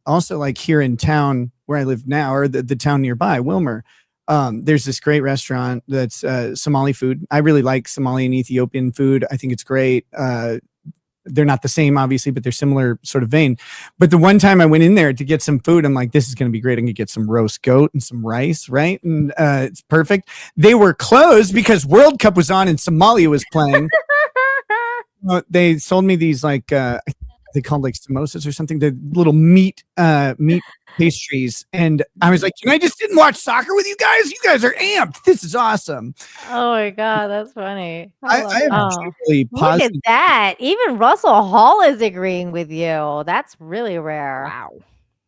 also like here in town where I live now, or the town nearby, Wilmer, there's this great restaurant that's Somali food. I really like Somali and Ethiopian food. I think it's great. They're not the same, obviously, but they're similar sort of vein. But the one time I went in there to get some food, I'm like, this is going to be great. I'm going to get some roast goat and some rice, right? And it's perfect. They were closed because World Cup was on and Somalia was playing. They sold me these like they called like samosas or something, the little meat pastries, and I was like, can I just sit and watch soccer with you guys? You guys are amped. This is awesome. Oh my God, that's funny. I have really Look positive. at that. Even Russell Hall is agreeing with you. That's really rare. Wow.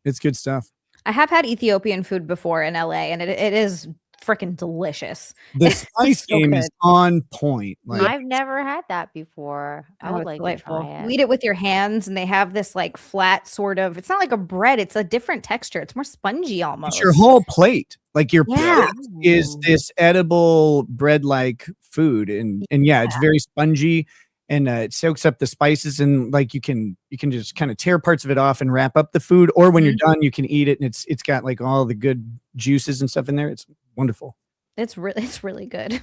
It's good stuff. I have had Ethiopian food before in LA, and it is freaking delicious. The spice so game good. is on point. Like, I've never had that before. I Oh, would it's like delightful. to try it. You eat it with your hands, and they have this like flat sort of. It's not like a bread. It's a different texture. It's more spongy almost. it's your whole plate. Like your Yeah. plate is this edible bread-like food, and yeah, it's very spongy, and it soaks up the spices, and like you can just kind of tear parts of it off and wrap up the food, or when you're done, you can eat it, and it's got like all the good juices and stuff in there. It's wonderful. It's really good.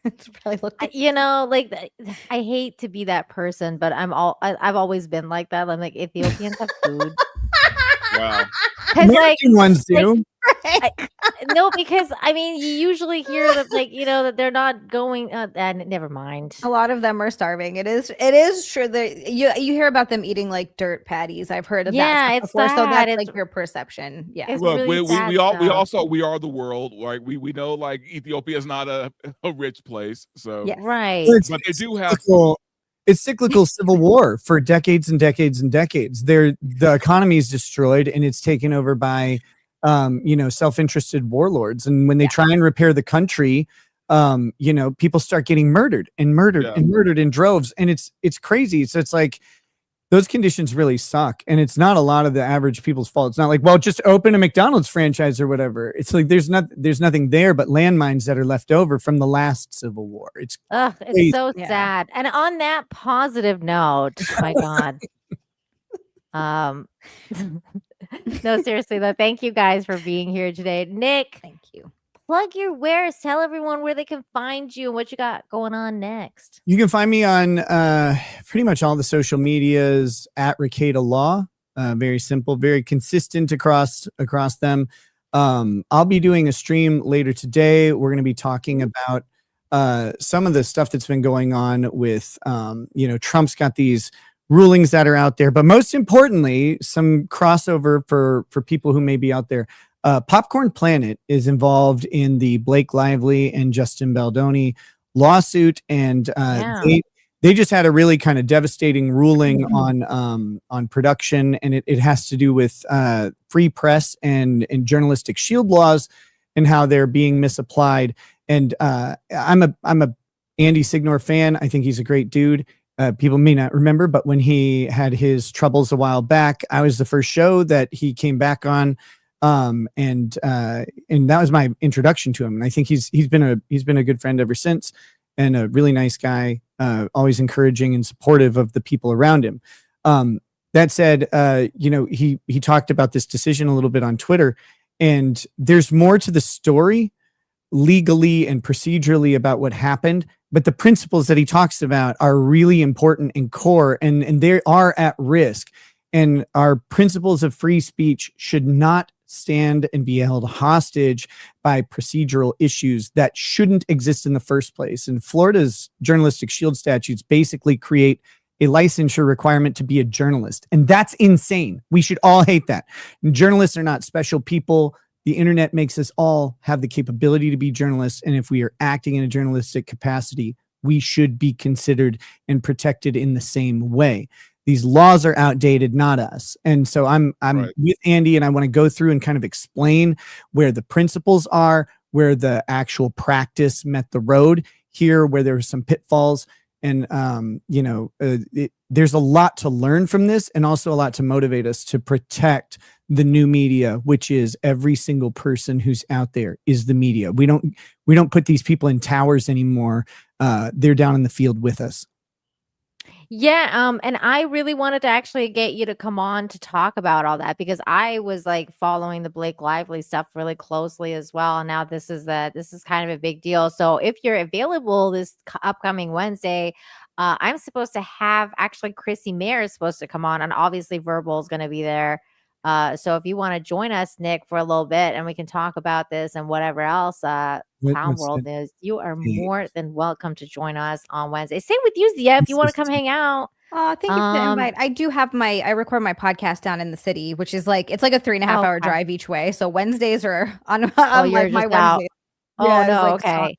It's really looked. I hate to be that person, but I've always been like that. I'm like, Ethiopians have food. Wow. 'Cause, like, American ones do. no, because I mean, you usually hear that, like, that they're not going. And never mind. A lot of them are starving. It is true that you hear about them eating like dirt patties. I've heard of that Yeah, stuff it's before. So sad. that's like your perception. Yeah. It's Look, really sad we stuff. are the world. Like we know like Ethiopia is not a rich place. So Yes. Right. but they do have It's cyclical civil war for decades and decades and decades. The economy is destroyed, and it's taken over by self-interested warlords. And when they try and repair the country, people start getting murdered and murdered and murdered in droves, and it's crazy. So it's like those conditions really suck, and it's not a lot of the average people's fault. It's not like, well, just open a McDonald's franchise or whatever. It's like there's nothing there but landmines that are left over from the last civil war. It's crazy. It's so sad. And on that positive note, my God. No, seriously though, thank you guys for being here today. Nick, thank you. Plug your wares. Tell everyone where they can find you and what you got going on next. You can find me on pretty much all the social medias at Rekieta Law. Very simple, very consistent across them. I'll be doing a stream later today. We're going to be talking about some of the stuff that's been going on with, Trump's got these rulings that are out there. But most importantly, some crossover for people who may be out there. Popcorn Planet is involved in the Blake Lively and Justin Baldoni lawsuit, and they just had a really kind of devastating ruling on production, and it has to do with free press and journalistic shield laws and how they're being misapplied. And I'm a Andy Signor fan. I think he's a great dude. People may not remember, but when he had his troubles a while back, I was the first show that he came back on. And that was my introduction to him. And I think he's been a good friend ever since, and a really nice guy, always encouraging and supportive of the people around him. That said, he talked about this decision a little bit on Twitter, and there's more to the story legally and procedurally about what happened, but the principles that he talks about are really important and core, and they are at risk. And our principles of free speech should not stand and be held hostage by procedural issues that shouldn't exist in the first place. And Florida's journalistic shield statutes basically create a licensure requirement to be a journalist. And that's insane. We should all hate that. And journalists are not special people. The internet makes us all have the capability to be journalists. And if we are acting in a journalistic capacity, we should be considered and protected in the same way. These laws are outdated, not us. And so I'm with Andy, and I want to go through and kind of explain where the principles are, where the actual practice met the road here, where there were some pitfalls. And, there's a lot to learn from this, and also a lot to motivate us to protect the new media, which is every single person who's out there is the media. We don't put these people in towers anymore. They're down in the field with us. Yeah, and I really wanted to actually get you to come on to talk about all that, because I was like following the Blake Lively stuff really closely as well. And now this is kind of a big deal. So if you're available this upcoming Wednesday, I'm supposed to have Chrissy Mayer is supposed to come on, and obviously Verbal is going to be there. So if you want to join us, Nick, for a little bit, and we can talk about this and whatever else Pound World is, you are more than welcome to join us on Wednesday. Same with you, Zia, if you want to come hang out. Oh, thank you for the invite. I do have I record my podcast down in the city, which is it's like a 3.5-hour drive each way. So Wednesdays are on my Wednesdays. Oh, no, okay.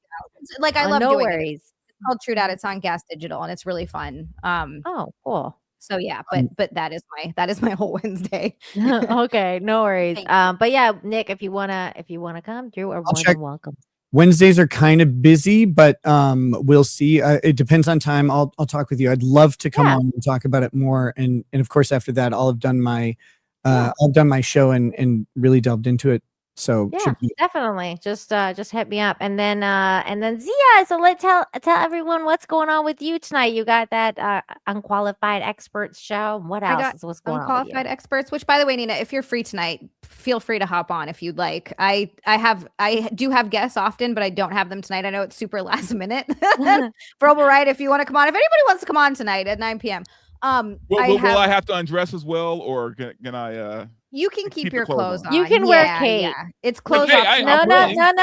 I love no doing worries. it. It's called True Dat. It's on Gas Digital, and it's really fun. Oh, cool. So yeah, but that is my whole Wednesday. Okay, no worries. But yeah, Nick, if you wanna come, you are more than welcome. Wednesdays are kind of busy, but we'll see. It depends on time. I'll talk with you. I'd love to come on and talk about it more. And of course, after that, I'll have done my show and really delved into it. So yeah, definitely. Just hit me up, and then Zia. So tell everyone what's going on with you tonight. You got that Unqualified Experts show. What else? What's going on? Unqualified Experts. Which, by the way, Nina, if you're free tonight, feel free to hop on if you'd like. I do have guests often, but I don't have them tonight. I know it's super last minute. Verbal, right? If you want to come on, if anybody wants to come on tonight at 9 p.m. Will I have to undress as well, or can I? You can keep your clothes on. You can wear cape. Yeah. It's clothes No. He's got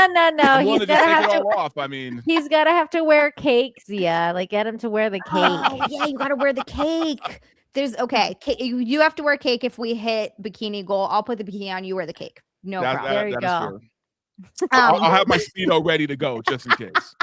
to off. I mean, he's gotta have to wear cake, Zia. Get him to wear the cake. Oh yeah, you gotta wear the cake. You have to wear cake if we hit bikini goal. I'll put the bikini on. You wear the cake. No problem. There you go. I'll have my Speedo ready to go just in case.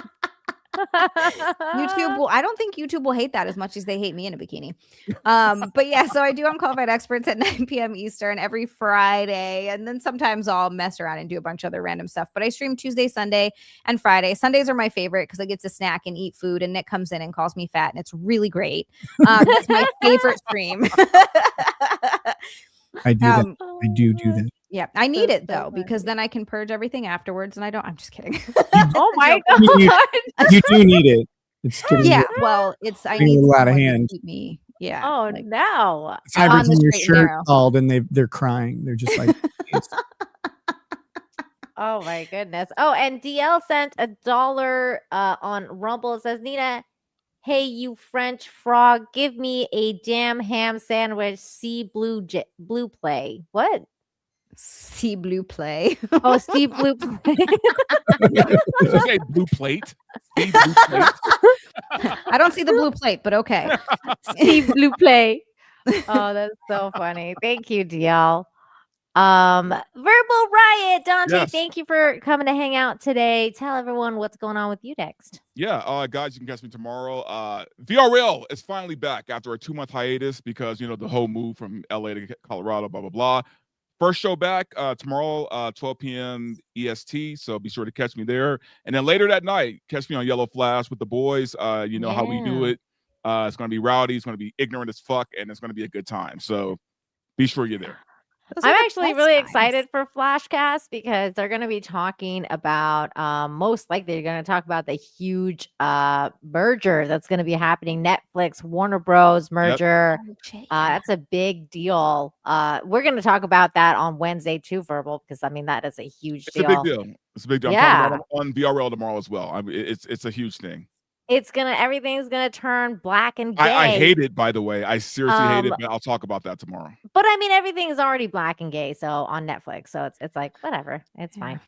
I don't think YouTube will hate that as much as they hate me in a bikini. But yeah, so I do Unqualified Experts at 9 p.m. Eastern every Friday, and then sometimes I'll mess around and do a bunch of other random stuff. But I stream Tuesday, Sunday, and Friday. Sundays are my favorite because I get to snack and eat food, and Nick comes in and calls me fat, and it's really great. It's my favorite stream. I do that. I do that. Yeah, I need it though, because then I can purge everything afterwards, and I'm just kidding. Oh my God. You do need it. It's well, I need a lot of hands. Keep me. Yeah. Oh no. Fibers in your shirt called, and they're crying. They're just like. Oh my goodness. Oh, and DL sent $1 on Rumble. It says, Nina, hey, you French frog, give me a damn ham sandwich. See blue play. What? See blue play. Oh, see blue play. Did you say blue plate? See blue plate? I don't see the blue plate, but okay. See blue play. Oh, that's so funny. Thank you, DL. Verbal Riot, Dante, Yes. thank you for coming to hang out today. Tell everyone what's going on with you next. Yeah, guys, you can catch me tomorrow. VRL is finally back after a 2-month hiatus because, the whole move from LA to Colorado, blah, blah, blah. First show back tomorrow, 12 p.m. EST, so be sure to catch me there. And then later that night, catch me on Yellow Flash with the boys. You know how we do it. It's going to be rowdy, it's going to be ignorant as fuck, and it's going to be a good time. So be sure you're there. I'm actually really excited for Flashcast because they're going to be talking about, most likely they're going to talk about the huge merger that's going to be happening. Netflix, Warner Bros. Merger. Yep. That's a big deal. We're going to talk about that on Wednesday too, Verbal, because I mean, that is a huge deal. It's a big deal. It's a big deal. Yeah. I'm talking about on VRL tomorrow as well. It's a huge thing. Everything's gonna turn black and gay. I hate it, by the way. I seriously hate it, but I'll talk about that tomorrow. But I mean, everything is already black and gay, so on Netflix. So it's like whatever, it's fine.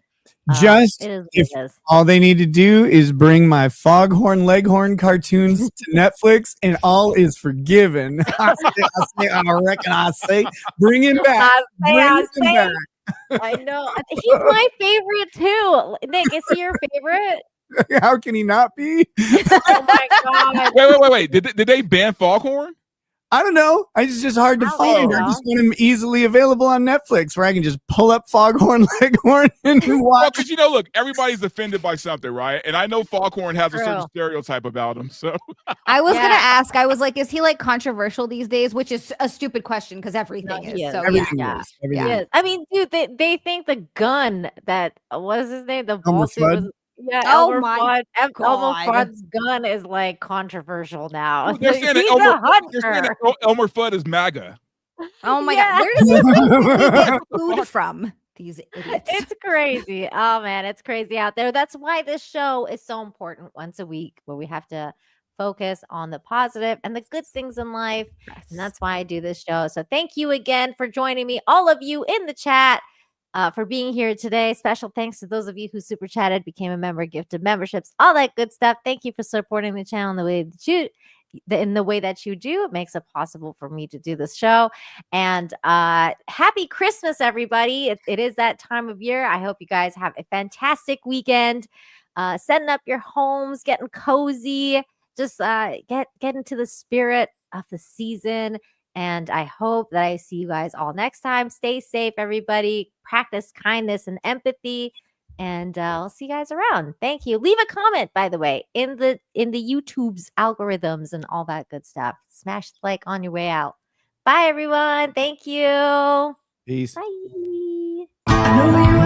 Just it is what if it is. all they need to do is bring my Foghorn Leghorn cartoons to Netflix, and all is forgiven. I say, bring him back. I know he's my favorite too. Nick, is he your favorite? How can he not be? Oh my god! Wait. Did they ban Foghorn? I don't know. It's just hard to find. I just want him easily available on Netflix where I can just pull up Foghorn Leghorn and watch. Because look, everybody's offended by something, right? And I know Foghorn has a certain stereotype about him. So I was gonna ask. I was like, is he like controversial these days? Which is a stupid question because everything is. So Everything yeah. is. Everything is. I mean, dude, they think the gun that what is his name? The Elmer lawsuit Fudd? was. Yeah, Oh Elmer my Fudd. Elmer God. Fudd's gun is like controversial now. they're saying He's that a hunter. Elmer Fudd is MAGA. Oh my Yeah. god, where does everybody get food from? These idiots. It's crazy. Oh man, it's crazy out there. That's why this show is so important once a week, where we have to focus on the positive and the good things in life. And that's why I do this show. So thank you again for joining me, all of you in the chat, for being here today. Special thanks to those of you who super chatted, became a member, gifted memberships, all that good stuff. Thank you for supporting the channel in the way that you do. It makes it possible for me to do this show. And happy Christmas, everybody. It is that time of year. I hope you guys have a fantastic weekend. Setting up your homes, getting cozy, just get into the spirit of the season. And I hope that I see you guys all next time. Stay safe, everybody. Practice kindness and empathy. And I'll see you guys around. Thank you. Leave a comment, by the way, in the YouTube's algorithms and all that good stuff. Smash the like on your way out. Bye, everyone. Thank you. Peace. Bye. I know you